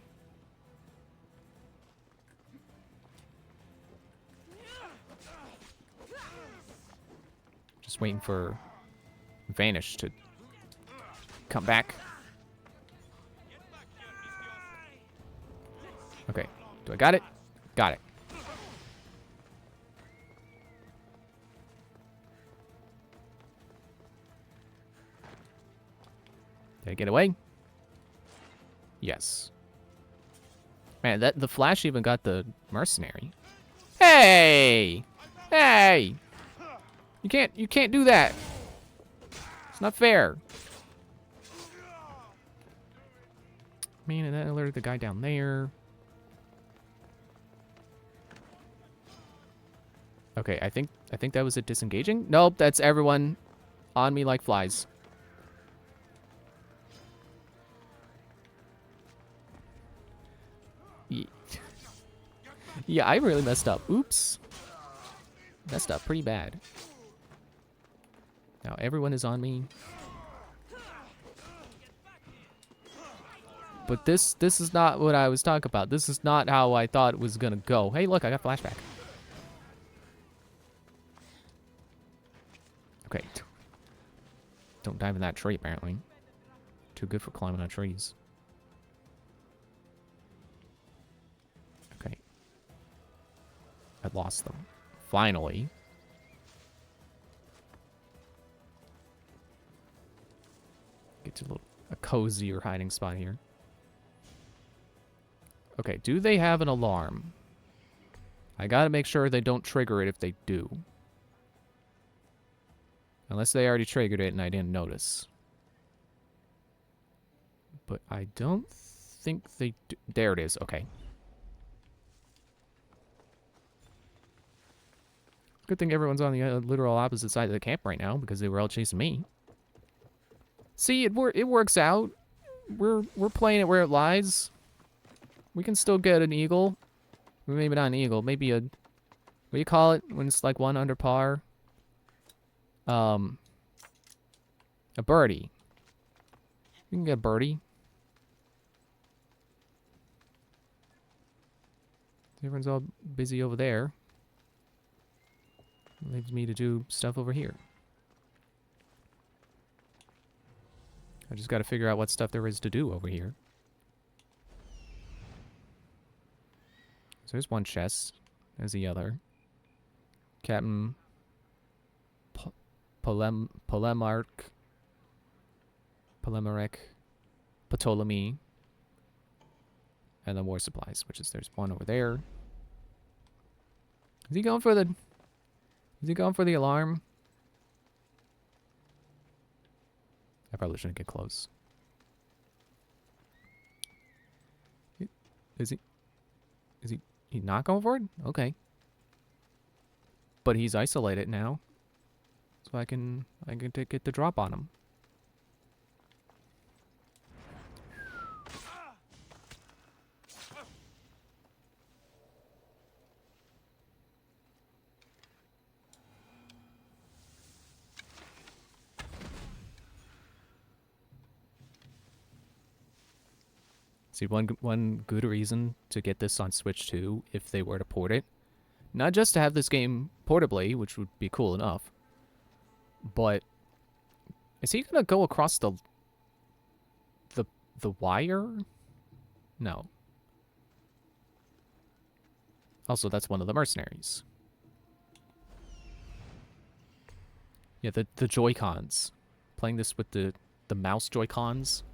Just waiting for Vanish to come back. Okay, do I got it? Got it. Did I get away? Yes. Man, the Flash even got the mercenary. Hey! Hey! You can't do that. It's not fair. Man, and that alerted the guy down there. Okay, I think that was it disengaging. Nope, that's everyone on me like flies. Yeah, I really messed up. Oops. Messed up pretty bad. Now everyone is on me. But this is not what I was talking about. This is not how I thought it was gonna go. Hey, look, I got flashback. Okay. Don't dive in that tree, apparently. Too good for climbing on trees. Okay. I lost them. Finally. Get to a cozier hiding spot here. Okay, do they have an alarm? I gotta make sure they don't trigger it if they do. Unless they already triggered it and I didn't notice. But I don't think they do. There it is, okay. Good thing everyone's on the literal opposite side of the camp right now because they were all chasing me. See, it works out. We're playing it where it lies. We can still get an eagle. Maybe not an eagle. Maybe a... What do you call it when it's like one under par? A birdie. We can get a birdie. Everyone's all busy over there. Leaves me to do stuff over here. I just got to figure out what stuff there is to do over here. So there's one chest. There's the other. Captain Polemarch. Ptolemy. And then war supplies, which is there's one over there. Is he going for the... Is he going for the alarm? I probably shouldn't get close. Is he... He's not going for it? Okay. But he's isolated now. So I can get the drop on him. See, one good reason to get this on Switch 2, if they were to port it, not just to have this game portably, which would be cool enough, but is he gonna go across the wire? No. Also, that's one of the mercenaries. Yeah, the Joy-Cons. Playing this with the mouse Joy-Cons.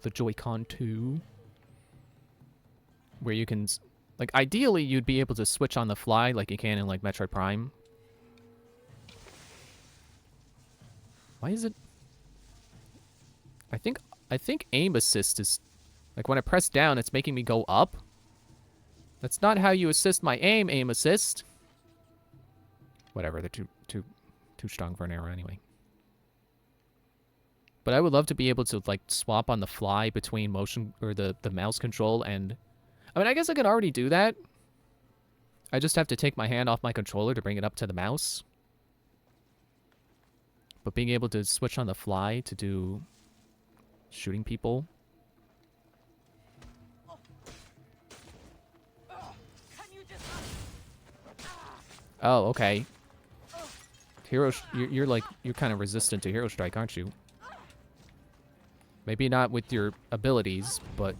The Joy-Con 2. Where you can, like, ideally you'd be able to switch on the fly like you can in, like, Metroid Prime. Why is it... I think aim assist is Like, when I press down, it's making me go up? That's not how you assist my aim assist. Whatever, they're too strong for an arrow anyway. But I would love to be able to, like, swap on the fly between motion, or the mouse control and... I mean, I guess I could already do that. I just have to take my hand off my controller to bring it up to the mouse. But being able to switch on the fly to do shooting people... Oh, okay. You're like, you're kind of resistant to Hero Strike, aren't you? Maybe not with your abilities, but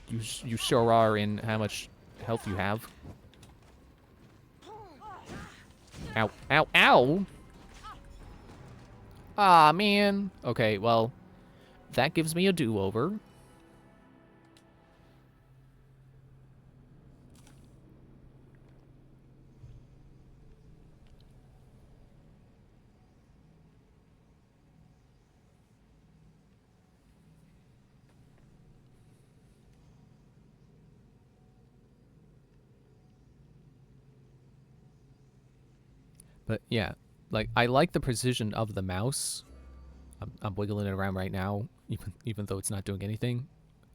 you sure are in how much health you have. Ow, ow, ow! Ah, man. Okay, well, that gives me a do-over. But yeah, like, I like the precision of the mouse. I'm wiggling it around right now, even though it's not doing anything,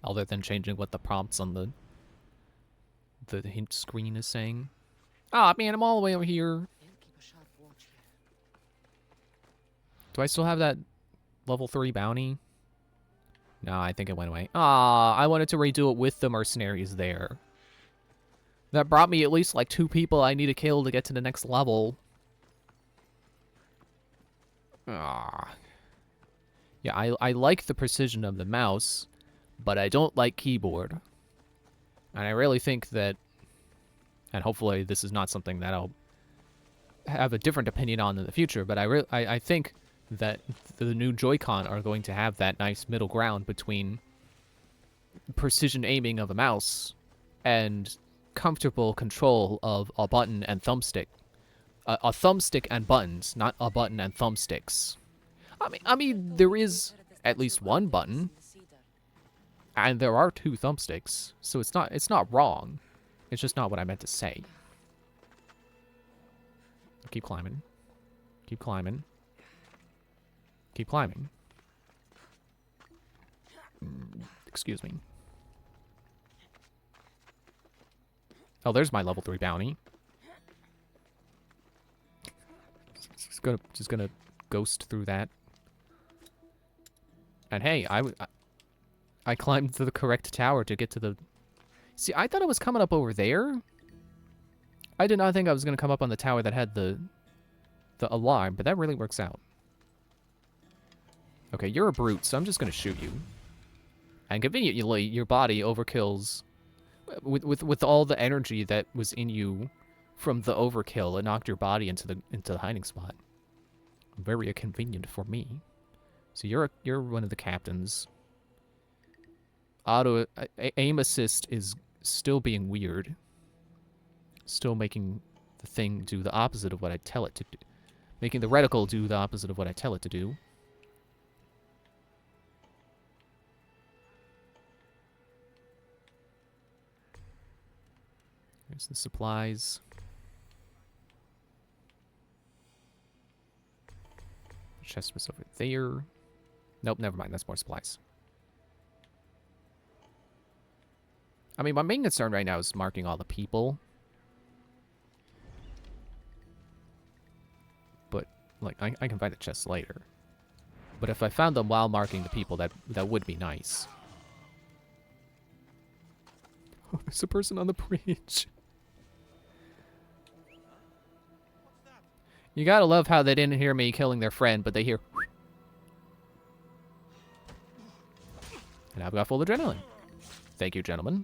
other than changing what the prompts on the hint screen is saying. Ah, man, I'm all the way over here. Do I still have that level 3 bounty? No, I think it went away. Ah, I wanted to redo it with the mercenaries there. That brought me at least like 2 people I need to kill to get to the next level. Ah. Yeah, I like the precision of the mouse, but I don't like keyboard. And I really think that, and hopefully this is not something that I'll have a different opinion on in the future, but I think that the new Joy-Con are going to have that nice middle ground between precision aiming of a mouse and comfortable control of a button and thumbstick. A thumbstick and buttons, not a button and thumbsticks. I mean, there is at least one button, and there are 2 thumbsticks, so it's not wrong. It's just not what I meant to say. Keep climbing. Keep climbing. Keep climbing. Excuse me. Oh, there's my level 3 bounty. Just gonna ghost through that. And hey, I climbed to the correct tower to get to the... See, I thought it was coming up over there. I did not think I was gonna come up on the tower that had the alarm, but that really works out. Okay, you're a brute, so I'm just gonna shoot you. And conveniently, your body overkills with all the energy that was in you from the overkill. It knocked your body into the hiding spot. Very convenient for me. So you're one of the captains. Aim assist is still being weird. Still making the thing do the opposite of what I tell it to do. Making the reticle do the opposite of what I tell it to do. There's the supplies. The chest was over there. Nope, never mind. That's more supplies. I mean, my main concern right now is marking all the people. But, like, I can find the chests later. But if I found them while marking the people, that would be nice. Oh, there's a person on the bridge. You gotta love how they didn't hear me killing their friend, but they hear... And I've got full adrenaline. Thank you, gentlemen.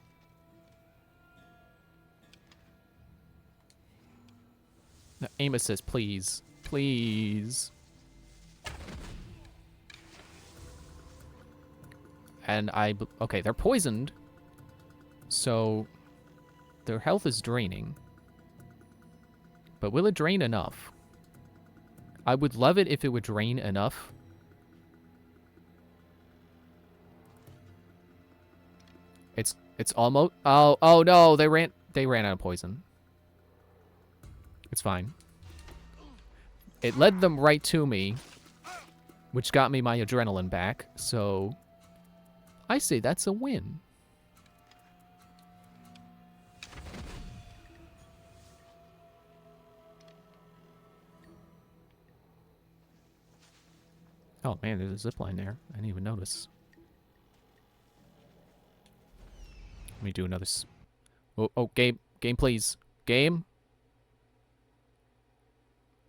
Now, aim assist, please. Please. And okay, they're poisoned. So, their health is draining. But will it drain enough? I would love it if it would drain enough. It's almost. Oh no, they ran out of poison. It's fine. It led them right to me, which got me my adrenaline back. So I say that's a win. Oh man, there's a zip line there. I didn't even notice. Let me do another. Oh, game, please, game.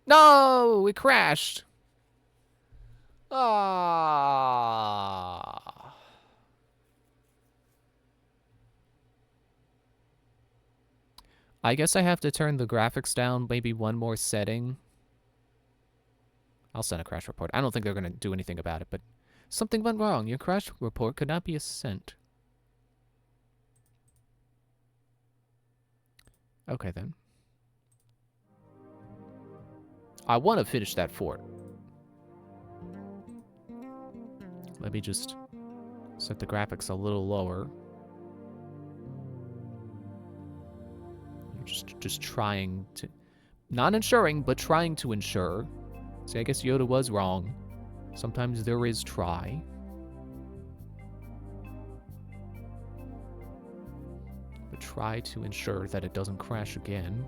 No, it crashed. Ah. I guess I have to turn the graphics down maybe one more setting. I'll send a crash report. I don't think they're going to do anything about it, but something went wrong. Your crash report could not be sent. Okay, then. I want to finish that fort. Let me just set the graphics a little lower. Just trying to... Not ensuring, but trying to ensure. See, I guess Yoda was wrong. Sometimes there is try. But try to ensure that it doesn't crash again.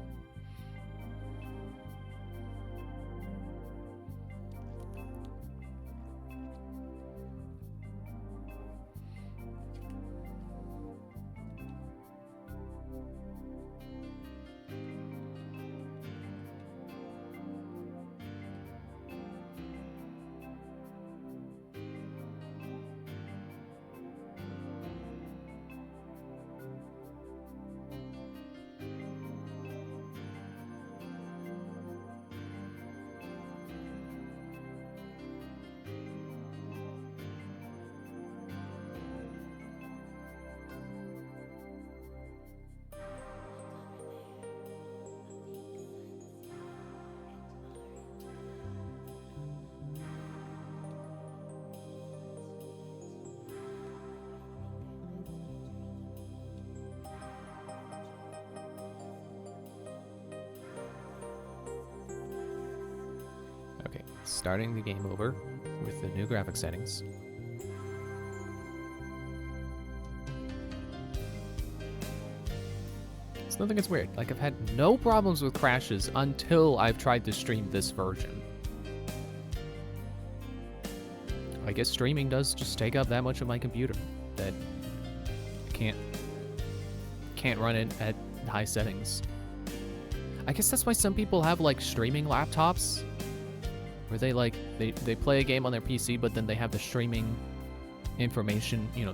Okay, starting the game over with the new graphic settings. It's nothing that's weird. Like, I've had no problems with crashes until I've tried to stream this version. I guess streaming does just take up that much of my computer that I can't run it at high settings. I guess that's why some people have like streaming laptops where they like they play a game on their PC, but then they have the streaming information, you know,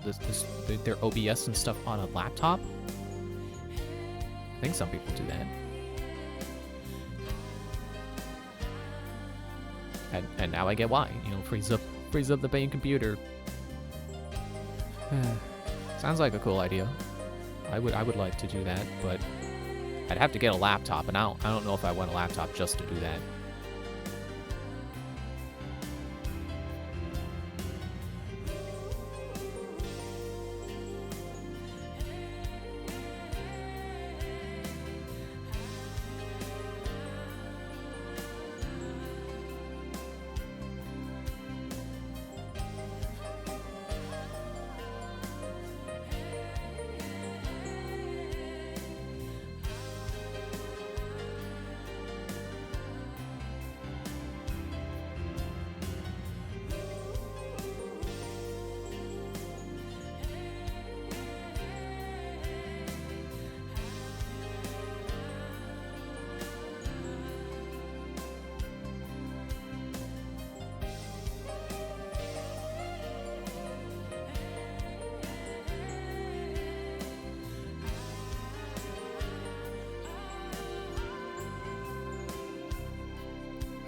their OBS and stuff on a laptop. I think some people do that. And now I get why. You know, frees up the main computer. Sounds like a cool idea. I would like to do that, but I'd have to get a laptop, and I don't know if I want a laptop just to do that.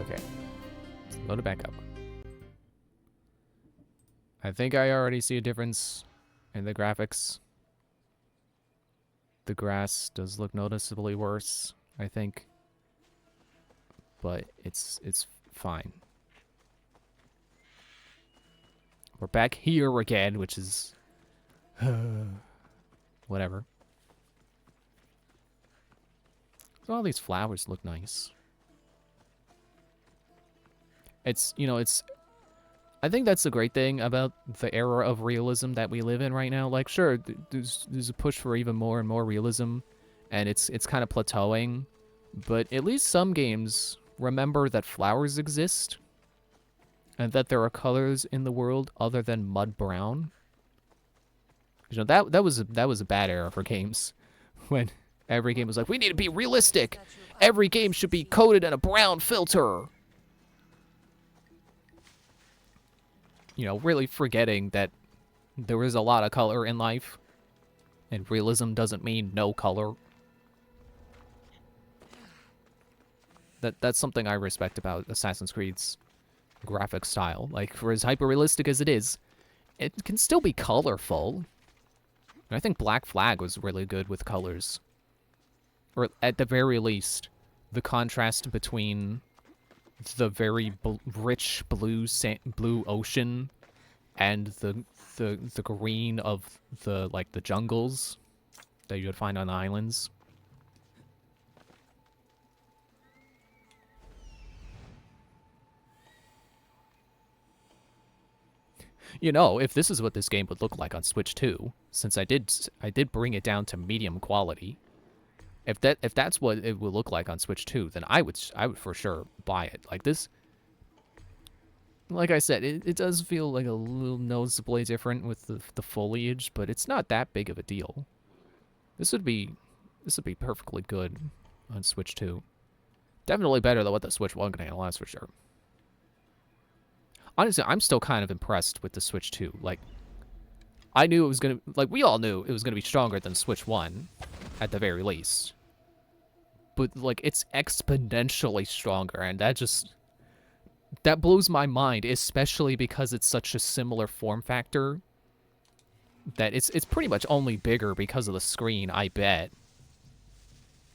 Okay, load it back up. I think I already see a difference in the graphics. The grass does look noticeably worse, I think. But it's fine. We're back here again, which is whatever. All these flowers look nice. It's, you know, it's... I think that's the great thing about the era of realism that we live in right now. Like, sure, there's a push for even more and more realism, and it's kind of plateauing, but at least some games remember that flowers exist, and that there are colors in the world other than mud brown. You know, that was a bad era for games, when every game was like, we need to be realistic. Every game should be coated in a brown filter. You know, really forgetting that there is a lot of color in life, and realism doesn't mean no color. That's something I respect about Assassin's Creed's graphic style. Like, for as hyper-realistic as it is, it can still be colorful. And I think Black Flag was really good with colors. Or, at the very least, the contrast between the very rich blue ocean and the green of the jungles that you would find on the islands. You know, if this is what this game would look like on Switch 2, since I did bring it down to medium quality, if that's what it will look like on Switch 2, then I would for sure buy it. Like this, like I said, it does feel like a little noticeably different with the foliage, but it's not that big of a deal. This would be perfectly good on Switch 2. Definitely better than what the Switch 1 can handle, that's for sure. Honestly, I'm still kind of impressed with the Switch 2. Like, I knew it was gonna, like, we all knew it was gonna be stronger than Switch 1, at the very least. But, like, it's exponentially stronger, and that blows my mind, especially because it's such a similar form factor. That it's pretty much only bigger because of the screen, I bet.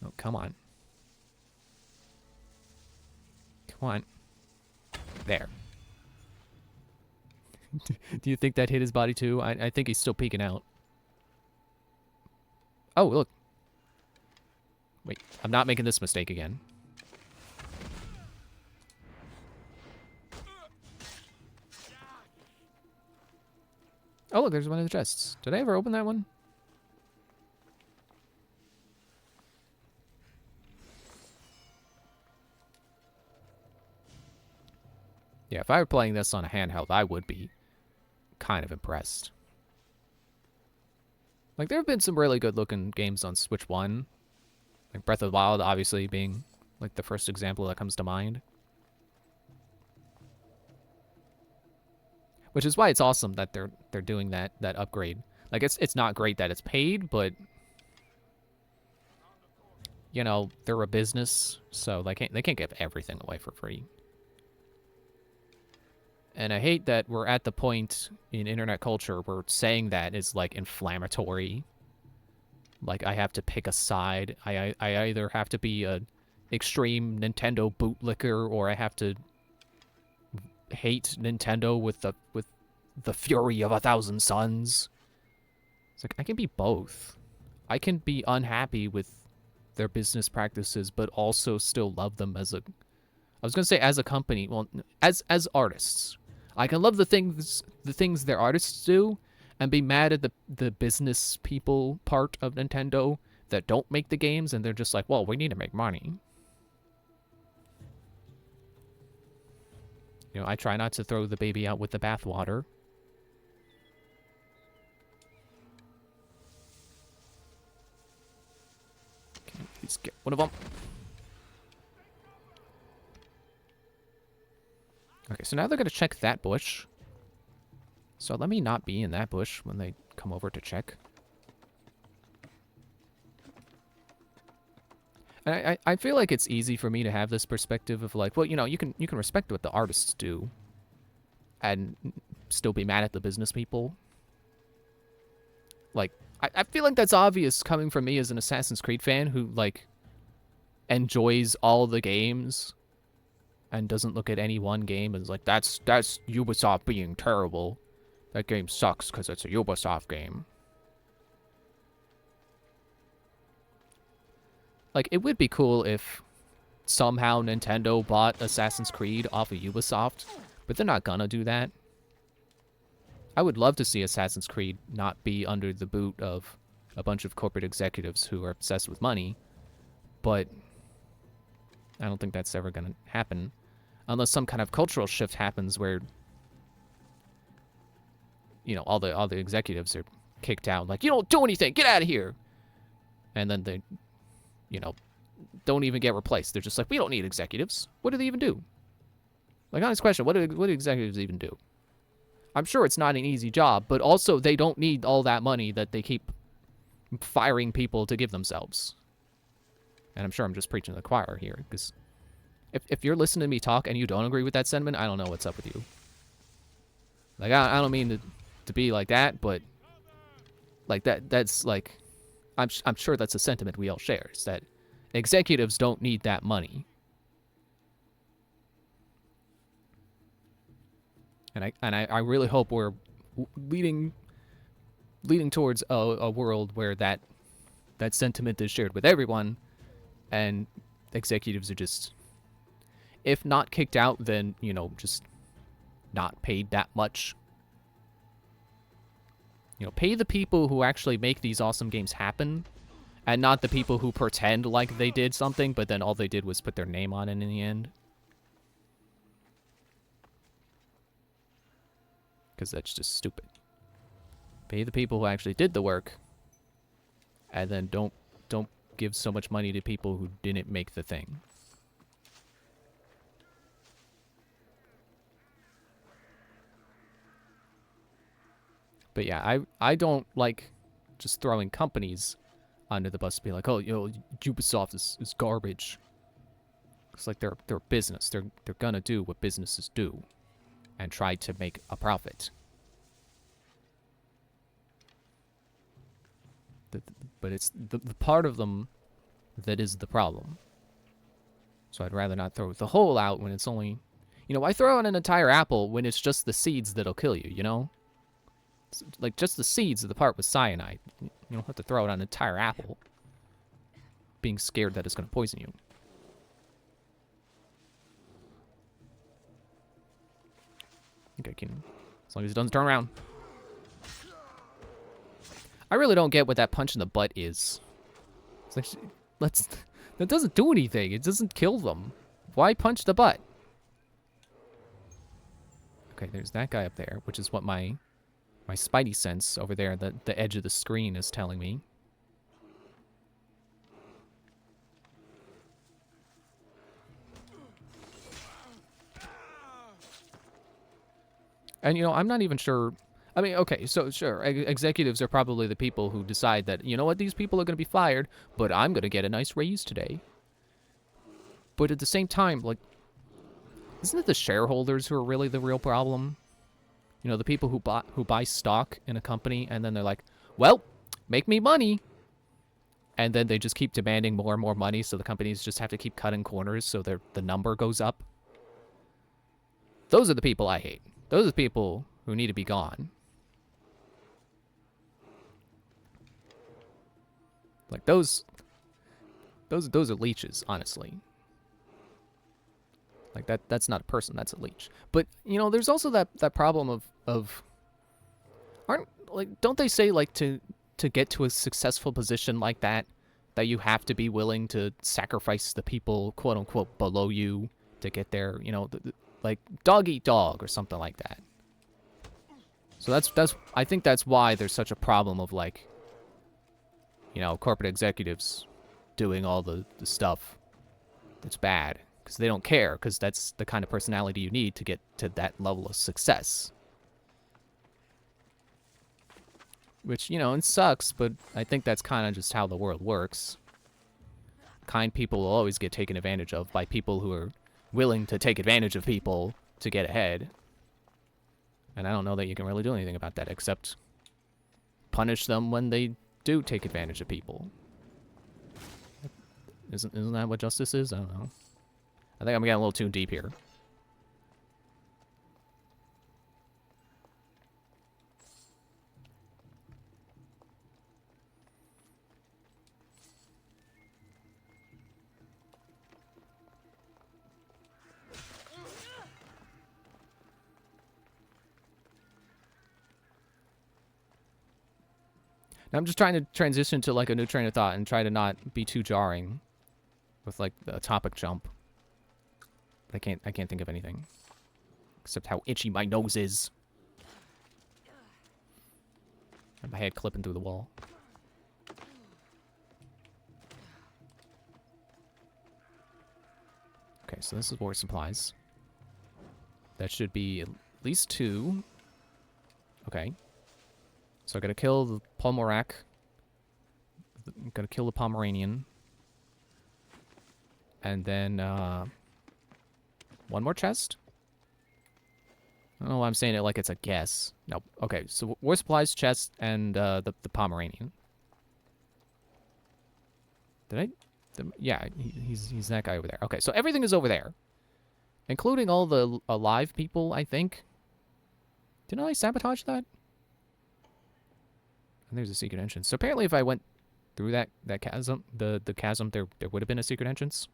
Oh, come on. Come on. There. Do you think that hit his body too? I think he's still peeking out. Oh, look. Wait, I'm not making this mistake again. Oh, look, there's one of the chests. Did I ever open that one? Yeah, if I were playing this on a handheld, I would be kind of impressed. Like, there have been some really good-looking games on Switch 1. Like, Breath of the Wild, obviously, being, like, the first example that comes to mind. Which is why it's awesome that they're doing that upgrade. Like, it's not great that it's paid, but... You know, they're a business, so they can't give everything away for free. And I hate that we're at the point in internet culture where saying that is, like, inflammatory. Like, I have to pick a side. I either have to be a extreme Nintendo bootlicker, or I have to hate Nintendo with the fury of 1,000 suns. It's like, I can be both. I can be unhappy with their business practices, but also still love them as a... I was going to say as a company. Well, as artists. I can love the things their artists do, and be mad at the business people part of Nintendo that don't make the games, and they're just like, well, we need to make money. You know, I try not to throw the baby out with the bathwater. Okay, please get one of them. Okay, so now they're going to check that bush. So let me not be in that bush when they come over to check. And I feel like it's easy for me to have this perspective of like, well, you know, you can respect what the artists do and still be mad at the business people. Like, I feel like that's obvious coming from me as an Assassin's Creed fan who, like, enjoys all the games and doesn't look at any one game and is like, that's Ubisoft being terrible. That game sucks because it's a Ubisoft game. Like, it would be cool if somehow Nintendo bought Assassin's Creed off of Ubisoft, but they're not gonna do that. I would love to see Assassin's Creed not be under the boot of a bunch of corporate executives who are obsessed with money, but I don't think that's ever gonna happen unless some kind of cultural shift happens where, you know, all the executives are kicked out, like, you don't do anything, get out of here, and then they, you know, don't even get replaced. They're just like, we don't need executives. What do they even do? Like, honest question, what do executives even do? I'm sure it's not an easy job, but also they don't need all that money that they keep firing people to give themselves. And I'm sure I'm just preaching to the choir here, because if you're listening to me talk and you don't agree with that sentiment, I don't know what's up with you. Like, I don't mean to be like that, but like that's like, I'm sure that's a sentiment we all share, is that executives don't need that money. And I really hope we're leading towards a world where that sentiment is shared with everyone, and executives are just, if not kicked out, then, you know, just not paid that much. You know, pay the people who actually make these awesome games happen, and not the people who pretend like they did something, but then all they did was put their name on it in the end. Because that's just stupid. Pay the people who actually did the work, and then don't give so much money to people who didn't make the thing. But yeah, I don't like just throwing companies under the bus to be like, oh, you know, Ubisoft is garbage. It's like they're a business. They're gonna do what businesses do and try to make a profit. But it's the part of them that is the problem. So I'd rather not throw the whole out when it's only, you know, why throw out an entire apple when it's just the seeds that'll kill you, you know? It's like, just the seeds of the part with cyanide. You don't have to throw out an entire apple being scared that it's going to poison you. I think I can, as long as it doesn't turn around. I really don't get what that punch in the butt is. It's like, that doesn't do anything. It doesn't kill them. Why punch the butt? Okay, there's that guy up there, which is what my spidey sense over there, the edge of the screen, is telling me. And, you know, I'm not even sure. I mean, okay, so sure, executives are probably the people who decide that, you know what, these people are going to be fired, but I'm going to get a nice raise today. But at the same time, like, isn't it the shareholders who are really the real problem? You know, the people who buy stock in a company, and then they're like, well, make me money. And then they just keep demanding more and more money, so the companies just have to keep cutting corners so the number goes up. Those are the people I hate. Those are the people who need to be gone. Like, those are leeches, honestly. Like, that's not a person, that's a leech. But, you know, there's also that problem of don't they say, like, to get to a successful position like that you have to be willing to sacrifice the people, quote unquote, below you to get there, you know, like dog eat dog or something like that. So that's I think that's why there's such a problem of, like, you know, corporate executives doing all the stuff that's bad, because they don't care, because that's the kind of personality you need to get to that level of success. Which, you know, it sucks, but I think that's kind of just how the world works. Kind people will always get taken advantage of by people who are willing to take advantage of people to get ahead. And I don't know that you can really do anything about that, except punish them when they do take advantage of people. Isn't that what justice is? I don't know. I think I'm getting a little too deep here. I'm just trying to transition to like a new train of thought and try to not be too jarring with like the topic jump. But I can't think of anything except how itchy my nose is. And my head clipping through the wall. Okay, so this is war supplies. That should be at least 2. Okay. So I gotta kill the Pomorak. Gotta kill the Pomeranian. And then, one more chest? I don't know why I'm saying it like it's a guess. No. Okay, so war supplies, chest, and, the Pomeranian. Did I? Yeah, he's that guy over there. Okay, so everything is over there. Including all the alive people, I think. Didn't I sabotage that? And there's a secret entrance. So apparently if I went through that chasm, the chasm, there would have been a secret entrance.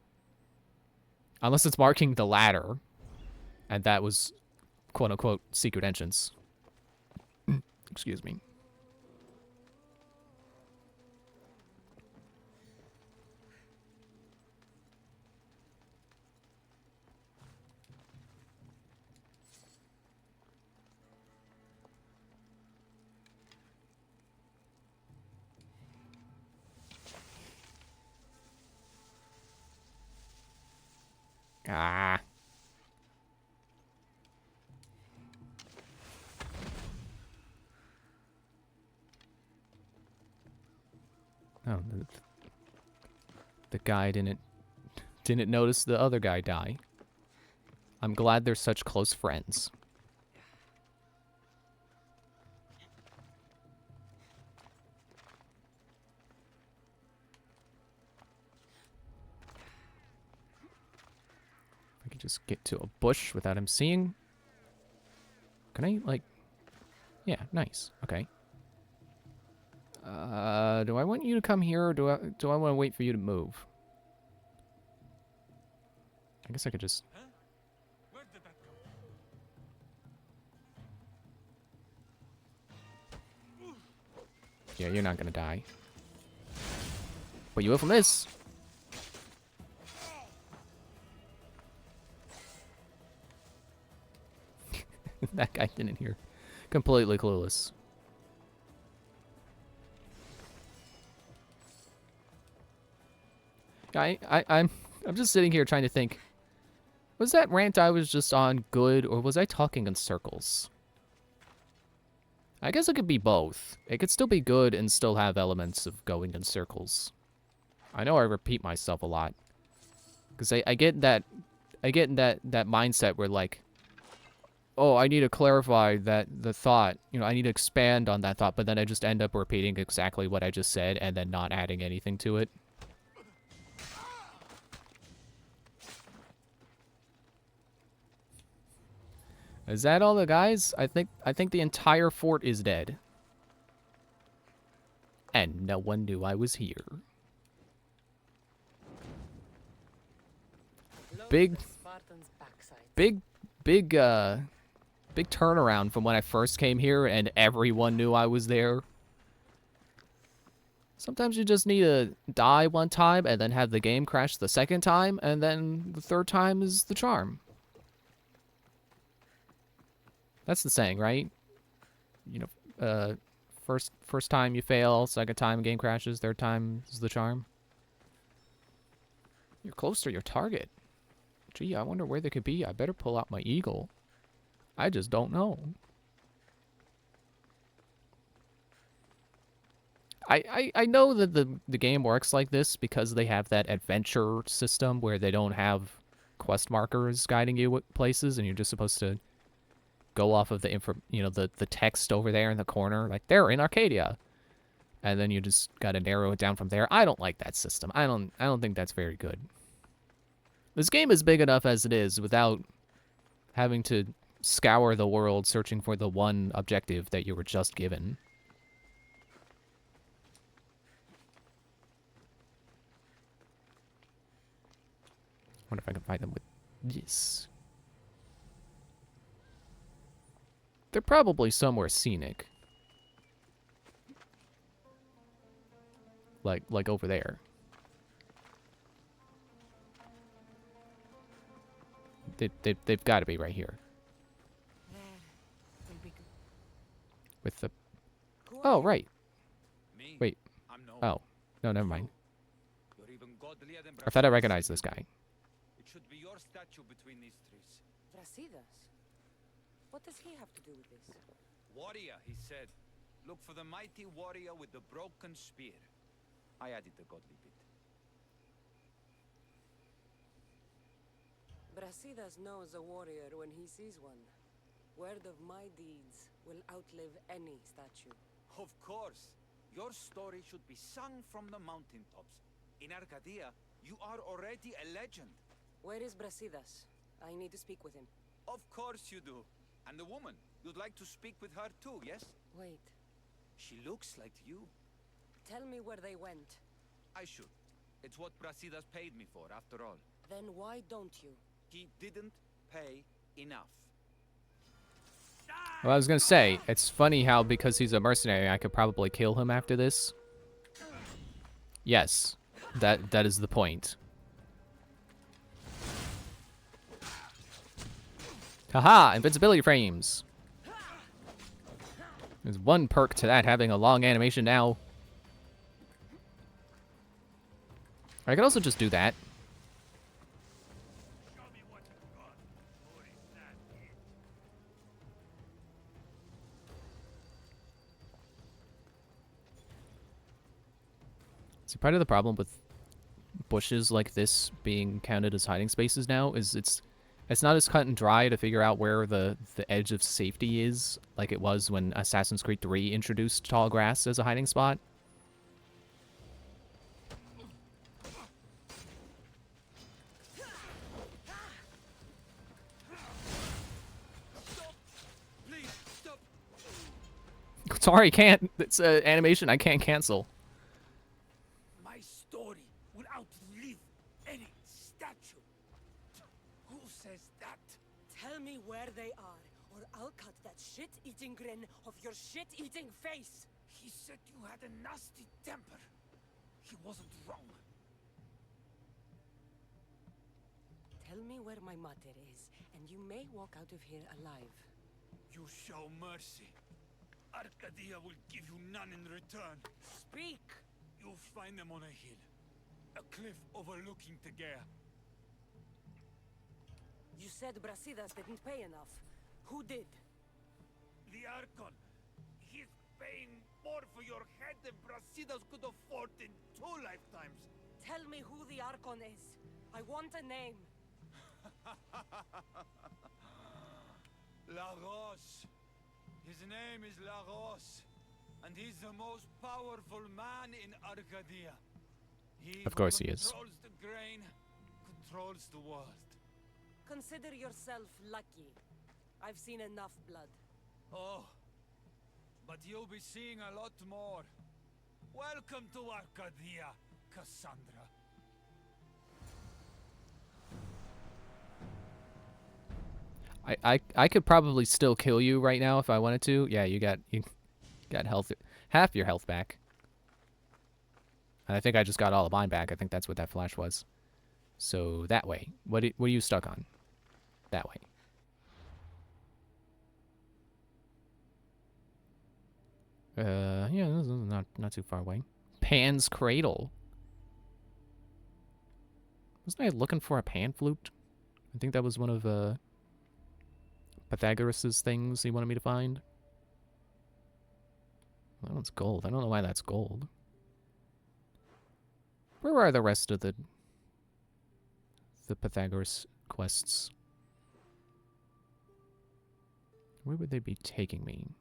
Unless it's marking the ladder. And that was, quote-unquote, secret entrance. Excuse me. Ah. Oh, the guy didn't notice the other guy die. I'm glad they're such close friends. If I could just get to a bush without him seeing. Can I, like... Yeah, nice. Okay. Do I want you to come here, or do I want to wait for you to move? I guess I could just... Huh? Where did that go? Yeah, you're not gonna die. But you will from this. That guy didn't hear. Completely clueless. I'm just sitting here trying to think. Was that rant I was just on good, or was I talking in circles? I guess it could be both. It could still be good and still have elements of going in circles. I know I repeat myself a lot. Because I get that mindset where like, oh, I need to clarify the thought. You know, I need to expand on that thought, but then I just end up repeating exactly what I just said and then not adding anything to it. Is that all the guys? I think the entire fort is dead. And no one knew I was here. Big turnaround from when I first came here and everyone knew I was there. Sometimes you just need to die one time and then have the game crash the second time, and then the third time is the charm. That's the saying, right? You know, first time you fail, second time game crashes, third time is the charm. You're close to your target. Gee, I wonder where they could be. I better pull out my eagle. I just don't know. I know that the game works like this because they have that adventure system where they don't have quest markers guiding you places, and you're just supposed to go off of the text over there in the corner, like they're in Arcadia, and then you just gotta narrow it down from there. I don't like that system. I don't think that's very good. This game is big enough as it is without having to scour the world searching for the one objective that you were just given. I wonder if I can find them with this. They're probably somewhere scenic. Like over there. They've got to be right here. With the... Oh, right. Me? Wait. I'm no. Oh. No, never mind. You're even godlier than I thought I Brasidas. recognized this guy. It should be your statue between these trees. Brasidas? What does he have to do with this? Warrior, he said. Look for the mighty warrior with the broken spear. I added the godly bit. Brasidas knows a warrior when he sees one. Word of my deeds will outlive any statue. Of course. Your story should be sung from the mountaintops. In Arcadia, you are already a legend. Where is Brasidas? I need to speak with him. Of course you do. And the woman, you'd like to speak with her too, yes? Wait. She looks like you. Tell me where they went. I should. It's what Brasidas paid me for, after all. Then why don't you? He didn't pay enough. Well, I was gonna say, it's funny how because he's a mercenary, I could probably kill him after this. Yes, that is the point. Haha, invincibility frames. There's one perk to that, having a long animation now. I could also just do that. See, part of the problem with bushes like this being counted as hiding spaces now is it's not as cut and dry to figure out where the edge of safety is, like it was when Assassin's Creed 3 introduced tall grass as a hiding spot. Please, stop. Sorry, can't. It's an animation I can't cancel. My story will outlive any statue. Who says that? Tell me where they are, or I'll cut that shit-eating grin off your shit-eating face. He said you had a nasty temper. He wasn't wrong. Tell me where my mater is, and you may walk out of here alive. You show mercy. Arcadia will give you none in return. Speak! You'll find them on a hill. A cliff overlooking Tegea. You said Brasidas didn't pay enough. Who did? The Archon. He's paying more for your head than Brasidas could afford in 2 lifetimes. Tell me who the Archon is. I want a name. Lagos. His name is Lagos. And he's the most powerful man in Arcadia. Of course he is. Controls the grain, controls the world. Consider yourself lucky. I've seen enough blood. Oh, but you'll be seeing a lot more. Welcome to Arcadia, Cassandra. I could probably still kill you right now if I wanted to. Yeah, you got health, half your health back. And I think I just got all of mine back. I think that's what that flash was. So that way. What are you stuck on? That way. Yeah, this is not too far away. Pan's Cradle. Wasn't I looking for a pan flute? I think that was one of Pythagoras' things he wanted me to find. That one's gold. I don't know why that's gold. Where are the rest of the Pythagoras quests? Where would they be taking me?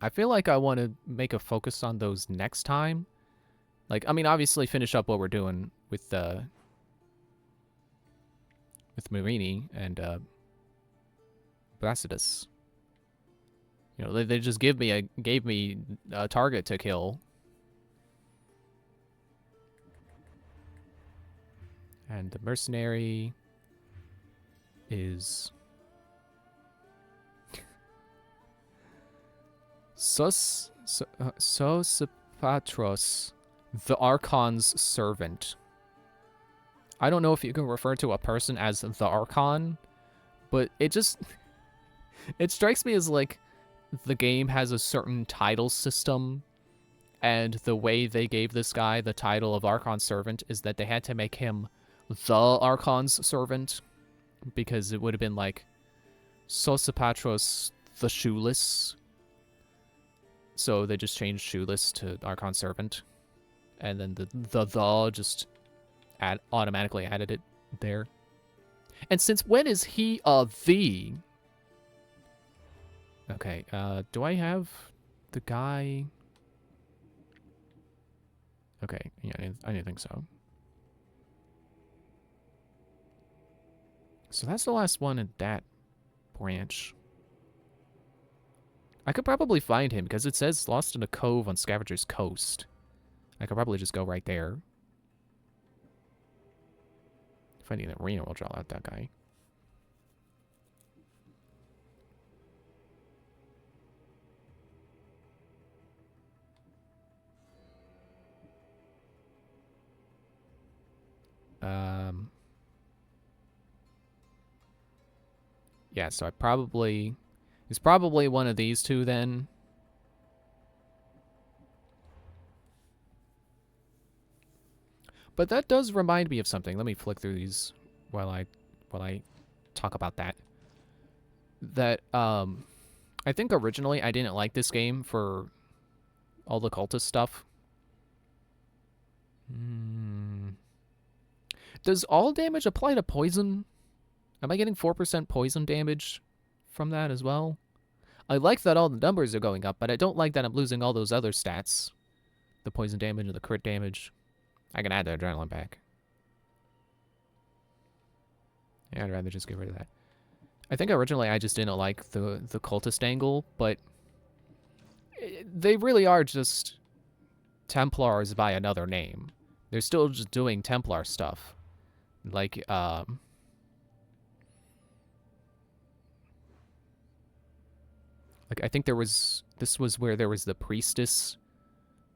I feel like I want to make a focus on those next time. Like, I mean, obviously finish up what we're doing with Marini and Brasidas. You know, they just gave me a target to kill. And the mercenary is sus Sosipatros, the Archon's servant. I don't know if you can refer to a person as the Archon, but it just... it strikes me as, like, the game has a certain title system, and the way they gave this guy the title of Archon's servant is that they had to make him the Archon's servant, because it would have been, like, Sosipatros the Shoeless. So they just changed Shoeless to Archon servant. And then the just automatically added it there. And since when is he a the? Okay, do I have the guy? Okay, yeah, I didn't think so. So that's the last one in that branch. I could probably find him because it says lost in a cove on Scavenger's Coast. I could probably just go right there. If I need an arena, we'll draw out that guy. Yeah, so it's probably one of these two then. But that does remind me of something. Let me flick through these while I talk about that. I think originally I didn't like this game for all the cultist stuff. Does all damage apply to poison? Am I getting 4% poison damage from that as well? I like that all the numbers are going up, but I don't like that I'm losing all those other stats. The poison damage and the crit damage. I can add the adrenaline back. Yeah, I'd rather just get rid of that. I think originally I just didn't like the cultist angle, but they really are just Templars by another name. They're still just doing Templar stuff. Like, I think this was where there was the priestess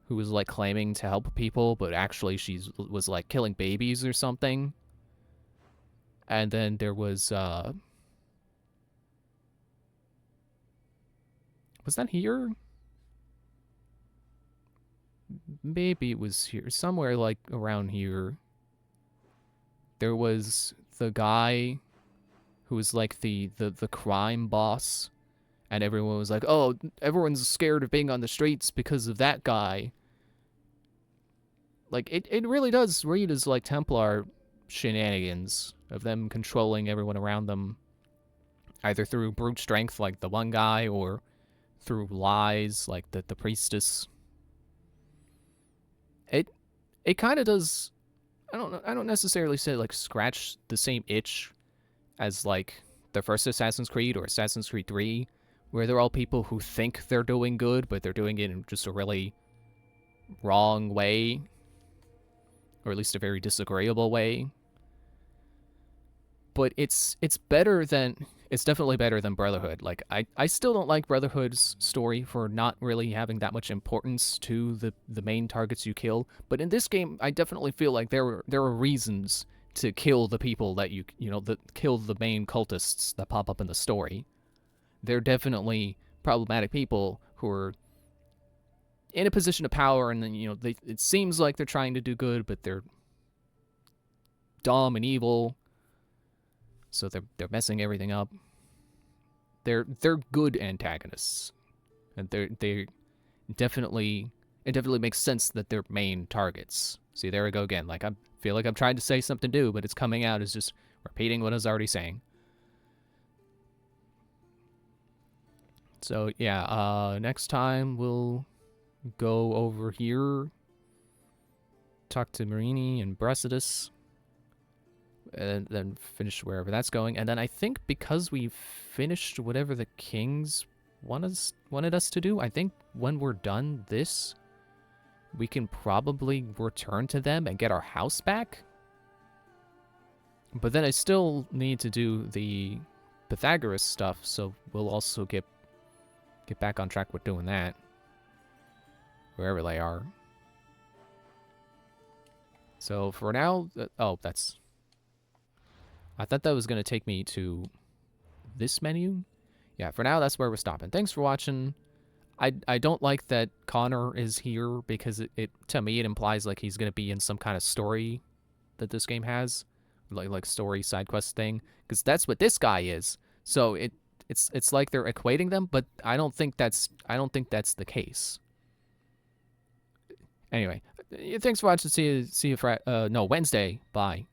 who was, like, claiming to help people, but actually she was, like, killing babies or something. And then there was that here? Maybe it was here. Somewhere, like, around here. There was the guy who was, like, the crime boss. And everyone was like, oh, everyone's scared of being on the streets because of that guy. Like, it really does read as, like, Templar shenanigans of them controlling everyone around them. Either through brute strength, like the one guy, or through lies, like the priestess. It kind of does... I don't necessarily say, like, scratch the same itch as, like, the first Assassin's Creed or Assassin's Creed 3, where they're all people who think they're doing good, but they're doing it in just a really wrong way, or at least a very disagreeable way. But it's definitely better than Brotherhood. Like, I still don't like Brotherhood's story for not really having that much importance to the main targets you kill. But in this game, I definitely feel like there are reasons to kill the people that kill the main cultists that pop up in the story. They're definitely problematic people who are in a position of power, and then, it seems like they're trying to do good, but they're dumb and evil. So they're messing everything up. They're good antagonists, and they definitely makes sense that they're main targets. See, there we go again. Like, I feel like I'm trying to say something new, but it's coming out as just repeating what I was already saying. So yeah, next time we'll go over here, talk to Marini and Brasidas, and then finish wherever that's going. And then I think because we've finished whatever the kings wanted us to do, I think when we're done this, we can probably return to them and get our house back. But then I still need to do the Pythagoras stuff, so we'll also get back on track with doing that. wherever they are. So for now, oh, that's... I thought that was going to take me to this menu. Yeah, for now, that's where we're stopping. Thanks for watching. I don't like that Connor is here because it to me, it implies like he's going to be in some kind of story that this game has. Like story side quest thing. Because that's what this guy is. So it's like they're equating them, but I don't think that's the case. Anyway, thanks for watching. See you Wednesday. Bye.